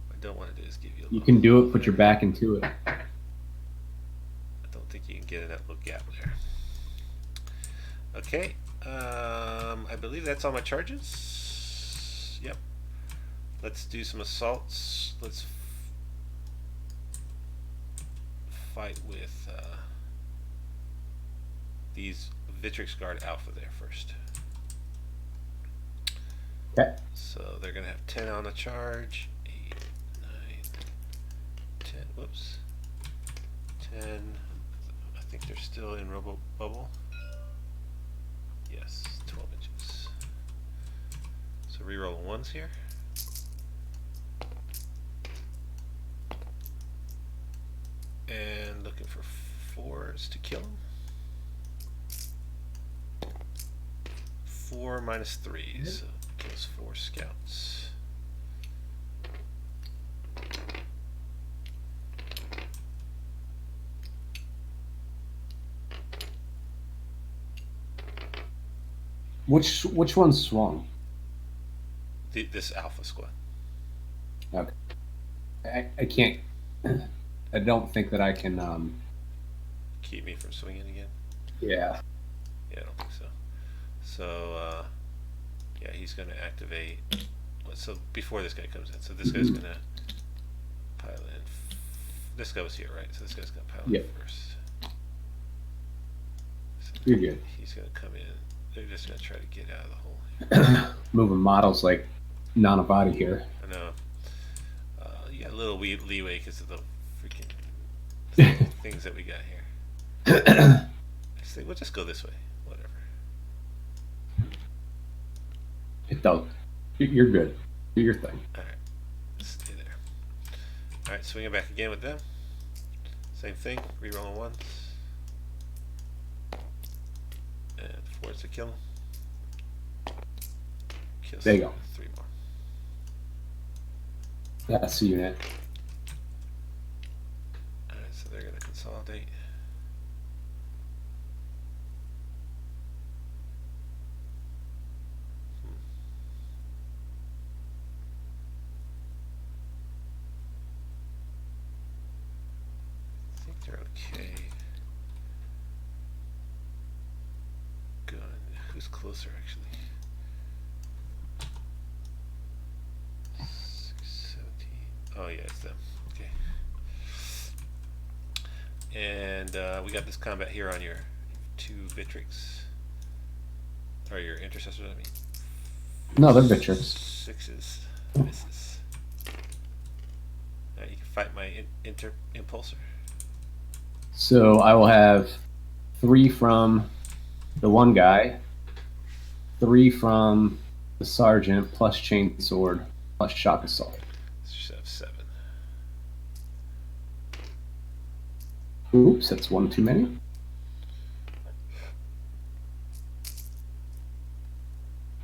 What I don't want to do is give you a You little can do it. Put your back into it. I don't think you can get in that little gap there. Okay. I believe that's all my charges. Yep. Let's do some assaults. Let's fight with these Victrix Guard Alpha there first. Okay. So they're going to have 10 on the charge. 8, 9, 10. Whoops. 10. I think they're still in Robo Bubble. Yes, 12 inches. So reroll ones here. And looking for 4s to kill him. 4 minus 3, so kills 4 scouts. Which one swung? This Alpha squad. Okay. I can't. I don't think that I can. Keep me from swinging again? Yeah. Yeah, I don't think so. So, yeah, he's going to activate. So before this guy comes in, so this guy's going to pile in. This guy was here, right? So this guy's going to pile in first. So You're good. he's going to come in. They're just going to try to get out of the hole. Moving models like Nanavati here. I know. You got a little leeway because of the freaking things that we got here. I say, we'll just go this way. Whatever. It does. You're good. Do your thing. Alright. Stay there. Alright, swing it back again with them. Same thing. Rerolling ones. And 4s to kill him. Kills There you go. 3 more. That's the unit. Alright, so they're going to consolidate. I think they're okay. Good. Who's closer, actually? 6, 17. Oh, yeah, it's them. Okay. And we got this combat here on your 2 Victrix. Or your Intercessors, I mean. No, they're Victrix. 6s. Misses. You can fight my Impulsor. So I will have 3 from the one guy, 3 from the sergeant, plus chain sword, plus shock assault. So you should have 7. Oops, that's 1 too many.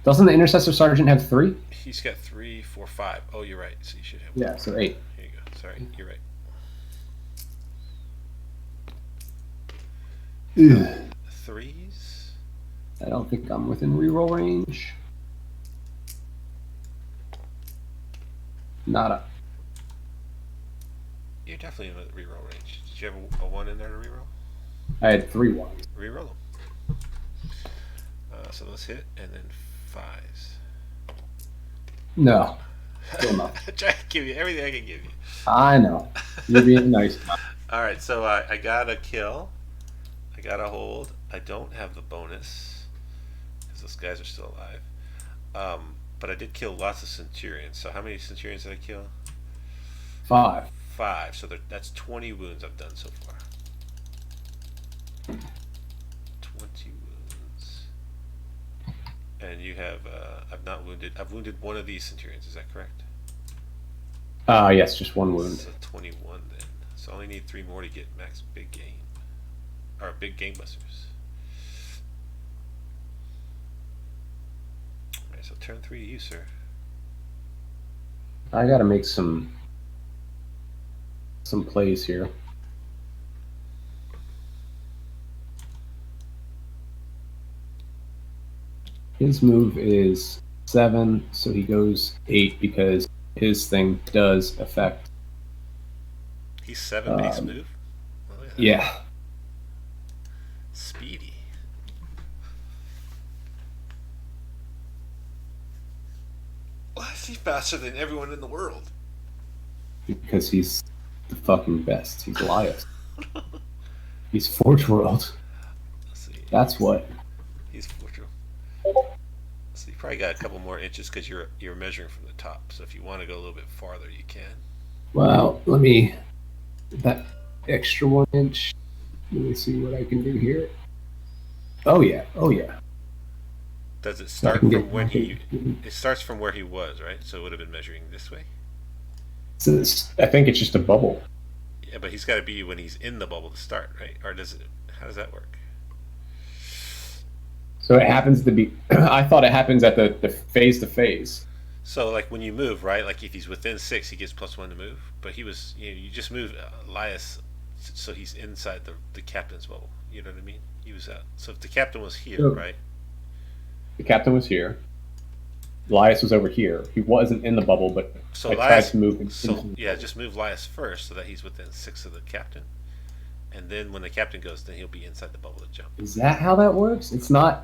Doesn't the intercessor sergeant have 3? He's got 3, 4, 5. Oh, you're right. So you should have. Yeah, so 8. Here you go. Sorry, you're right. Ugh. 3s. I don't think I'm within reroll range. Nada. You're definitely in the reroll range. Did you have a 1 in there to reroll? I had 3 ones. Reroll them. So let's hit, and then 5s. No. Still not. I try to give you everything I can give you. I know. You're being nice. All right, so I got a kill. I got a hold. I don't have the bonus because those guys are still alive. But I did kill lots of Centurions. So how many Centurions did I kill? 5. 5. So that's 20 wounds I've done so far. 20 wounds. And you have, I've not wounded, I've wounded one of these Centurions, is that correct? Yes, just 1 wound. So 21 then. So I only need 3 more to get max big game. Or big gangbusters. Alright, so turn 3 to you, sir. I gotta make some plays here. His move is 7, so he goes 8 because his thing does affect. He's 7 base move? Well, yeah. Speedy. Why is he faster than everyone in the world? Because he's the fucking best. He's Lias. He's Forge World. That's what. He's Forge World. So you probably got a couple more inches because you're measuring from the top. So if you want to go a little bit farther, you can. Well, that extra 1 inch. Let me see what I can do here. Oh yeah. Does it start from when it starts from where he was, right? So it would have been measuring this way. So I think it's just a bubble. Yeah, but he's got to be when he's in the bubble to start, right? Or does it? How does that work? So it happens to be. I thought it happens at the phase to phase. So like when you move, right? Like if he's within 6, he gets +1 to move. But he was, you just move Lias, so he's inside the captain's bubble. You know what I mean? He was out. So if the captain was here, right? The captain was here. Lias was over here. He wasn't in the bubble, but so I Lias, tried to move him. So yeah, just move Lias first so that he's within 6 of the captain. And then when the captain goes, then he'll be inside the bubble to jump. Is that how that works? It's not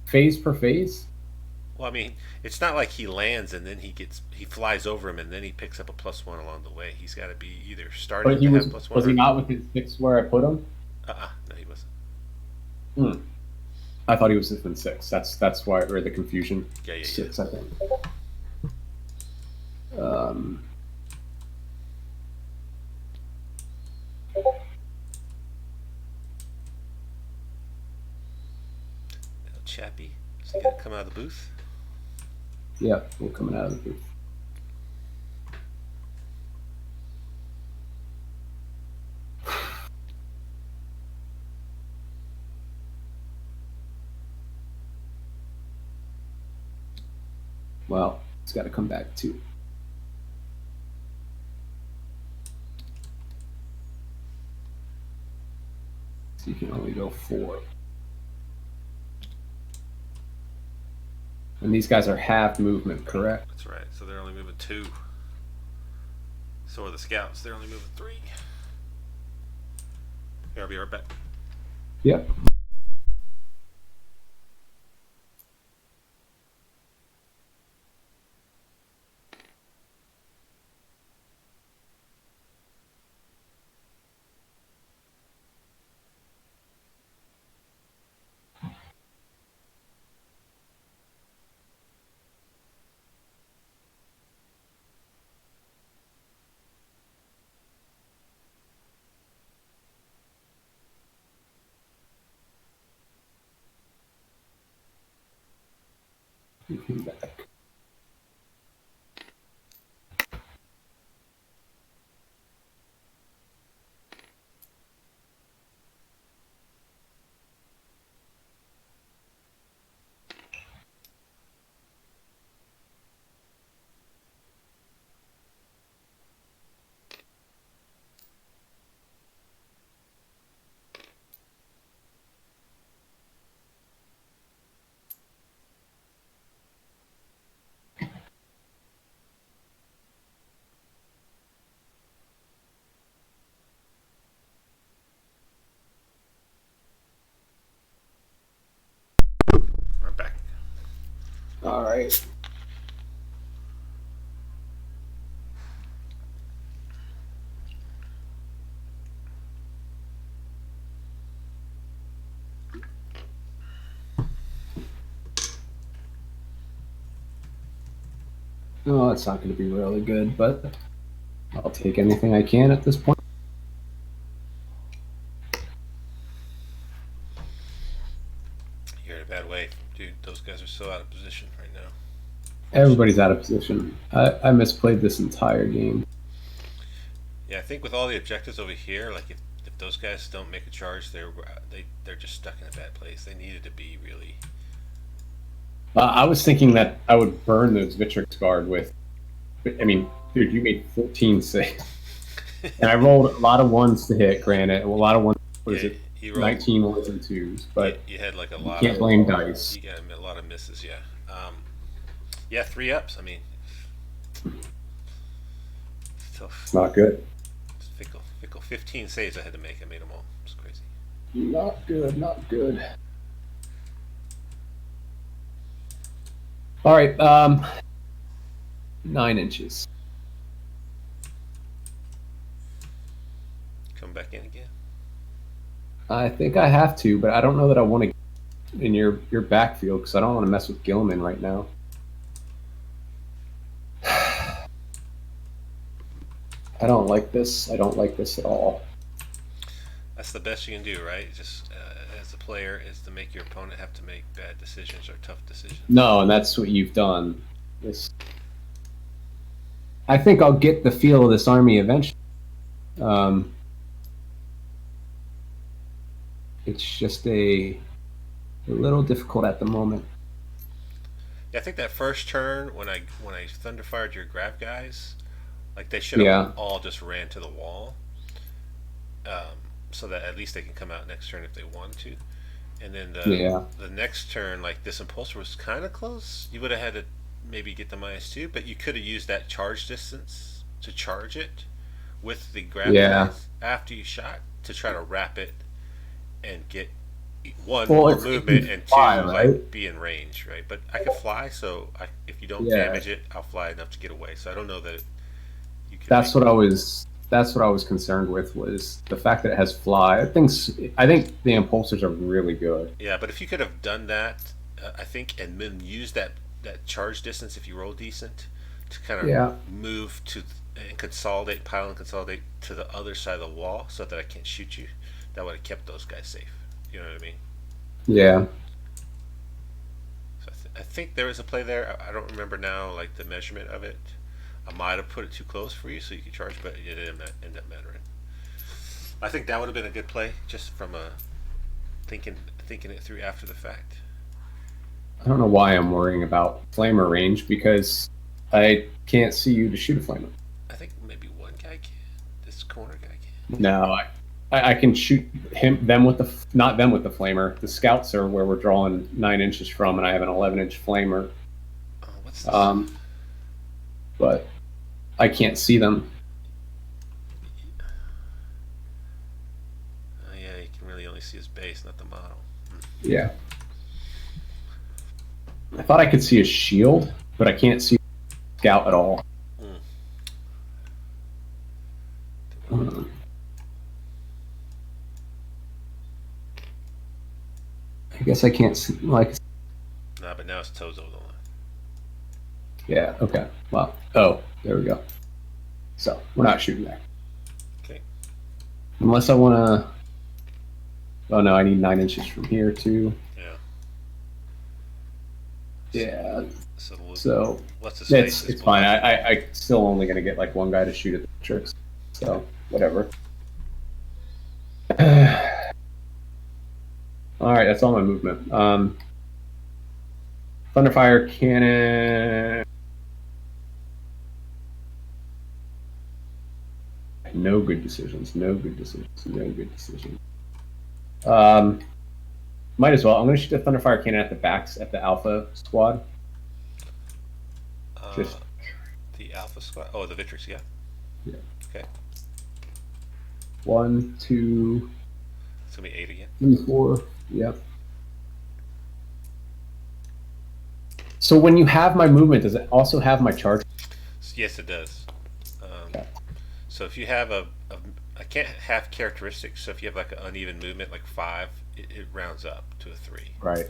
phase per phase? Well, I mean, it's not like he lands and then he flies over him and then he picks up a +1 along the way. He's got to be either starting But he to was, have +1. Was he not within 6 where I put him? No, he wasn't. I thought he was within 6. That's why the confusion. Yeah. 6, I think. Chappie, so you got to come out of the booth. Yeah, we're coming out of the booth. Well, it's got to come back too. So you can only go 4. And these guys are half movement, correct? That's right. So they're only moving 2. So are the scouts. They're only moving 3. Here, I'll be right back. Yep. You can back. All right. Oh, it's not going to be really good, but I'll take anything I can at this point. You're in a bad way, dude. Those guys are so out of position right now. Everybody's out of position. I misplayed this entire game. Yeah, I think with all the objectives over here, like if those guys don't make a charge, they're just stuck in a bad place. They needed to be really. I was thinking that I would burn those Victrix guard with. I mean, dude, you made 14 saves, and I rolled a lot of ones to hit. Granted, a lot of ones. What is it? You rolled 19 ones and twos, but you had like a lot. Can't blame dice. You got a lot of misses, yeah. Yeah, 3 ups. I mean, it's tough. It's not good. It's fickle. 15 saves I had to make. I made them all. It's crazy. Not good. Not good. All right. 9 inches. Come back in again. I think I have to, but I don't know that I want to get in your backfield because I don't want to mess with Guilliman right now. I don't like this. I don't like this at all. That's the best you can do, right? Just as a player, is to make your opponent have to make bad decisions or tough decisions. No, and that's what you've done. I think I'll get the feel of this army eventually. It's just a little difficult at the moment. Yeah, I think that first turn when I Thunderfired your grab guys, like they should have all just ran to the wall, so that at least they can come out next turn if they want to. And then the next turn, like this Impulsor was kind of close. You would have had to maybe get the -2, but you could have used that charge distance to charge it with the grab guys after you shot to try to wrap it and get one more movement and fly, two right? like be in range, right? But I could fly, so if you don't damage it, I'll fly enough to get away. So I don't know that you can. That's what I was concerned with, was the fact that it has fly. I think the Impulsors are really good. Yeah, but if you could have done that, I think, and then use that charge distance if you roll decent to kind of move to and consolidate, pile and consolidate to the other side of the wall so that I can't shoot you. That would have kept those guys safe. You know what I mean? Yeah. So I think there was a play there. I don't remember now, like the measurement of it. I might have put it too close for you so you could charge, but it didn't end up mattering. I think that would have been a good play, just from thinking it through after the fact. I don't know why I'm worrying about flamer range, because I can't see you to shoot a flamer. I think maybe one guy can. This corner guy can. No, I can shoot not them with the flamer. The scouts are where we're drawing 9 inches from, and I have an 11-inch flamer. Oh, what's this? But I can't see them. Oh yeah, you can really only see his base, not the model. Yeah. I thought I could see a shield, but I can't see a scout at all. I guess I can't see, like. Nah, but now it's toes over the line. Yeah, okay. Well, there we go. So, we're not shooting there. Okay. Unless I want to. Oh no, I need 9 inches from here too. Yeah. So what's the space? It's fine. I still only going to get like one guy to shoot at the tricks. So, whatever. Alright, that's all my movement. Thunderfire cannon. No good decisions. Might as well. I'm going to shoot the Thunderfire cannon at the backs at the Alpha squad. The Alpha squad? Oh, the Victrix, yeah. Yeah. Okay. 1, 2. It's going to be 8 again. 3, 4. Yep. So when you have my movement, does it also have my charge? Yes, it does. Okay. So if you have I can't have characteristics. So if you have like an uneven movement, like 5, it rounds up to a 3. Right.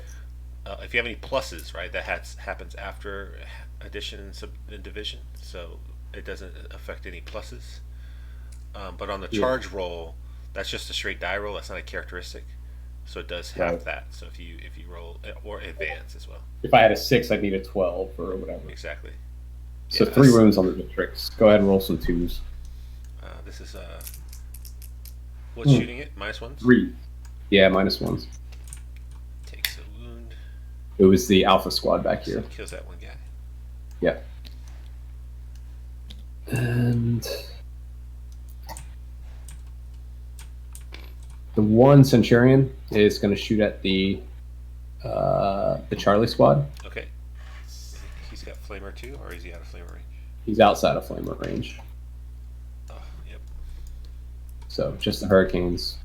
If you have any pluses, right, that happens after addition and division, so it doesn't affect any pluses. But on the charge roll, that's just a straight die roll. That's not a characteristic, so it does have that. So if you roll or advance as well. If I had a 6, I'd need a 12 or whatever. Exactly. So 3 wounds on the Victrix. Go ahead and roll some 2s. This is what's shooting it? -1s. 3. Yeah, -1s. Takes a wound. It was the Alpha Squad back here. So kills that one guy. Yeah. And the one Centurion is going to shoot at the Charlie Squad. Okay. He's got Flamer too, or is he out of Flamer range? He's outside of Flamer range. Oh, yep. So just the Hurricanes.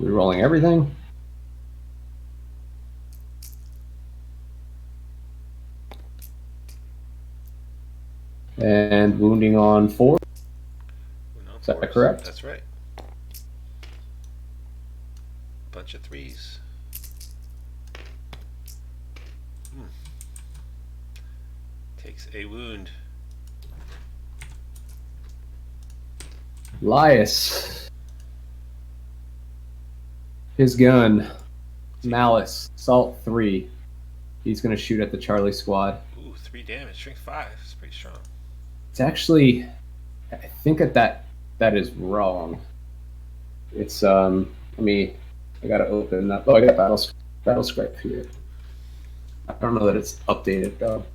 Rerolling everything. And wounding on 4. Is that correct? That's right. Bunch of 3s. Takes a wound. Lias. His gun. Malice. Salt 3. He's going to shoot at the Charlie Squad. Ooh, 3 damage. Strength 5. It's pretty strong. It's actually... I think that is wrong. It's, I gotta open that. Oh, I got Battlescribe here. I don't know that it's updated, though.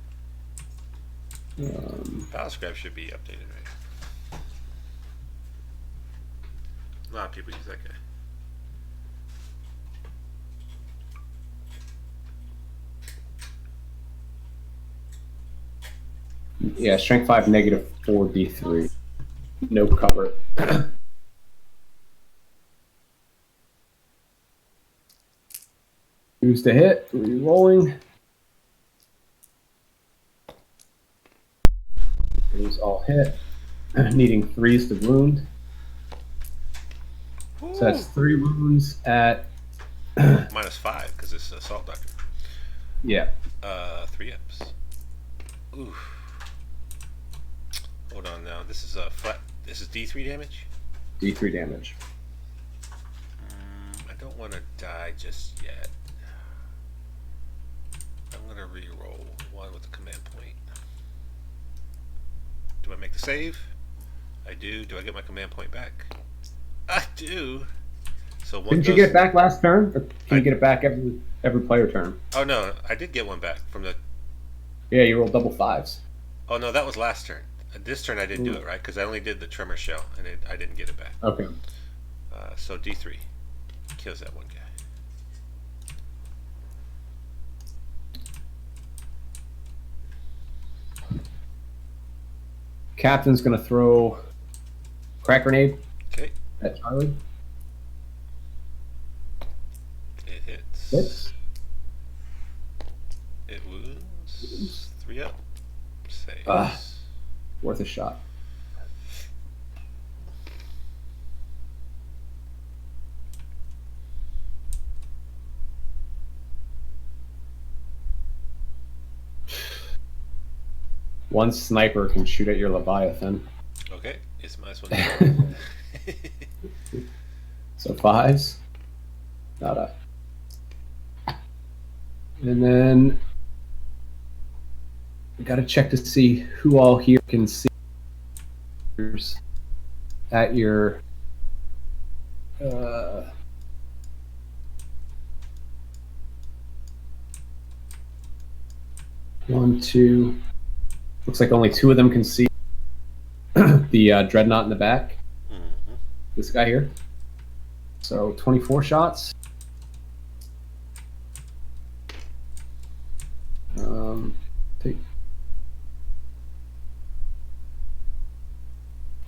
Battlescribe should be updated, right? A lot of people use that guy. Yeah, strength 5, -4 D3. No cover. Who's to hit? Re-rolling. These all hit. Needing 3s to wound. Ooh. So that's 3 wounds at... -5, because it's Assault Doctor. Yeah. 3 ups. Ooh. Hold on now. This is flat. This is D3 damage? D3 damage. I don't want to die just yet. I'm going to re-roll 1 with the command point. Do I make the save? I do. Do I get my command point back? I do. So one Didn't you get it back last turn? Or can you get it back every player turn? Oh no, I did get one back from the... Yeah, you rolled double 5s. Oh no, that was last turn. This turn I didn't do it, right? Because I only did the tremor shell, and I didn't get it back. Okay. So D3 kills that one guy. Captain's going to throw crack grenade at Charlie. It hits. Hits. It wounds. 3 up. Saves. Worth a shot. One sniper can shoot at your Leviathan. Okay, it's my one. So 5s. Nada. And then we got to check to see who all here can see at your one, two. Looks like only 2 of them can see the dreadnought in the back. Mm-hmm. This guy here. So 24 shots.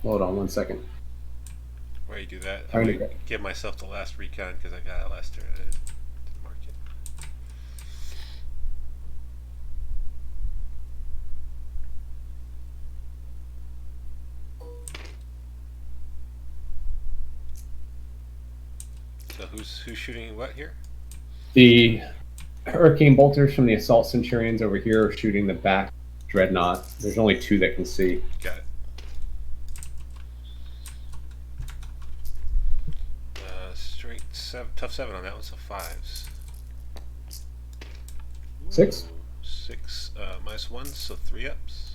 Hold on 1 second. While you do that, I'm going to give myself the last recon because I got it last turn. I didn't mark it. Who's shooting what here? The Hurricane Bolters from the Assault Centurions over here are shooting the back Dreadnought. There's only 2 that can see. Got it. Straight 7, tough 7 on that one, so 5s. 6? 6 -1, so 3 ups.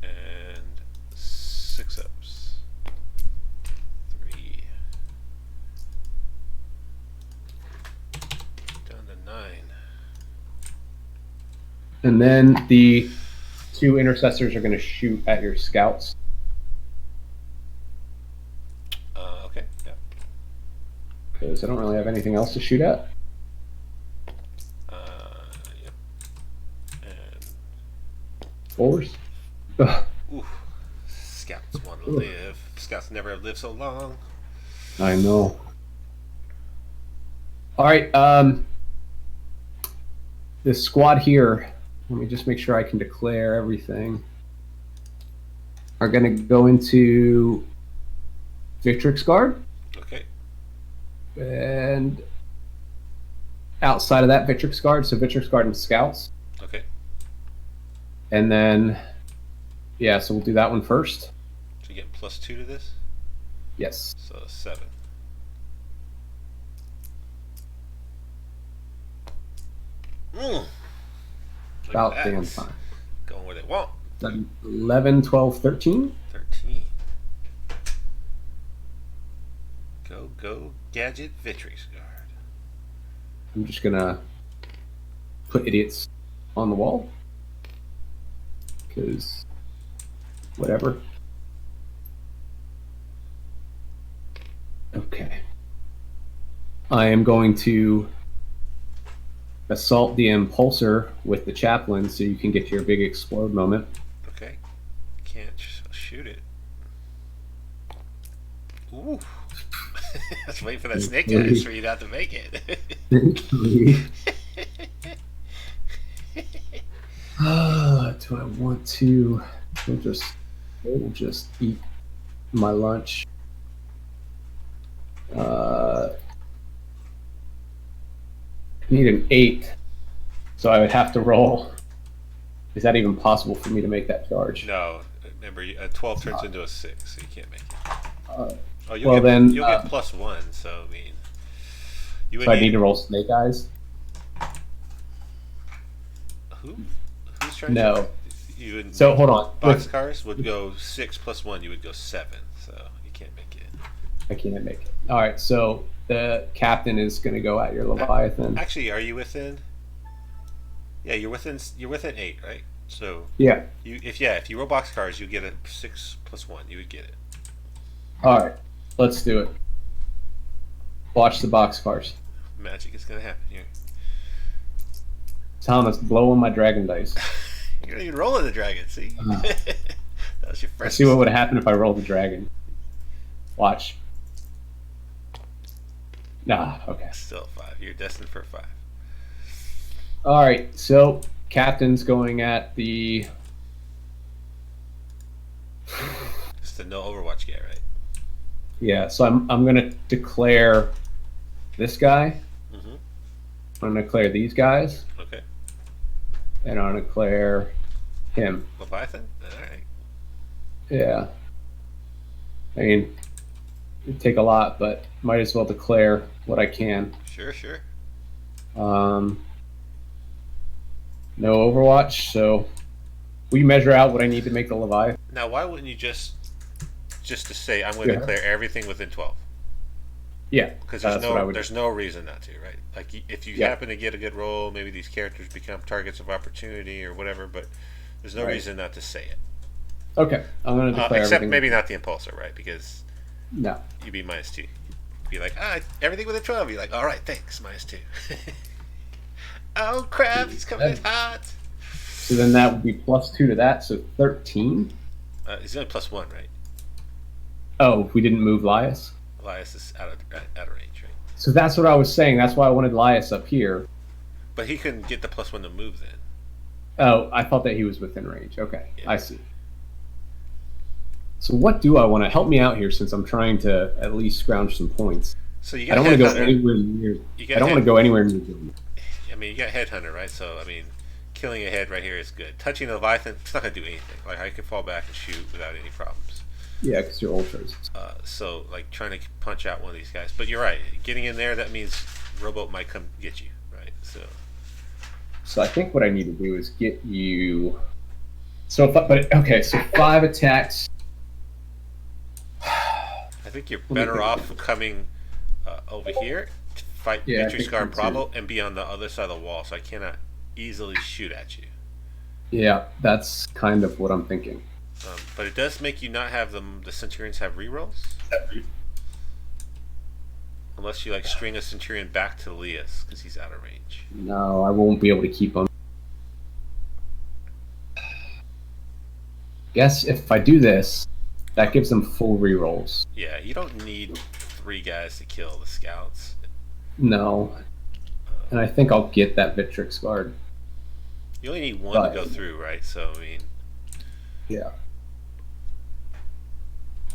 And 6 ups. 3. Down to 9. And then the 2 Intercessors are going to shoot at your scouts. Okay, yeah. Because I don't really have anything else to shoot at. Yep. And 4s. Ugh, ooh, scouts want to live. Scouts never have lived so long. I know. All right. This squad here, let me just make sure I can declare everything, are going to go into Victrix Guard. Okay. And outside of that, Victrix Guard, so Victrix Guard and Scouts. Okay. And then, yeah, so we'll do that one first. So you get +2 to this? Yes. So 7. About damn time. Going where they want. 11, 12, 13. 13. Go, Gadget Victrix Guard. I'm just going to put idiots on the wall. Because, whatever. Okay. I am going to assault the Impulsor with the Chaplain so you can get your big explode moment. Okay. Can't shoot it. Ooh. Let's wait for that snake eyes for you not to make it. Do I want to? We'll just eat my lunch. I need an 8, so I would have to roll. Is that even possible for me to make that charge? No. Remember, a 12 turns into a 6, so you can't make it. You'll well, get, then you'll get +1, so I mean, you would so I need to roll Snake Eyes. Who's trying No. to? You would, So hold on. Boxcars would go 6 +1. You would go 7, so you can't make it. I can't make it. All right, so the captain is going to go at your Leviathan. Actually, are you within? Yeah, you're within 8, right? So Yeah. if you roll boxcars, you get a 6 +1. You would get it. All right, let's do it. Watch the boxcars. Magic is gonna happen here. Thomas, blow on my dragon dice. You're not even rolling the dragon. See, that was your Let's first. see what would happen if I rolled the dragon. Watch. Nah, okay. Still 5. You're destined for 5. All right, so captain's going at the. It's the no Overwatch guy, right? Yeah, so I'm gonna declare this guy. Mm-hmm. I'm gonna declare these guys, Okay. and I'm gonna declare him. Leviathan. All right. Yeah. I mean, it'd take a lot, but might as well declare what I can. Sure. No Overwatch, so we measure out what I need to make the Leviathan. Now, why wouldn't you just to say I'm going to declare everything within 12? Yeah, Because that's there's no reason not to, right? Like if you happen to get a good roll, maybe these characters become targets of opportunity or whatever, but there's no reason not to say it. Okay, I'm going to declare except everything. maybe not the Impulsor, right? Because No. you'd be -2. Be like, everything within 12. You're like, all right, thanks, -2. Oh crap, he's coming in hot. So then that would be +2 to that, so 13. He's only +1, right? Oh, if we didn't move Lias. Lias is out of range, right? So that's what I was saying. That's why I wanted Lias up here. But he couldn't get the +1 to move then. Oh, I thought that he was within range. Okay, Yeah. I see. So what do I want to help me out here since I'm trying to at least scrounge some points? So you I got don't want to go Headhunter. anywhere near. You I got don't want to go anywhere near Guilliman. I mean, you got Headhunter, right? So I mean, killing a head right here is good. Touching a Leviathan, it's not gonna do anything. Like I can fall back and shoot without any problems. Yeah, because you're ultras. So like trying to punch out one of these guys. But you're right. Getting in there, that means Roboute might come get you, right? So I think what I need to do is get you. So so 5 attacks. I think you're better off coming over here to fight Victrix Guard Bravo and be on the other side of the wall, so I cannot easily shoot at you. Yeah, that's kind of what I'm thinking. But it does make you not have the Centurions have rerolls. Unless you like string a Centurion back to Lias, because he's out of range. No, I won't be able to keep him. Guess if I do this, that gives them full rerolls. Yeah, you don't need 3 guys to kill the scouts. No. And I think I'll get that Victrix Guard. You only need 1 to go through, right? So, I mean... Yeah.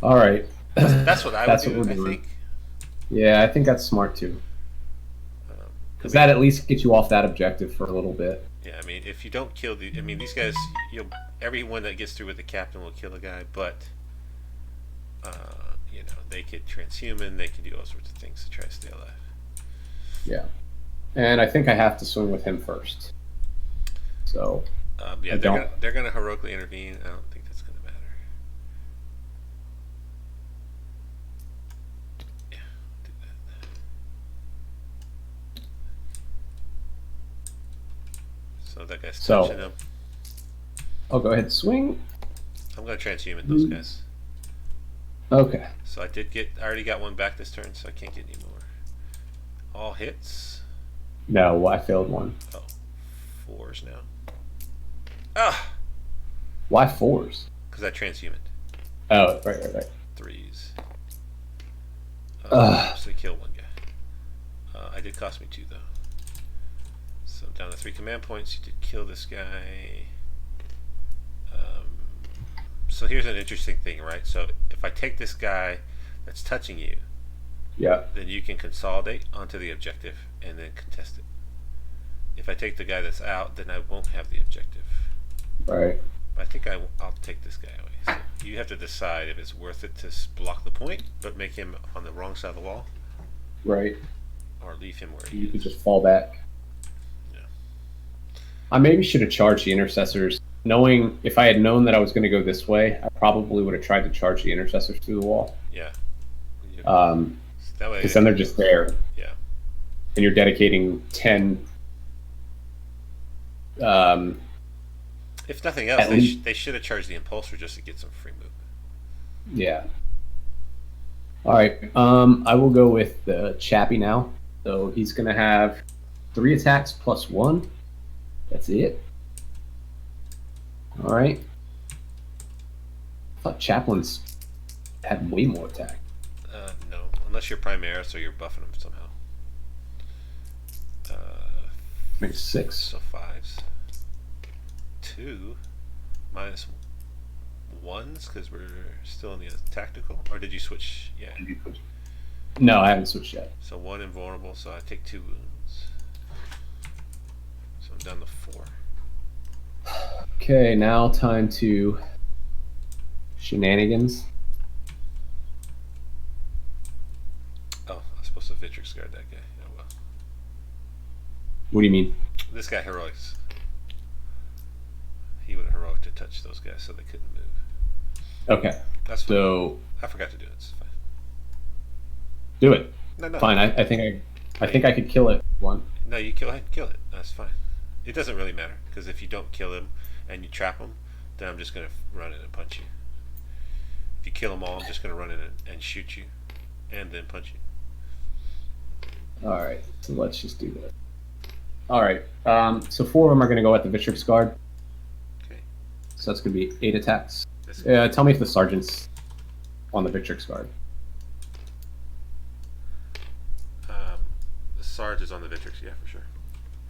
Alright. That's what I would do, I think. Yeah, I think that's smart too. Because that at least gets you off that objective for a little bit. Yeah, I mean, if you don't kill these guys, everyone that gets through with the captain will kill a guy, but, they could transhuman, they could do all sorts of things to try to stay alive. Yeah. And I think I have to swing with him first. So, yeah, they're gonna heroically intervene. I don't think that's gonna matter. Yeah, do that. So that guy's touching him. I'll go ahead and swing. I'm gonna transhuman those guys. Okay. So I already got 1 back this turn, so I can't get any more. All hits. No, I failed 1. Oh, 4s now. Ah! Why 4s? Because I transhumaned. Oh, right. 3s. So I killed 1 guy. I did cost me 2 though. So down to 3 command points. You did kill this guy. So here's an interesting thing, right? So if I take this guy that's touching you, yeah, then you can consolidate onto the objective and then contest it. If I take the guy that's out, then I won't have the objective. Right. I think I'll take this guy away. So you have to decide if it's worth it to block the point, but make him on the wrong side of the wall. Right. Or leave him where he is. You could just fall back. Yeah. I maybe should have charged the Intercessors. Knowing, if I had known that I was going to go this way, I probably would have tried to charge the Intercessors through the wall. Yeah. That way, because then they're just there. Yeah. And you're dedicating 10. If nothing else, they should have charged the Impulsor just to get some free movement. Yeah. All right. I will go with the Chappie now. So he's going to have 3 attacks plus 1. That's it. All right. I thought Chaplains had way more attack. No, unless you're Primaris or you're buffing them somehow. Makes 6. So 5s. 2 minus 1s because we're still in the tactical. Or did you switch? Yeah. No, I haven't switched yet. So 1 invulnerable. So I take 2 wounds. So I'm down to 4. Okay, now time to shenanigans. Oh, I was supposed to Victrix guard that guy. Oh well. What do you mean? This guy heroics. He would have heroic to touch those guys so they couldn't move. Okay. That's fine. So I forgot to do it. It's fine. Do it. No. Fine. I think I could kill it. 1. No, you kill it. Kill it. That's fine. It doesn't really matter because if you don't kill him and you trap him, then I'm just gonna run in and punch you. If you kill them all, I'm just gonna run in and shoot you, and then punch you. All right. So let's just do this. All right. So 4 of them are gonna go at the Victrix guard. Okay. So that's gonna be 8 attacks. Tell me if the sergeant's on the Victrix guard. The Sarge is on the Victrix, yeah, for sure.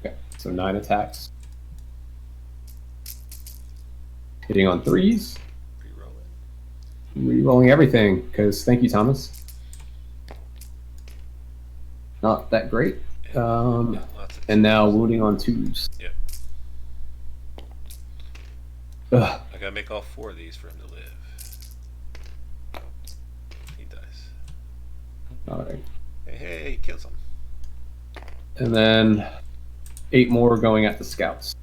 Okay, so 9 attacks. Hitting on 3s. Rerolling. Rerolling everything, because thank you, Thomas. Not that great. Lots of And now wounding on 2s. Yep. Ugh. I gotta make all 4 of these for him to live. He dies. Alright. Hey, he kills him. And then 8 more going at the scouts.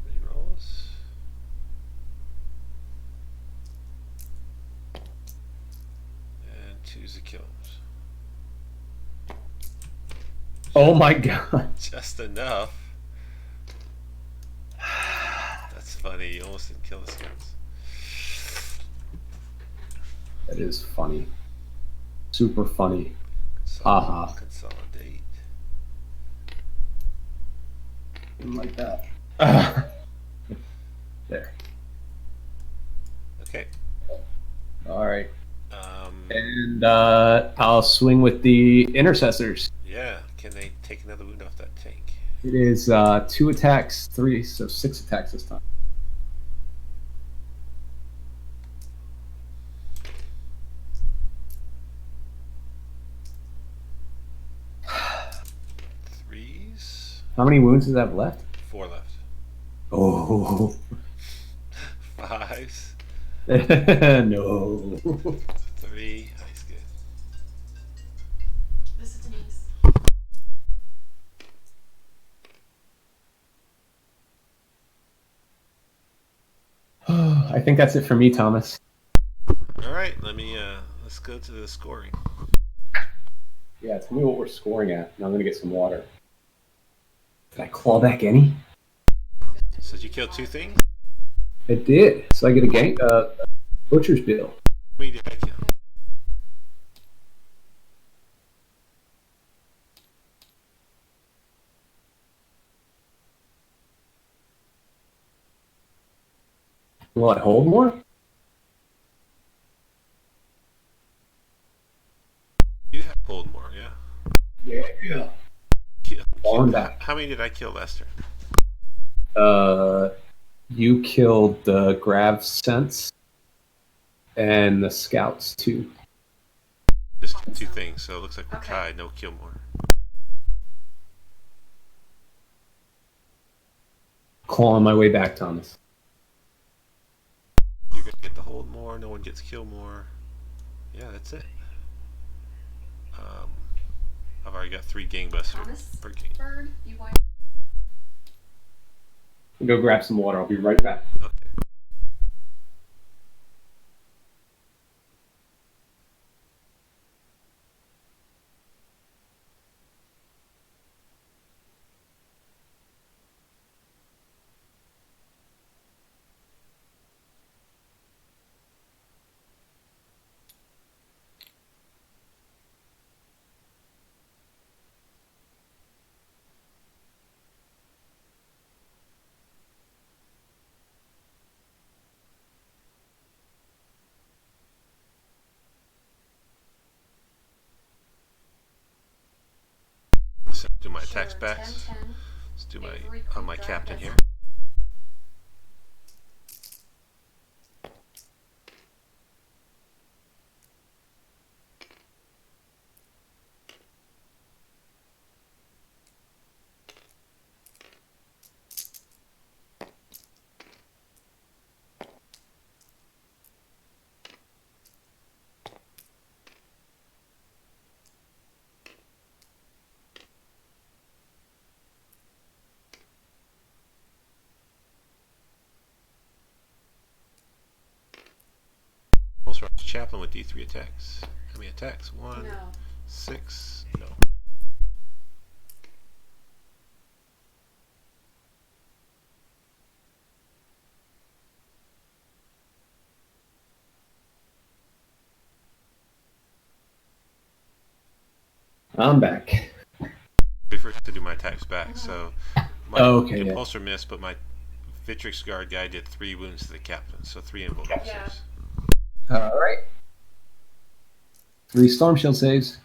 Rerolls. And 2's the kills. Oh my god. Just enough. That's funny. You almost didn't kill the scouts. That is funny. Super funny. Haha. Consolidate. Like that. There. Okay. Alright. And I'll swing with the Intercessors. Yeah. Can they take another wound off that tank? It is 2 attacks, 3, so 6 attacks this time. Threes. How many wounds does that have left? 4 left. Oh. 5s. No. 3. Nice, good. This is Denise. I think that's it for me, Thomas. All right. Let's go to the scoring. Yeah, tell me what we're scoring at. Now I'm gonna get some water. Did I claw back any? So did you kill 2 things? I did. So I get a butcher's bill. How many did I kill? Will I hold more? You have pulled more, yeah. Yeah. On back. How many did I kill last turn? You killed the Grav Sense and the Scouts too. Just 2 things, so it looks like we're Okay. tied. No kill more. Clawing my way back, Thomas. You're gonna get the hold more. No one gets kill more. Yeah, that's it. I've already got 3 gangbusters Thomas per game. Bird, you want? I'll go grab some water. I'll be right back. Okay. Let's do my attacks Sure, back. 10, 10. Let's do my Avery on my Creek captain Drive, here. Also, Chaplain with D3 attacks. How many attacks? 1, No. 6. No. I'm back. We first have to do my attacks back. So my Okay, yeah. Impulsor missed, but my Victrix guard guy did 3 wounds to the captain. So 3 Impulsors. Yeah. All right. 3 Storm Shield saves.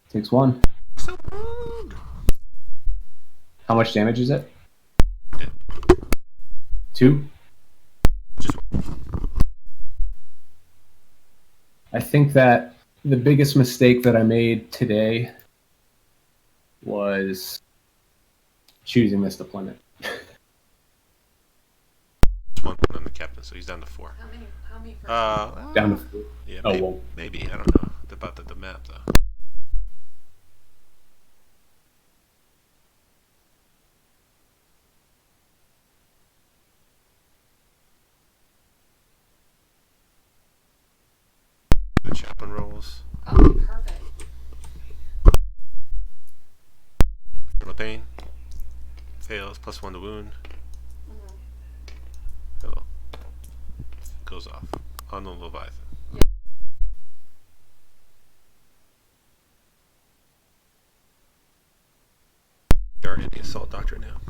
Takes 1. So good. How much damage is it? Yeah. 2? Just I think that the biggest mistake that I made today was choosing this deployment. One on the captain, so he's down to 4. How many Down to 4. Yeah, Oh, maybe, well. maybe. I don't know about the map, though. The chaplain rolls. Oh, perfect. Colonel Pain. Fails, +1 to wound. Mhm. Hello. Goes off. On the Leviathan. Yeah. They're in the assault doctrine now.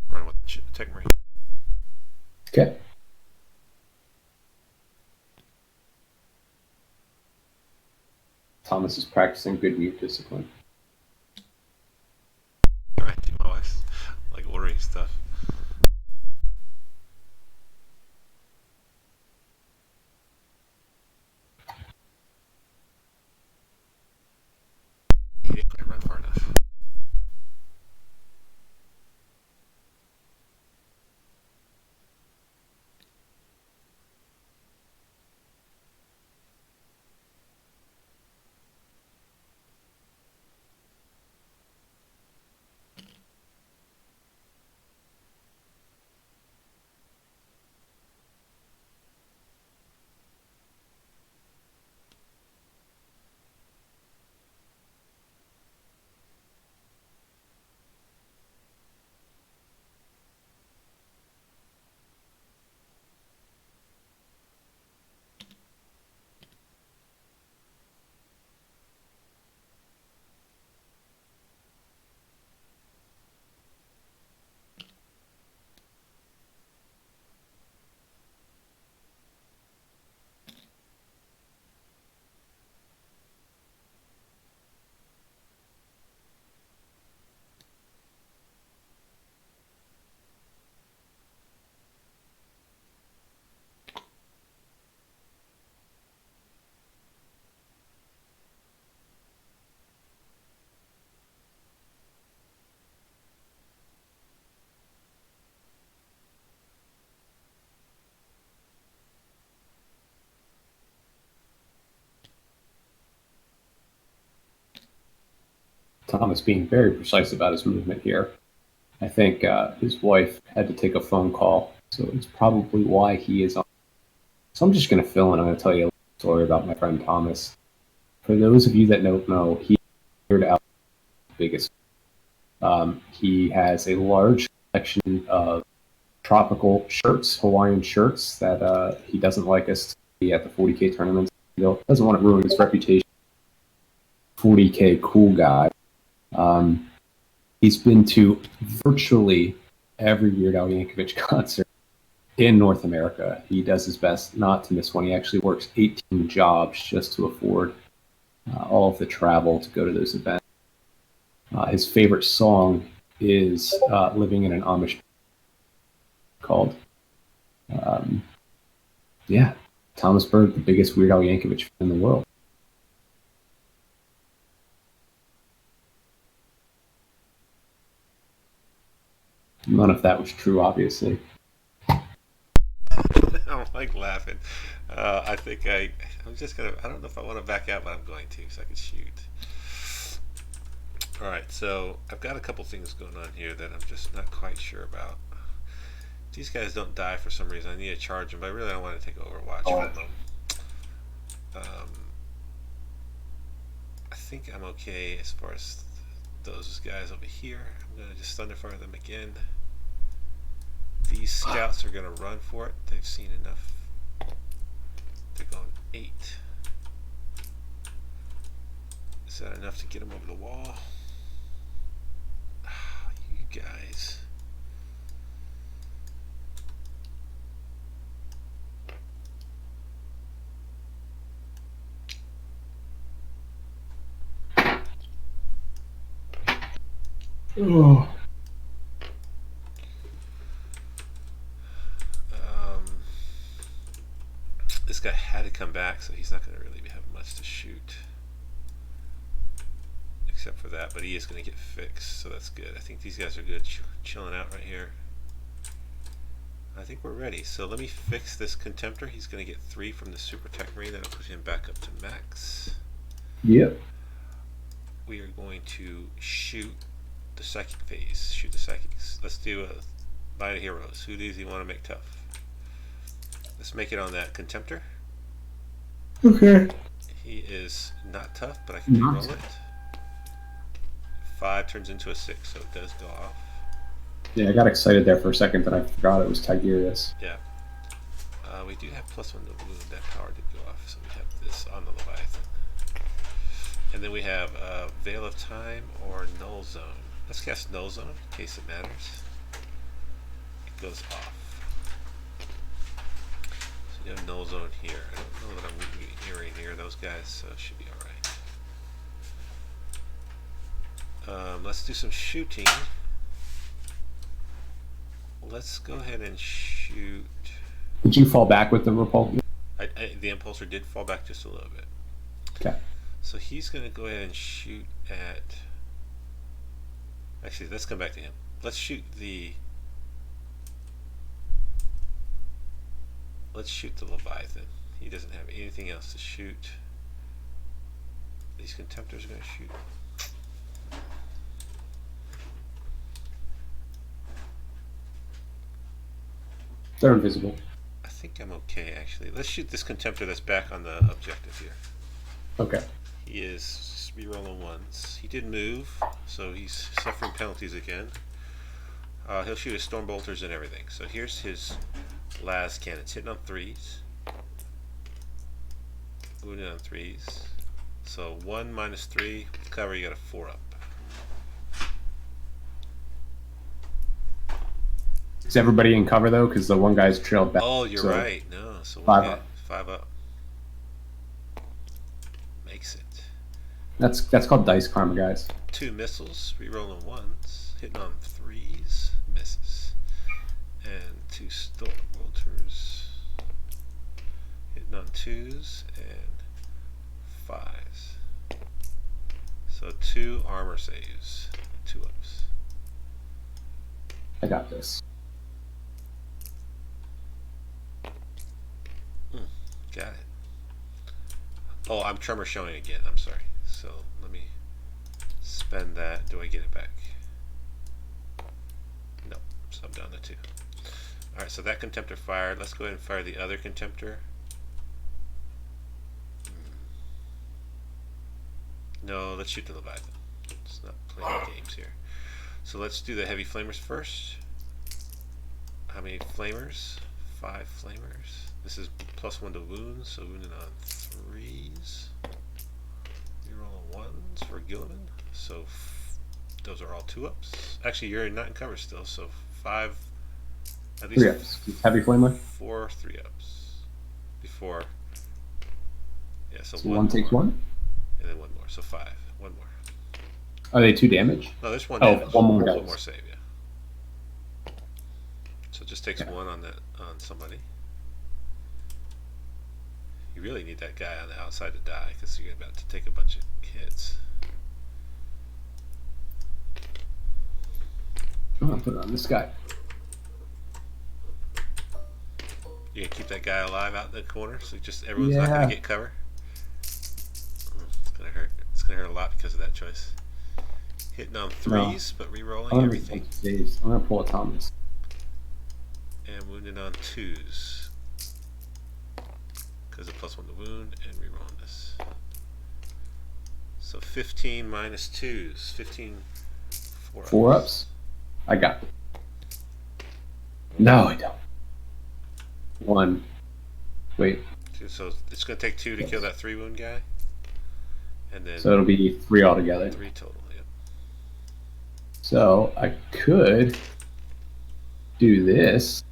Run with Techmarine. Okay. Thomas is practicing good mute discipline. Alright, do my wife's like ordering stuff. He didn't quite run far enough. Thomas being very precise about his movement here. I think his wife had to take a phone call, so it's probably why he is on. So I'm just going to fill in. I'm going to tell you a story about my friend Thomas. For those of you that don't know, he figured out the biggest. He has a large collection of tropical shirts, Hawaiian shirts, that he doesn't like us to be at the 40K tournaments. He doesn't want to ruin his reputation. 40K cool guy. He's been to virtually every Weird Al Yankovic concert in North America. He does his best not to miss one. He actually works 18 jobs just to afford all of the travel to go to those events. His favorite song is "Living in an Amish" called. Yeah, Thomas Berg, the biggest Weird Al Yankovic fan in the world. None of that was true, obviously. I'm like laughing. I think I'm just gonna. I don't know if I want to back out, but I'm going to, so I can shoot. All right, so I've got a couple things going on here that I'm just not quite sure about. These guys don't die for some reason. I need to charge them, but I really don't want to take Overwatch from them. I think I'm okay as far as those guys over here. I'm gonna just Thunderfire them again. These scouts are gonna run for it. They've seen enough. They're going 8. Is that enough to get them over the wall? You guys. Oh. This guy had to come back, so he's not going to really have much to shoot. Except for that, but he is going to get fixed, so that's good. I think these guys are good chilling out right here. I think we're ready. So let me fix this Contemptor. He's going to get 3 from the Super Techmarine. That'll put him back up to max. Yep. We are going to shoot the psychic phase. Shoot the psychics. Let's do a Light of Heroes. Who does he want to make tough? Let's make it on that Contemptor. Okay. He is not tough, but I can re-roll it. 5 turns into a 6, so it does go off. Yeah, I got excited there for a second, but I forgot it was Tigurius. Yeah. We do have +1 to wound. That power did go off, so we have this on the Leviathan. And then we have Veil of Time or Null Zone. Let's cast Null Zone in case it matters. It goes off. So you have Null Zone here. I don't know that I'm hearing near those guys, so it should be alright. Let's do some shooting. Let's go ahead and shoot. Did you fall back with the repulsion? The Impulsor did fall back just a little bit. Okay. So he's going to go ahead and shoot at... Actually, let's come back to him. Let's shoot the... Let's shoot the Leviathan. He doesn't have anything else to shoot. These Contemptors are going to shoot. They're invisible. I think I'm okay, actually. Let's shoot this Contemptor that's back on the objective here. Okay. He is rerolling 1s. He did move, so he's suffering penalties again. He'll shoot his Storm Bolters and everything. So here's his las cannons, hitting on 3s. Wounded on 3s. So 1 minus 3, with cover you got a 4 up. Is everybody in cover though? Because the one guy's trailed back. Oh, you're so right. No, so 5 we'll up. 5 up. Makes it. That's called dice karma, guys. 2 missiles, rerolling 1s, hitting on 3s, misses. And 2 Storm Bolters, hitting on 2s and 5s. So 2 armor saves, 2 ups. I got this. Got it. Oh, I'm tremor showing again. I'm sorry. So let me spend that. Do I get it back? No. So I'm down to 2. Alright, so that Contemptor fired. Let's go ahead and fire the other Contemptor. No, let's shoot the Leviathan. Let's not play games here. So let's do the heavy flamers first. How many flamers? 5 flamers. This is +1 to wounds, so wounded on 3s. Reroll 1s for Guilliman. So those are all 2 ups. Actually, you're not in cover still, so 5. At least 3 ups. Heavy flamer. 4 3 ups. Before. Yeah, so So one takes more. 1. Yeah, and then one more. So 5. One more. Are they 2 damage? No, there's one Oh, damage. one more One dice. more save, yeah. So it just takes Okay. 1 on somebody. You really need that guy on the outside to die because you're about to take a bunch of hits. I'm gonna put it on this guy. You gonna keep that guy alive out in the corner so just everyone's not gonna get cover? It's gonna hurt. It's gonna hurt a lot because of that choice. Hitting on 3s, but re-rolling everything. I'm gonna pull a Thomas. And wounded on 2s. Because of +1 to wound and re-rolling this. So 15 minus 2s. 15 4 ups. I got it. No, I don't. 1. Wait. So it's going to take 2 to kill that 3 wound guy. And then So it'll be 3 altogether. 3 total, yep. So I could do this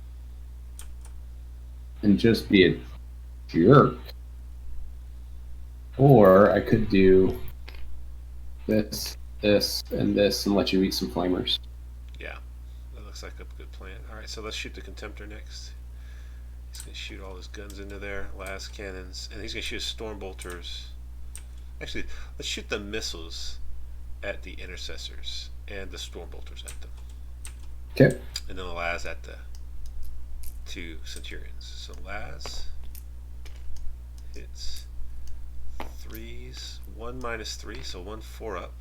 and just be a jerk. Or I could do this, this, and this and let you eat some flamers. Yeah, that looks like a good plan. Alright, so let's shoot the Contemptor next. He's going to shoot all his guns into there, las cannons, and he's going to shoot his storm bolters. Actually, let's shoot the missiles at the Intercessors and the storm bolters at them. Okay. And then the las at the 2 Centurions. So las hits 3s, 1 minus 3, so 1 4 up.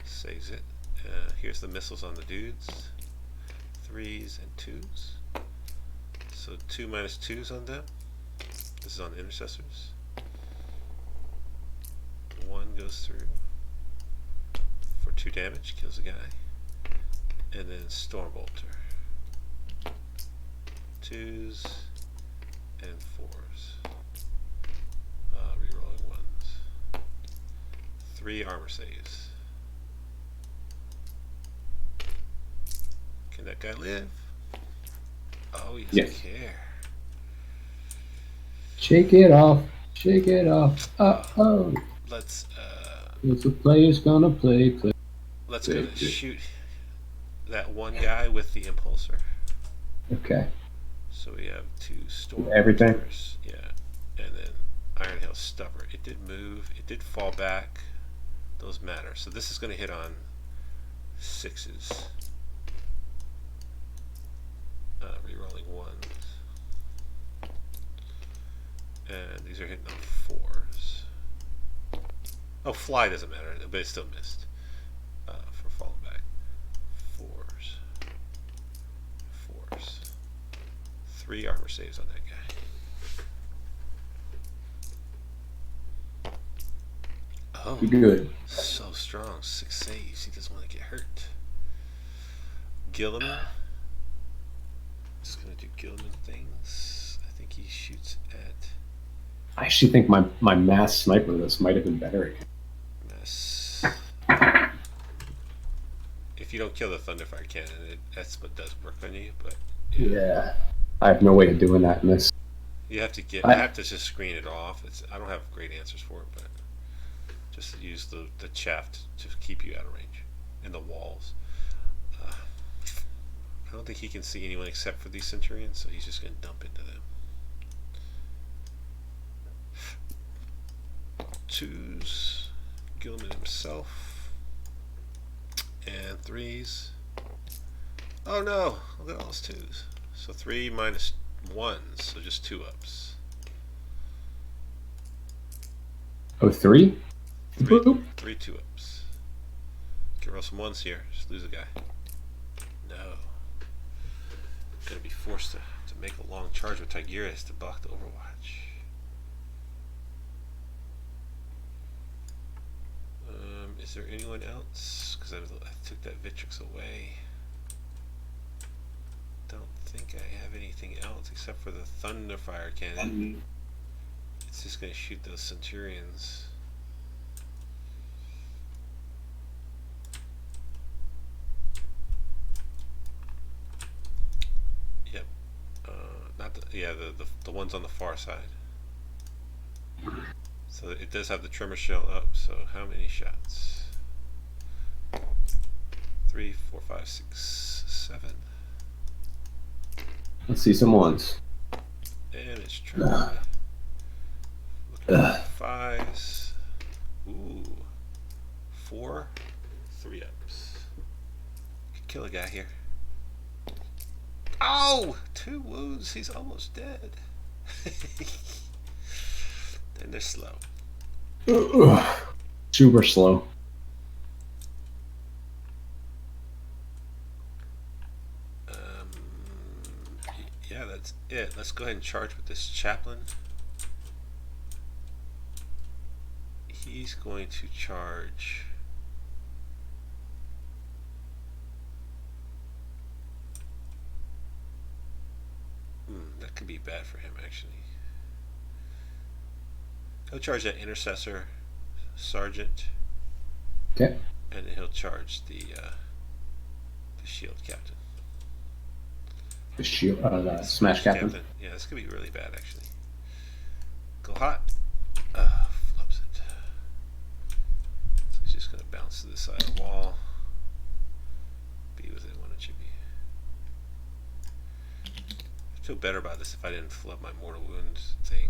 Saves it. Here's the missiles on the dudes. 3s and 2s. So 2 minus 2s on them. This is on the Intercessors. 1 goes through for 2 damage, kills the guy. And then Storm Bolter. 2s and 4s. Rerolling 1s. 3 armor saves. Can that guy live? Oh, he doesn't Yes. care. Shake it off. Shake it off. Oh. Let's If the player's gonna play. let's go shoot that one guy with the impulsor. Okay. So we have 2 storm Everything? bolters. Yeah. And then Iron Hail Stubber. It did move, it did fall back. Those matter. So this is gonna hit on 6s. Rerolling 1s. And these are hitting on 4s. Oh, fly doesn't matter, but it still missed for falling back. 4s. 4s. 3 armor saves on that guy. Oh, Good. so strong. 6 saves. He doesn't want to get hurt. Guilliman. Just gonna do Guilliman things. I think he shoots at I actually think my mass sniper this might have been better. Mess. If you don't kill the Thunderfire cannon, that's what does work on you. But Yeah. I have no way of doing that in this. you have to get. I have to just screen it off. I don't have great answers for it, but just use the chaff to keep you out of range and the walls. I don't think he can see anyone except for these Centurions, so he's just going to dump into them. 2s, Guilliman himself, and 3s. Oh no! Look at all those 2s. So 3 minus 1s, so just 2 ups. Oh, 3? 3 Boop. 2 ups. Can roll some 1s here. Just lose a guy. No. Gonna be forced to make a long charge with Tigurius to block the Overwatch. Is there anyone else? Because I took that Victrix away. Don't think I have anything else except for the Thunderfire cannon. It's just going to shoot those Centurions. Yep. Not the, yeah, the ones on the far side. So it does have the tremor shell up. So how many shots? 3, 4, 5, 6, 7. Let's see some ones. And it's trying. Looking at fives. Ooh. 4, 3 ups. Could kill a guy here. Oh! 2 wounds. He's almost dead. And they're slow. Super slow. Yeah, that's it. Let's go ahead and charge with this Chaplain. He's going to charge. That could be bad for him, actually. He'll charge that Intercessor Sergeant. Okay. And then he'll charge the Shield Captain. The shield, the Smash Captain. Yeah, this could be really bad, actually. Go hot. Flips it. So he's just going to bounce to the side of the wall. Be within 1 inch of me. I'd feel better about this if I didn't flub my mortal wounds thing.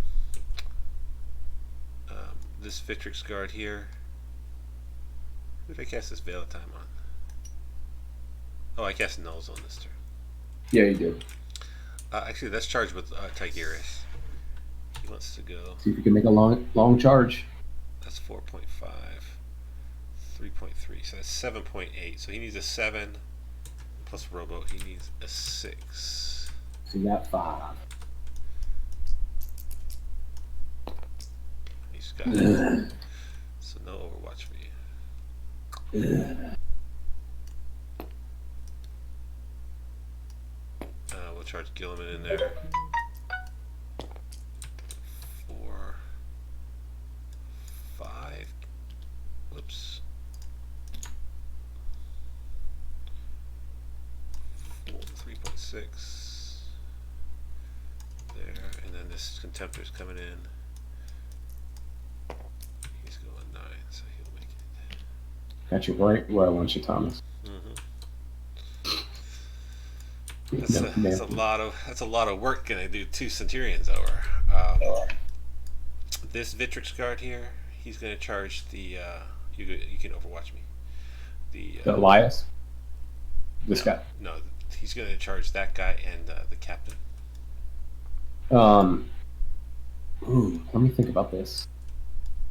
This Victrix guard here. Who did I cast this Veil of Time on? Oh, I cast Nulls on this turn. Yeah, you did. Actually, that's charged with Tigurius. He wants to go. See if you can make a long charge. That's 4.5. 3.3. So that's 7.8. So he needs a 7 plus Roboute. He needs a 6. So you got 5. He's got it. So no Overwatch for you. We'll charge Guilliman in there. 4, 5. Whoops. 3.6. There, and then this Contemptor's coming in. He's going 9, so he'll make it. Got you right where I want you, Thomas. That's a lot of work. Gonna do 2 Centurions over. This Victrix guard here, he's gonna charge the. You can Overwatch me. The Lias. This guy. No, he's gonna charge that guy and the captain. Let me think about this.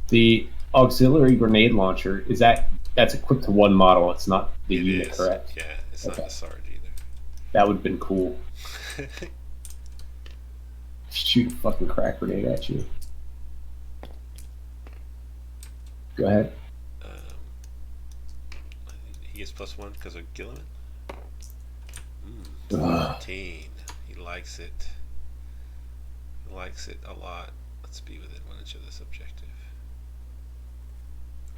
The auxiliary grenade launcher that's equipped to 1 model. It's not the unit, correct? Yeah, it's not the Sarge either. That would have been cool. Shoot a fucking crack grenade at you. Go ahead. He gets +1 because of Guilliman. 14. He likes it. He likes it a lot. Let's be within 1 inch of this objective.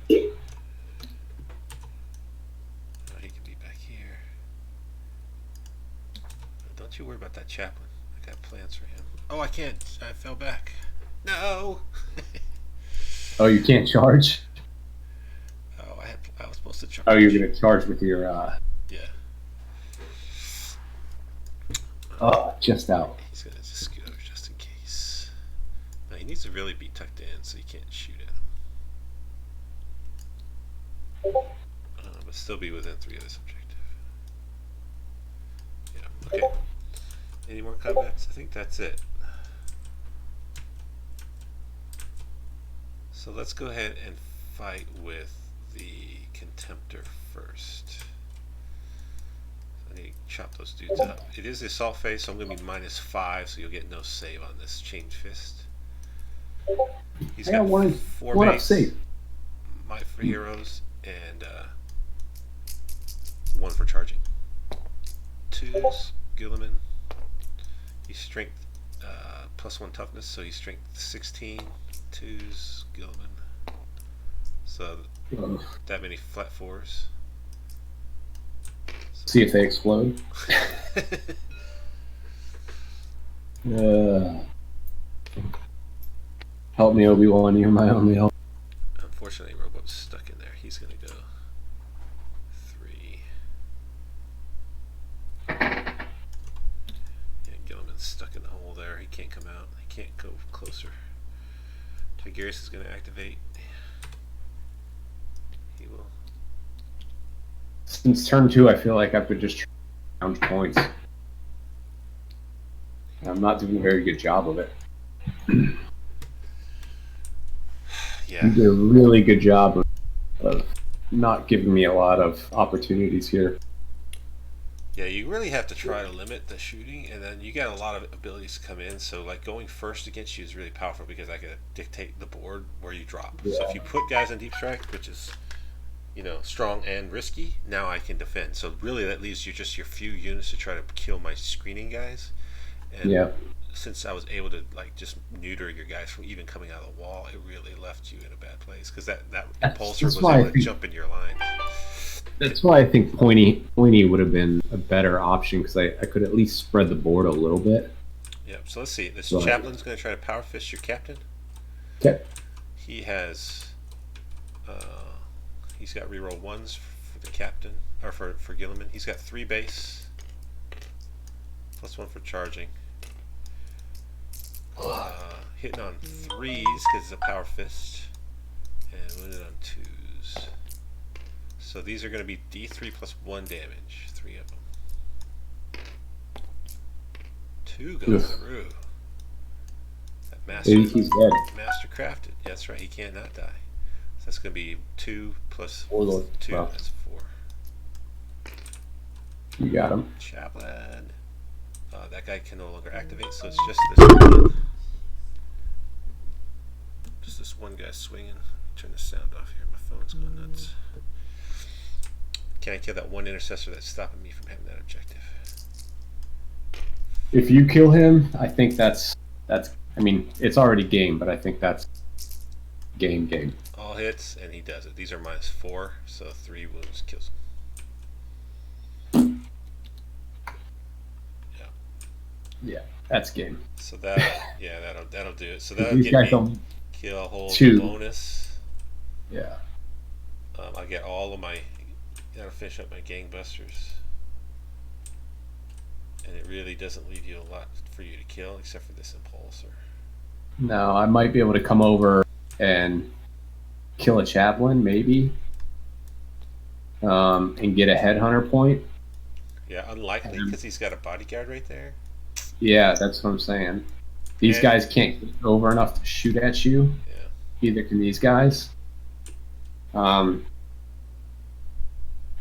He can be back here. Don't you worry about that Chaplain. I got plans for him. Oh, I can't. I fell back. No. Oh, you can't charge? Oh, I was supposed to charge. Oh, you're gonna charge with your Yeah. Oh, just out. He's gonna just scoot over just in case. Now he needs to really be tucked in so you can't shoot at him. But still be within 3 of this objective. Yeah. Okay. Any more combats? I think that's it. So let's go ahead and fight with the Contemptor first. I need to chop those dudes up. It is the assault phase, so I'm going to be -5, so you'll get no save on this Chain Fist. He's got 4 one up mates, save. Might for heroes, and 1 for charging. 2s, Guilliman. He's strength +1 toughness, so he's strength 16. 2s, Guilliman. So that many flat 4s. See if they explode. Help me, Obi-Wan. You're my only help. Unfortunately, Robot's stuck in there. He's going to go 3. Yeah, Guilliman's stuck in the hole there. He can't come out. He can't go closer. Tigurius is going to activate. He will. Since turn 2, I feel like I could just round points. I'm not doing a very good job of it. Yeah. You did a really good job of not giving me a lot of opportunities here. Yeah, you really have to try to limit the shooting, and then you got a lot of abilities to come in. So, like, going first against you is really powerful because I can dictate the board where you drop. Yeah. So if you put guys in deep strike, which is, strong and risky, now I can defend. So really, that leaves you just your few units to try to kill my screening guys. And Yeah. since I was able to just neuter your guys from even coming out of the wall, it really left you in a bad place because that impulsor was able to jump in your line. That's why I think pointy would have been a better option because I could at least spread the board a little bit. Yep. So let's see. This Right. Chaplain's going to try to power fist your captain. Okay. He has. He's got reroll 1s for the captain, or for Guilliman. He's got 3 base, +1 for charging. Hitting on 3s because it's a power fist, and winning on 2s. So these are going to be D3 +1 damage. 3 of them. 2 go through. That Maybe he's dead. master crafted. Yeah, that's right. He can't not die. So that's going to be 2 + Warlord. 2. Wow. That's 4. You got him. Chaplain. That guy can no longer activate, so it's just this one. Just this one guy swinging. Turn the sound off here. My phone's going nuts. Can I kill that one intercessor that's stopping me from having that objective? If you kill him, I think that's. I mean, it's already game, but I think that's game. All hits, and he does it. These are -4, so 3 wounds kills him. Yeah, that's game. So that'll do it. So that'll These get guys me don't. kill hold 2. bonus. Yeah. I get all of my. That'll finish up my gangbusters. And it really doesn't leave you a lot for you to kill except for this impulsor. No, I might be able to come over and kill a chaplain, maybe, and get a headhunter point. Yeah, unlikely because he's got a bodyguard right there. Yeah, that's what I'm saying. These guys can't get over enough to shoot at you. Yeah. Either can these guys.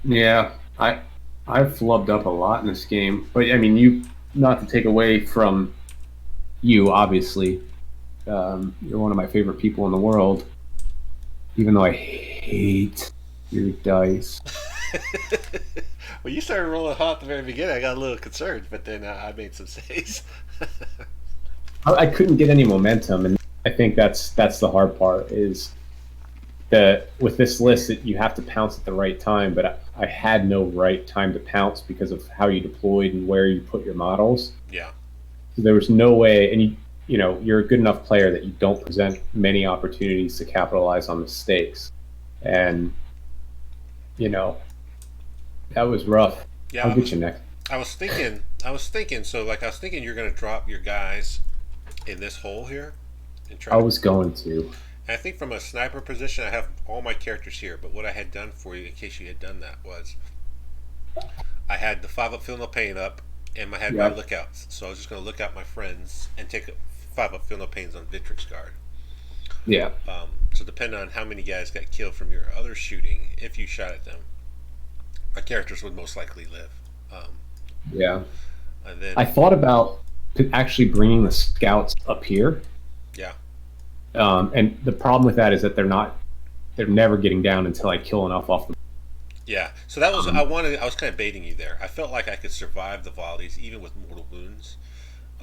Yeah, I've flubbed up a lot in this game, but I mean, you not to take away from you, obviously. You're one of my favorite people in the world, even though I hate your dice. Well, you started rolling hot at the very beginning. I got a little concerned, but then I made some saves. I couldn't get any momentum, and I think that's the hard part. Is that with this list that you have to pounce at the right time, but I had no right time to pounce because of how you deployed and where you put your models. Yeah. So there was no way, and you're a good enough player that you don't present many opportunities to capitalize on mistakes, and that was rough. Yeah. I'll get you next. I was thinking. You're going to drop your guys in this hole here and try. I was going to. I think from a sniper position, I have all my characters here. But what I had done for you, in case you had done that, was I had the 5-up Feel No Pain up, and I had my lookouts. So I was just going to look out my friends and take a 5-up Feel No Pains on Victrix guard. Yeah. So depending on how many guys got killed from your other shooting, if you shot at them, my characters would most likely live. Yeah. And then I thought about actually bringing the scouts up here. Yeah. And the problem with that is that they're never getting down until I kill enough off the. Yeah. So that was I was kind of baiting you there. I felt like I could survive the volleys even with mortal wounds.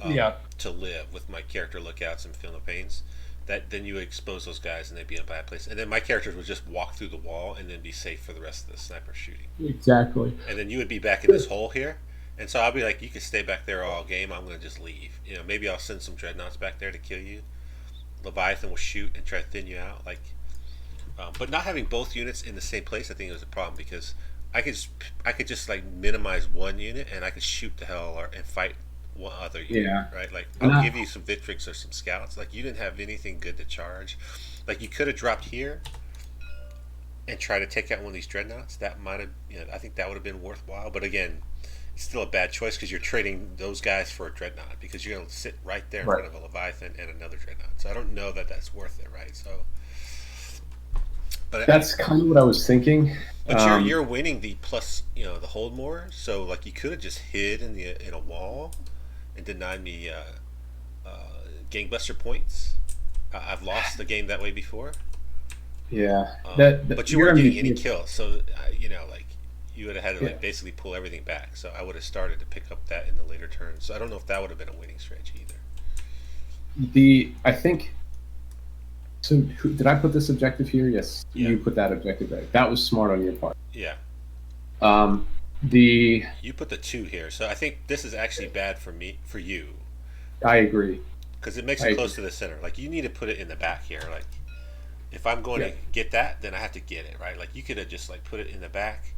To live with my character lookouts and feel no pains. That then you would expose those guys and they'd be in a bad place. And then my characters would just walk through the wall and then be safe for the rest of the sniper shooting. Exactly. And then you would be back in this hole here. And so I'll be like, you can stay back there all game. I'm going to just leave. Maybe I'll send some dreadnoughts back there to kill you. Leviathan will shoot and try to thin you out. Like, but not having both units in the same place, I think it was a problem because I could just like minimize one unit and I could shoot the hell and fight one other unit. Yeah. Right. Like I'll give you some Victrix or some scouts. Like you didn't have anything good to charge. Like you could have dropped here and try to take out one of these dreadnoughts. That might have, I think that would have been worthwhile. But again, it's still a bad choice because you're trading those guys for a dreadnought because you're going to sit right there in front of a Leviathan and another dreadnought. So I don't know that that's worth it, right? So, but that's kind of what I was thinking. But you're winning the plus, the hold more. So like you could have just hid in a wall and denied me gangbuster points. I've lost the game that way before. Yeah, but you weren't getting any kills, so like you would have had to like basically pull everything back. So I would have started to pick up that in the later turns. So I don't know if that would have been a winning strategy either. I think. So did I put this objective here? Yes, you put that objective there. That was smart on your part. Yeah. You put the 2 here, so I think this is actually bad for you. I agree. Because it makes it close to the center. Like you need to put it in the back here. Like if I'm going to get that, then I have to get it, right? Like you could have just like put it in the back,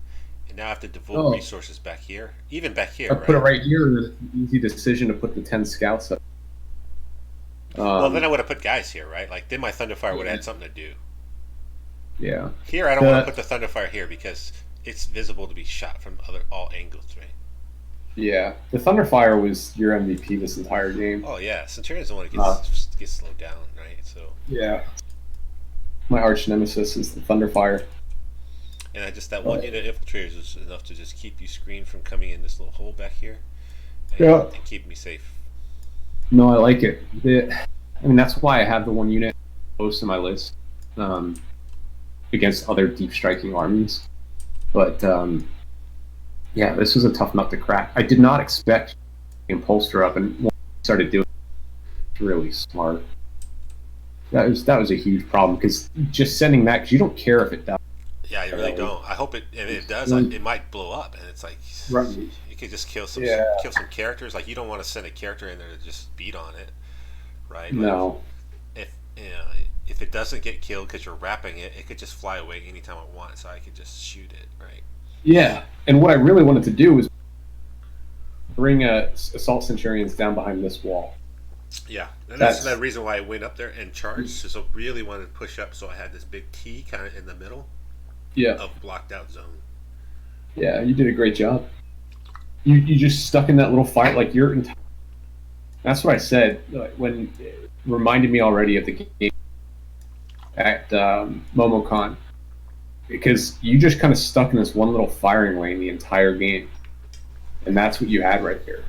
and now I have to devote resources back here, even back here. Put it right here, and it's an easy decision to put the 10 scouts up. Well, then I would have put guys here, right? Like then my Thunderfire would have had something to do. Yeah. Here I don't want to put the Thunderfire here because it's visible to be shot from all angles, right? Yeah, the Thunderfire was your MVP this entire game. Oh yeah, Centurion's the one that gets slowed down, right? So yeah, my arch nemesis is the Thunderfire. And that one unit of infiltrators was enough to just keep you screened from coming in this little hole back here, and keep me safe. No, I like it. That's why I have the one unit close to my list against other deep striking armies. But yeah, this was a tough nut to crack. I did not expect Impulsor up, and when I started doing it, it's really smart. That was a huge problem because just sending that, because you don't care if it does. Yeah, you really don't. I hope if it does, it might blow up, and it's like you could just kill some characters. Like you don't want to send a character in there to just beat on it, right? Like, no. If it doesn't get killed because you're wrapping it, it could just fly away anytime I want, so I could just shoot it, right? Yeah, and what I really wanted to do was bring Assault Centurions down behind this wall. Yeah, and that's the reason why I went up there and charged. So really wanted to push up, so I had this big T kind of in the middle of blocked out zone. Yeah, you did a great job. You just stuck in that little fight like you're. That's what I said when it reminded me already of the game at MomoCon, because you just kind of stuck in this one little firing lane the entire game, and that's what you had right there.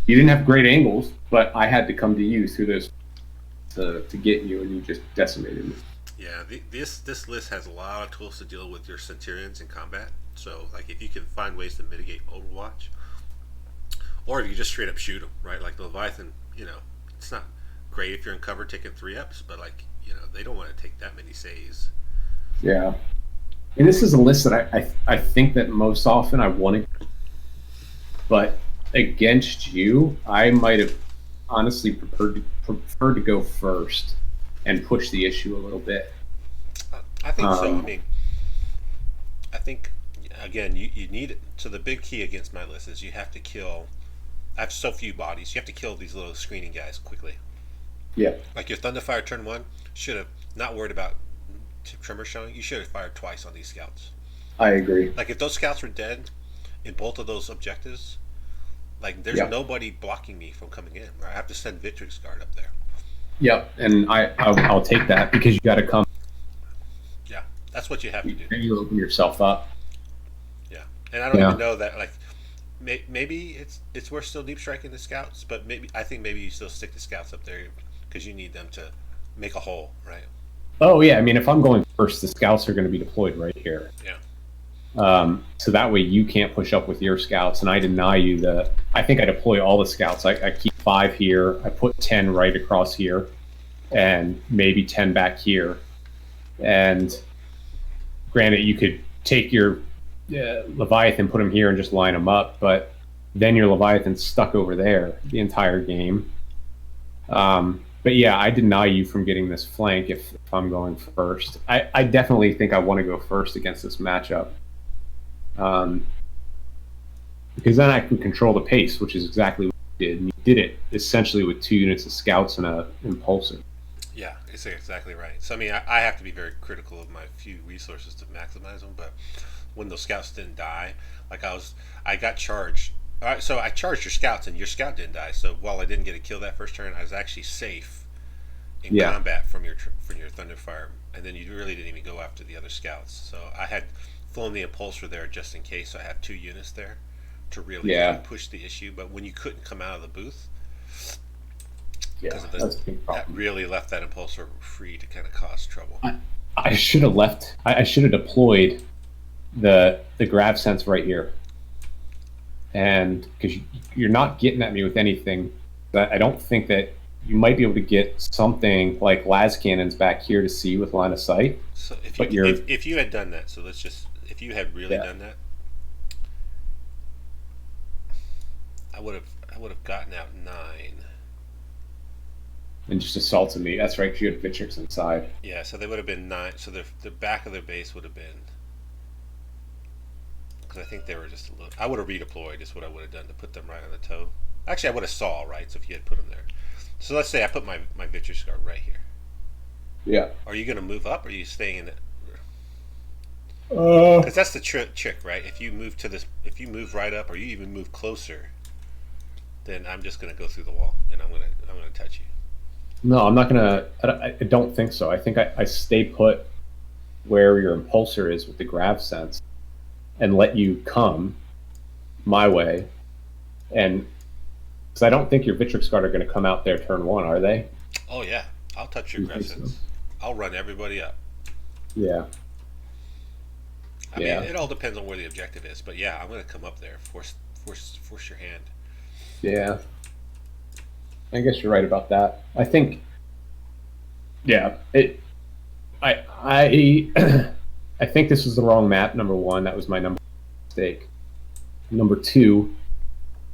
You didn't have great angles, but I had to come to you through this to get you, and you just decimated me. Yeah, this list has a lot of tools to deal with your Centurions in combat. So, like, if you can find ways to mitigate Overwatch, or if you just straight up shoot them, right? Like the Leviathan, it's not great if you're in cover taking 3-ups, but like, they don't want to take that many saves. Yeah, and this is a list that I think that most often I wanted, but against you, I might have honestly preferred to go first and push the issue a little bit. I think so. I mean, I think again, you need it. So the big key against my list is you have to kill. I have so few bodies. You have to kill these little screening guys quickly. Yeah. Like your Thunderfire turn 1 should have not worried about tremor showing. You should have fired twice on these scouts. I agree. Like if those scouts were dead in both of those objectives, like there's nobody blocking me from coming in. I have to send Victrix guard up there. Yep, and I'll take that because you got to come. Yeah, that's what you have to do. And you open yourself up. Yeah, and I don't even know that. Like, maybe it's worth still deep striking the scouts, but I think maybe you still stick the scouts up there because you need them to make a hole, right? Oh yeah, I mean if I'm going first, the scouts are going to be deployed right here. Yeah. So that way you can't push up with your scouts, and I deny you I think I deploy all the scouts. I keep 5 here. I put 10 right across here, and maybe 10 back here. And granted, you could take your Leviathan, put them here, and just line them up, but then your Leviathan's stuck over there the entire game. And But yeah, I deny you from getting this flank if I'm going first. I definitely think I want to go first against this matchup. Because then I can control the pace, which is exactly what you did. And you did it essentially with 2 units of scouts and a impulsor. Yeah, it's exactly right. So I mean, I have to be very critical of my few resources to maximize them. But when those scouts didn't die, like I got charged. So I charged your scouts, and your scout didn't die. So while I didn't get a kill that first turn, I was actually safe in combat from your Thunderfire. And then you really didn't even go after the other scouts. So I had flown the Impulsor there just in case. So I have 2 units there to really push the issue. But when you couldn't come out of the booth, because of that really left that Impulsor free to kind of cause trouble. I should have left. I should have deployed the grab sense right here. And because you're not getting at me with anything, but I don't think that you might be able to get something like las cannons back here to see with line of sight. So if you had done that, so let's just, if you had really done that, I would have gotten out 9 and just assaulted me. That's right, 'cause you had Victrix inside. Yeah, so they would have been 9. So the back of their base would have been, because I think they were just a little. I would have redeployed. Is what I would have done to put them right on the toe. Actually, I would have saw, right. So if you had put them there. So let's say I put my Victrix guard right here. Yeah. Are you going to move up, or are you staying in it? Because that's the trick, right? If you move to this, if you move right up, or you even move closer, then I'm just going to go through the wall, and I'm going to touch you. No, I'm not gonna. I don't think so. I think I stay put where your impulsor is with the grab sense, and let you come my way, and because I don't think your Victrix guard are going to come out there turn 1, are they? Oh yeah, I'll touch your grab sense. So? I'll run everybody up. Yeah. I mean, it all depends on where the objective is, but yeah, I'm going to come up there, force your hand. Yeah. I guess you're right about that. I think, I I think this was the wrong map. Number 1, that was my number mistake. Number 2,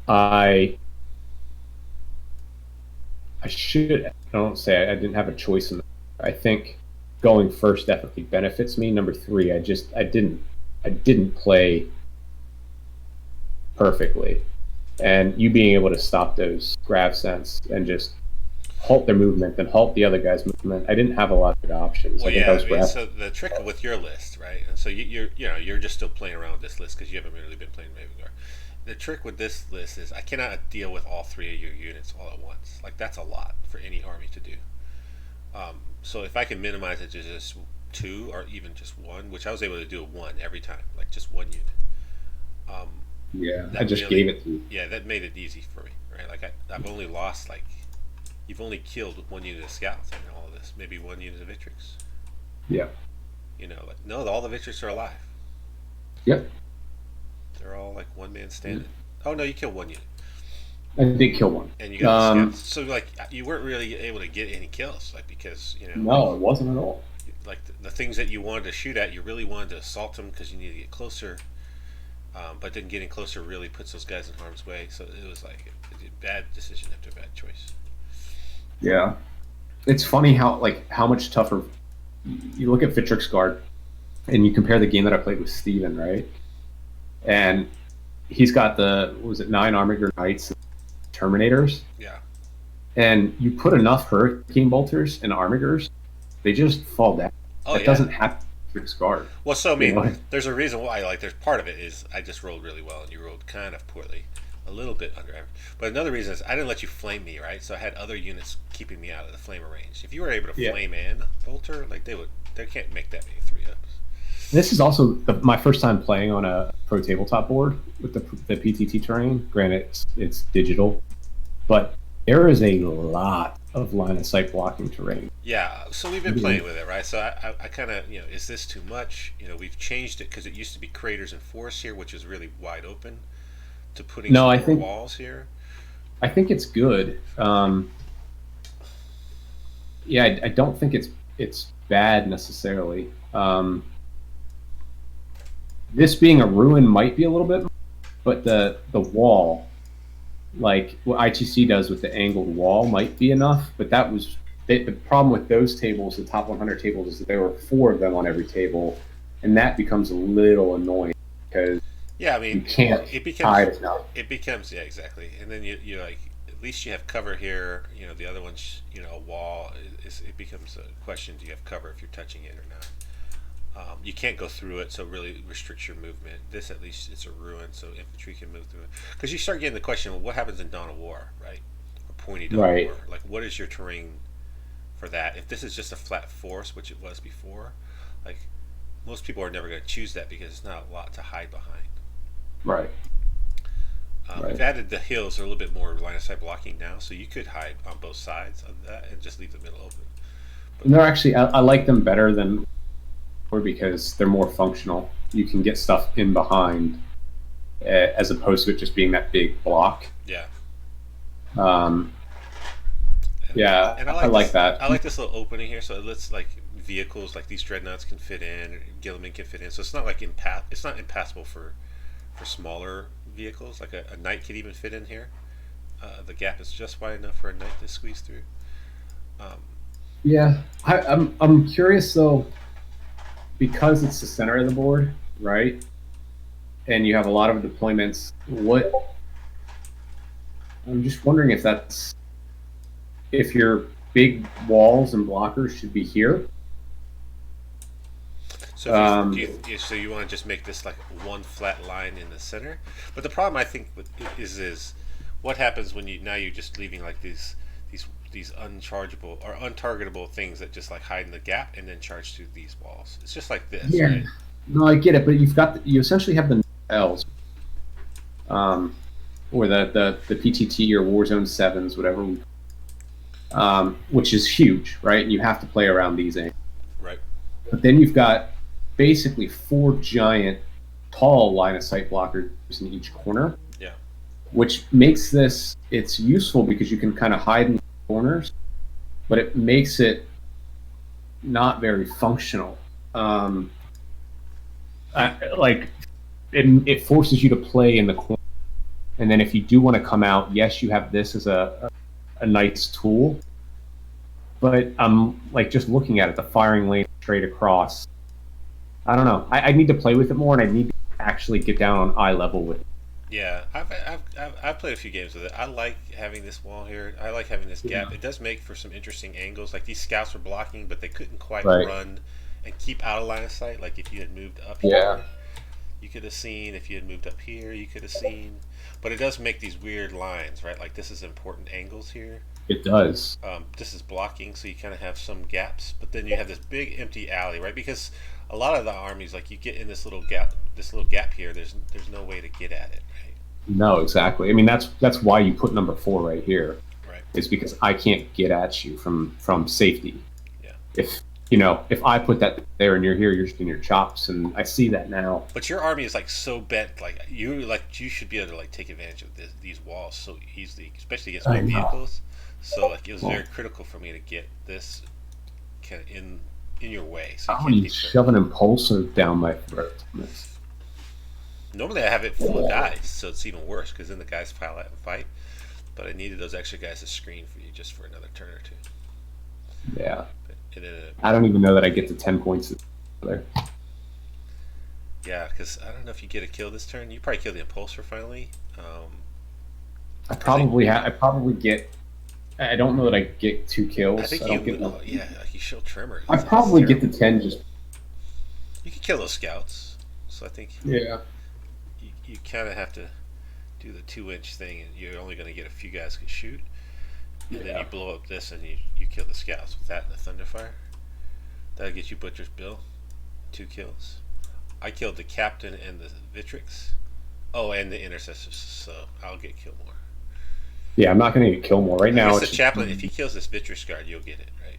I don't say I didn't have a choice in that. I think going first definitely benefits me. Number 3, I didn't play perfectly. And you being able to stop those grab sense and just halt their movement, then halt the other guy's movement. I didn't have a lot of good options. Well, so the trick with your list, right? And so you're just still playing around with this list because you haven't really been playing Vanguard. The trick with this list is I cannot deal with all 3 of your units all at once. Like that's a lot for any army to do. So if I can minimize it to just 2 or even just 1, which I was able to do 1 every time, like just 1 unit. I just gave it to you. Yeah, that made it easy for me, right? Like I've only lost you've only killed 1 unit of scouts in all of this, maybe 1 unit of Victrix. Yeah. No, all the Victrix are alive. Yep. They're all like 1 man standing. Oh no, you killed 1 unit. I did kill 1. And you got the scouts. So you weren't really able to get any kills, because No, it wasn't at all. Like the things that you wanted to shoot at, you really wanted to assault them because you needed to get closer. But then getting closer really puts those guys in harm's way. So it was like a bad decision after a bad choice. Yeah, it's funny how much tougher you look at Victrix guard, and you compare the game that I played with Steven, right? And he's got 9 Armiger Knights, and Terminators. Yeah. And you put enough Hurricane Bolters and Armigers, they just fall down. It doesn't happen. Guard. Well, so there's a reason why. There's part of it is I just rolled really well, and you rolled kind of poorly, a little bit under average. But another reason is I didn't let you flame me, right? So I had other units keeping me out of the flamer range. If you were able to flame and bolter, they can't make that many 3-ups. This is also my first time playing on a pro tabletop board with the PTT terrain. Granted, it's digital, but there is a lot of line of sight blocking terrain. Yeah, so we've been playing with it, right? So I kind of, is this too much? We've changed it because it used to be craters and forests here, which is really wide open, to putting walls here. I think it's good. I don't think it's bad necessarily. This being a ruin might be a little bit, but the wall, like what ITC does with the angled wall, might be enough. But that was the problem with those tables, the top 100 tables, is that there were 4 of them on every table, and that becomes a little annoying because Yeah, I you mean, can't it hide becomes enough. yeah, exactly. And then you like at least you have cover here. You know, the other one's a wall. It becomes a question: do you have cover if you're touching it or not? You can't go through it, so it really restricts your movement. This at least it's a ruin, so infantry can move through it. Because you start getting the question: well, what happens in Dawn of War, right? Or Pointy Dawn of Right. War? Like, what is your terrain for that? If this is just a flat force, which it was before, like most people are never going to choose that because it's not a lot to hide behind. Right. We've added the hills are a little bit more line of sight blocking now, so you could hide on both sides of that and just leave the middle open. And they're actually, I like them better than, or because they're more functional. You can get stuff in behind, as opposed to it just being that big block. Yeah. Yeah, and I like this, that. I like this little opening here, so it lets like vehicles like these dreadnoughts can fit in, or Guilliman can fit in. So it's not like it's not impassable for smaller vehicles. Like a knight could even fit in here. The gap is just wide enough for a knight to squeeze through. Yeah, I'm curious though, because it's the center of the board, right? And you have a lot of deployments. I'm just wondering if your big walls and blockers should be here. So so you want to just make this like one flat line in the center? But the problem I think is what happens when you're just leaving like these unchargeable or untargetable things that just like hide in the gap and then charge through these walls. It's just like this. Yeah. Right? No, I get it, but you essentially have the L's, or the PTT or Warzone 7s, whatever, which is huge, right? And you have to play around these angles. Right. But then you've got basically 4 giant, tall line of sight blockers in each corner. Yeah. Which makes it's useful because you can kind of hide in the corners, but it makes it not very functional. It forces you to play in the corner, and then if you do want to come out, yes, you have this as a nice tool, but like just looking at it, the firing lane straight across, I don't know. I need to play with it more, and I need to actually get down on eye level with it. Yeah, I've played a few games with it. I like having this wall here. I like having this gap. Yeah. It does make for some interesting angles. Like these scouts were blocking, but they couldn't quite Right. run and keep out of line of sight. Like if you had moved up Yeah. here, you could have seen. If you had moved up here, you could have seen. But it does make these weird lines, right? Like this is important angles here. It does. This is blocking, so you kind of have some gaps. But then you have this big empty alley, right? Because a lot of the armies, like you get in this little gap here. There's no way to get at it, right? No, exactly. I mean, that's why you put number 4 right here. Right. Is because I can't get at you from safety. Yeah. If I put that there and you're here, you're just in your chops, and I see that now. But your army is like so bent, like you should be able to like take advantage of these walls so easily, especially against big vehicles. So like it was very critical for me to get this kind of in your way. So You shove an impulsor down my throat. Normally I have it full of guys, so it's even worse because then the guys pile out and fight. But I needed those extra guys to screen for you just for another turn or two. Yeah. And then, I don't even know that I get to 10 points there. yeah, because I don't know if you get a kill this turn. You probably kill the Impulsor finally. I probably get. I don't know that I get 2 kills. I think yeah, you show Tremor. I probably get to 10 just. You can kill those scouts, so I think Yeah. you kind of have to do the 2-inch thing, and you're only going to get a few guys can shoot. And then you blow up this, and you kill the scouts with that and the Thunderfire. That'll get you Butcher's Bill, 2 kills. I killed the Captain and the Victrix. Oh, and the Intercessors, so I'll get Killmore. Yeah, I'm not going to get Killmore right now. The Chaplain, if he kills this Victrix guard, you'll get it, right?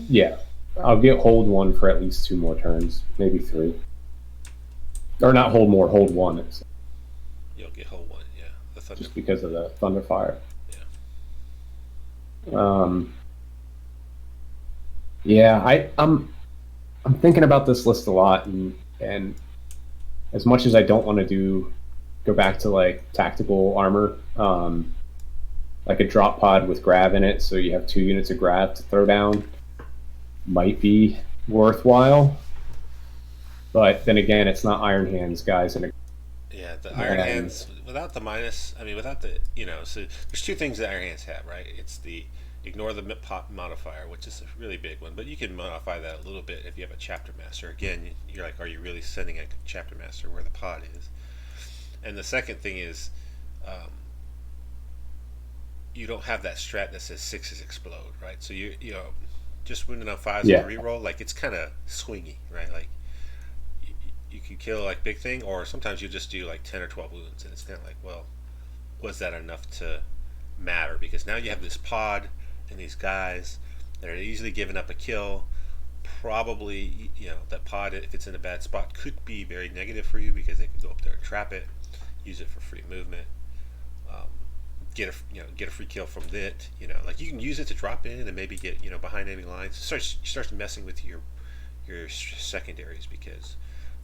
Yeah, I'll get hold 1 for at least 2 more turns, maybe 3. Or not hold more, hold 1. You'll get hold 1, yeah. The Thunder. Just because of the Thunderfire. Yeah. Yeah, I'm thinking about this list a lot, and as much as I don't want to go back to like tactical armor, like a drop pod with grav in it, so you have 2 units of grav to throw down, might be worthwhile. But then again, it's not Iron Hands, guys. And Yeah, the Iron Hands without the minus. I mean, without the So there's two things that Iron Hands have, right? It's the ignore the pop modifier, which is a really big one, but you can modify that a little bit if you have a chapter master. Again, you're like, are you really sending a chapter master where the pod is? And the second thing is, you don't have that strat that says 6s explode, right? So you just wounded on 5s with a reroll, like it's kind of swingy, right? Like you can kill like big thing, or sometimes you just do like 10 or 12 wounds, and it's kind of like, well, was that enough to matter? Because now you have this pod and these guys that are easily giving up a kill. Probably, that pod, if it's in a bad spot, could be very negative for you because they could go up there and trap it, use it for free movement, get a free kill from it. Like you can use it to drop in and maybe get behind enemy lines. Starts messing with your secondaries, because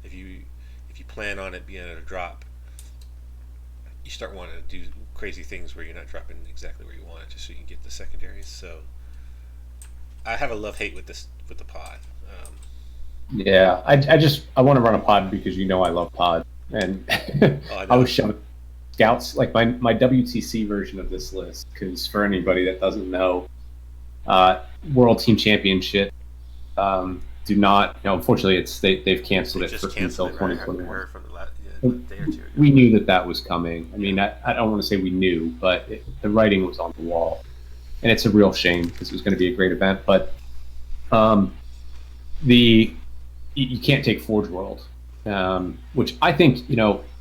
if you plan on it being at a drop, you start wanting to do crazy things where you're not dropping exactly where you want it, just so you can get the secondaries. So I have a love-hate with the pod. Yeah, I want to run a pod because I love pod, and I was showing scouts like my WTC version of this list, because for anybody that doesn't know, World Team Championship do not. Unfortunately, they've canceled it for until 2021. We knew that was coming. I mean, I don't want to say we knew, but the writing was on the wall, and it's a real shame because it was going to be a great event. But you can't take Forge World, which I think,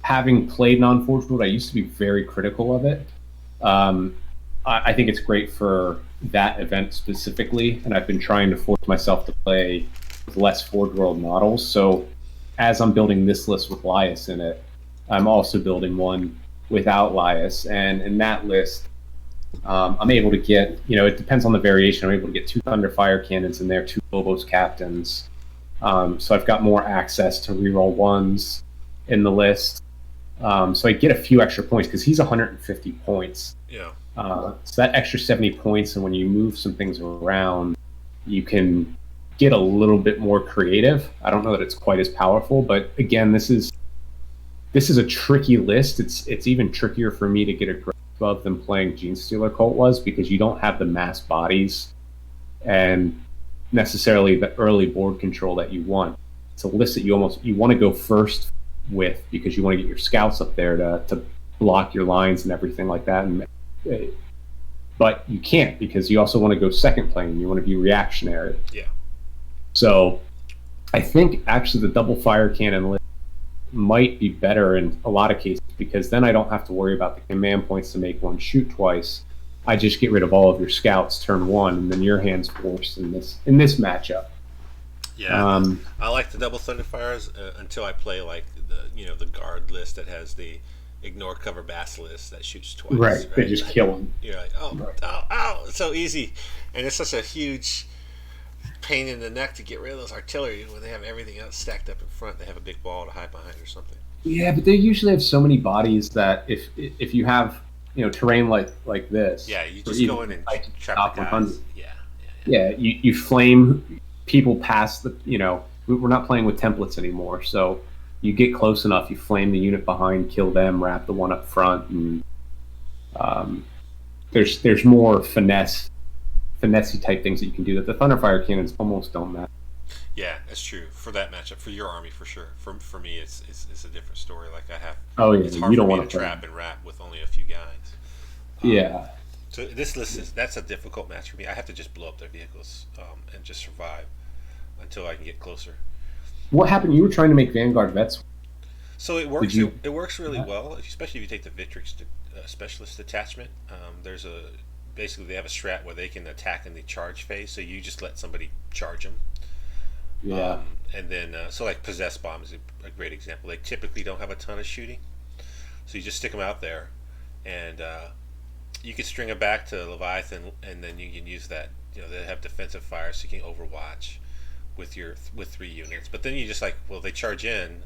having played non-Forge World, I used to be very critical of it. I think it's great for that event specifically, and I've been trying to force myself to play with less Forge World models. So as I'm building this list with Lias in it, I'm also building one without Lias, and in that list, I'm able to get, it depends on the variation, I'm able to get 2 Thunderfire cannons in there, 2 Phobos Captains. So I've got more access to reroll 1s in the list. So I get a few extra points because he's 150 points. Yeah. So that extra 70 points, and when you move some things around, you can get a little bit more creative. I don't know that it's quite as powerful, but again, this is a tricky list. It's even trickier for me to get a grasp of than playing Genestealer Cult was, because you don't have the mass bodies and necessarily the early board control that you want. It's a list that you want to go first with, because you want to get your scouts up there to block your lines and everything like that. But you can't, because you also want to go second plane. You want to be reactionary. Yeah. So I think actually the double fire cannon list might be better in a lot of cases, because then I don't have to worry about the command points to make one shoot twice. I just get rid of all of your scouts turn 1, and then your hand's forced in this matchup. Yeah, I like the double Thunderfires until I play like the guard list that has the ignore cover basilisk that shoots twice. Right? They just kill them. You're like, ow, it's so easy, and it's such a huge pain in the neck to get rid of those artillery when they have everything else stacked up in front. They have a big wall to hide behind or something. Yeah, but they usually have so many bodies that if you have terrain like this, yeah, you just go in and trap the guys. Yeah, you flame people past the, we're not playing with templates anymore, so you get close enough, you flame the unit behind, kill them, wrap the one up front, and there's more finessey type things that you can do that the Thunderfire cannons almost don't matter. Yeah, that's true for that matchup. For your army, for sure. For me, it's a different story. Like I have. Oh yeah, it's hard you don't for me want to trap and wrap with only a few guys. Yeah. So this list that's a difficult match for me. I have to just blow up their vehicles and just survive until I can get closer. What happened? You were trying to make Vanguard vets. So it works. It works really well, especially if you take the Victrix specialist detachment. Basically they have a strat where they can attack in the charge phase. So you just let somebody charge them. Yeah. And then so like possess bomb is a great example. They typically don't have a ton of shooting, so you just stick them out there, and you can string them back to Leviathan, and then you can use that. They have defensive fire, so you can overwatch with 3 units. But then you just they charge in,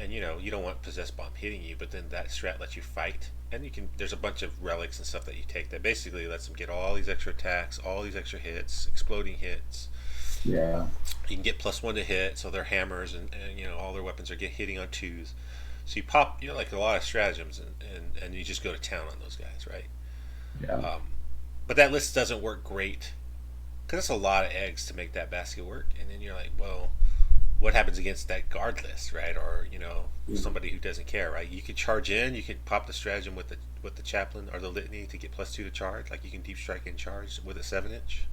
and you don't want possessed bomb hitting you, but then that strat lets you fight, and there's a bunch of relics and stuff that you take that basically lets them get all these extra attacks, all these extra hits, exploding hits. Yeah. You can get +1 to hit, so they're hammers, and all their weapons are hitting on 2s. So you pop, like a lot of stratagems, and you just go to town on those guys, right? Yeah. But that list doesn't work great because it's a lot of eggs to make that basket work, and then you're like, well, what happens against that guard list, right? Or somebody who doesn't care, right? You could charge in, you could pop the stratagem with the chaplain or the litany to get +2 to charge, like you can deep strike and charge with a 7-inch.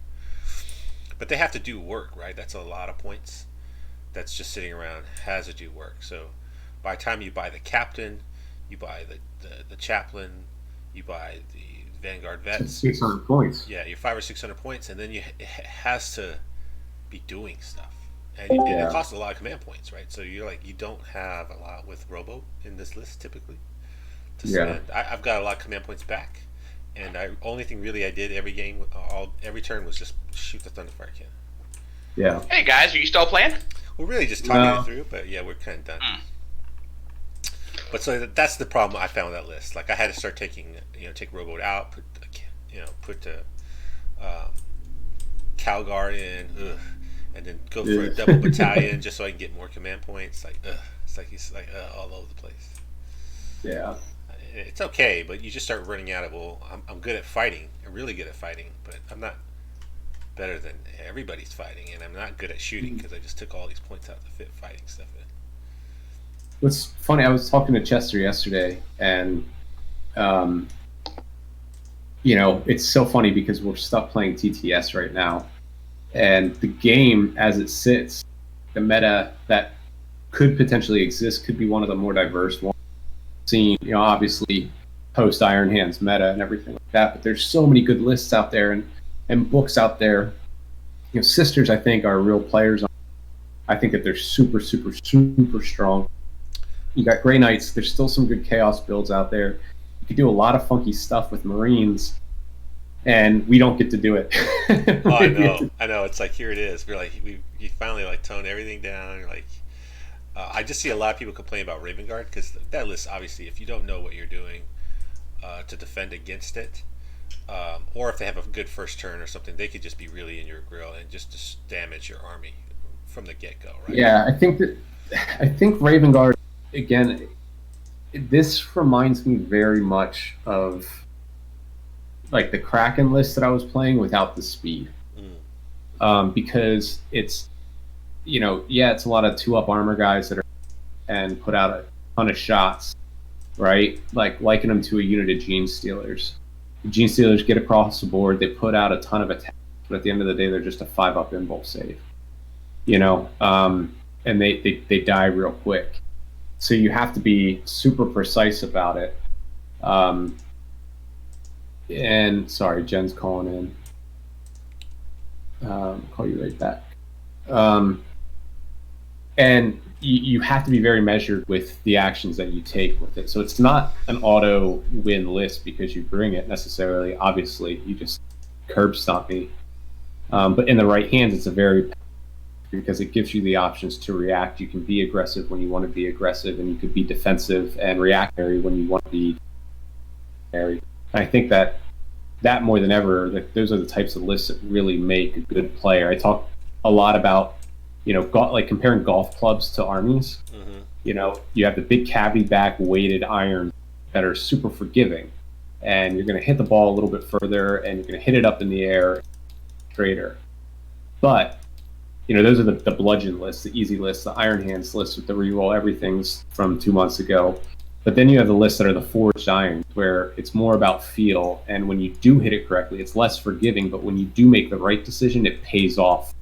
But they have to do work, right? That's a lot of points. That's just sitting around has to do work. So by the time you buy the captain, you buy the chaplain, you buy the Vanguard vets, 600 points. Yeah, you're 500 or 600 points, and then it has to be doing stuff. And it costs a lot of command points, right? So you don't have a lot with Roboute in this list typically to spend. I've got a lot of command points back, and only thing really I did every game, every turn was just shoot the Thunderfire cannon. Yeah. Hey guys, are you still playing? We're really just talking it through, but yeah, we're kind of done. But so that's the problem I found with that list. Like I had to start take Roboute out, put Calguard in. And then go for a double battalion just so I can get more command points. It's like all over the place. Yeah. It's okay, but you just start running out of, I'm good at fighting. I'm really good at fighting, but I'm not better than everybody's fighting, and I'm not good at shooting because I just took all these points out to fit fighting stuff in. What's funny, I was talking to Chester yesterday, and it's so funny because we're stuck playing TTS right now. And the game, as it sits, the meta that could potentially exist could be one of the more diverse ones. Seen, obviously, post Iron Hands meta and everything like that. But there's so many good lists out there and books out there. Sisters, I think, are real players. I think that they're super, super, super strong. You got Grey Knights. There's still some good Chaos builds out there. You can do a lot of funky stuff with Marines. And we don't get to do it. I know. It's like, here it is. We're like, you finally tone everything down. You're like, I just see a lot of people complain about Raven Guard because that list, obviously, if you don't know what you're doing to defend against it, or if they have a good first turn or something, they could just be really in your grill and just damage your army from the get-go, right? Yeah, I think Raven Guard, again, this reminds me very much of like the Kraken list that I was playing without the speed. Because it's, it's a lot of 2-up armor guys that are and put out a ton of shots, right? Like liken them to a unit of Gene Stealers. The Gene Stealers get across the board, they put out a ton of attacks, but at the end of the day, they're just a 5-up impulse save, and they die real quick. So you have to be super precise about it. And sorry, Jen's calling in. Call you right back. And you have to be very measured with the actions that you take with it. So it's not an auto win list because you bring it necessarily. Obviously, you just curb stomp me. But in the right hands, it's a very, because it gives you the options to react. You can be aggressive when you want to be aggressive, and you could be defensive and reactionary when you want to be reactionary. I think that more than ever, those are the types of lists that really make a good player. I talk a lot about, comparing golf clubs to armies. Mm-hmm. You have the big cavity back weighted iron that are super forgiving, and you're going to hit the ball a little bit further, and you're going to hit it up in the air straighter. But those are the bludgeon lists, the easy lists, the Iron Hands lists with the reroll everything's from 2 months ago. But then you have the lists that are the forged irons, where it's more about feel, and when you do hit it correctly, it's less forgiving, but when you do make the right decision, it pays off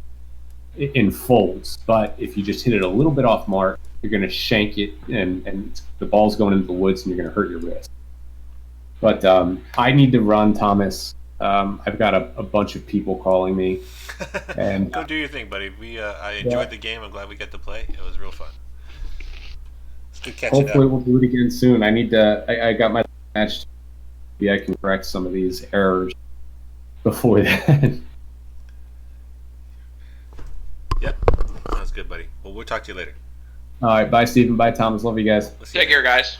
in folds. But if you just hit it a little bit off mark, you're going to shank it, and the ball's going into the woods, and you're going to hurt your wrist. But I need to run, Thomas. I've got a bunch of people calling me. And go do your thing, buddy. I enjoyed the game. I'm glad we got to play. It was real fun. Hopefully we'll do it again soon. I got my match. Maybe I can correct some of these errors before that. Yep. Sounds good, buddy. Well, we'll talk to you later. All right, bye, Stephen. Bye, Thomas. Love you guys. Let's see Take care, guys.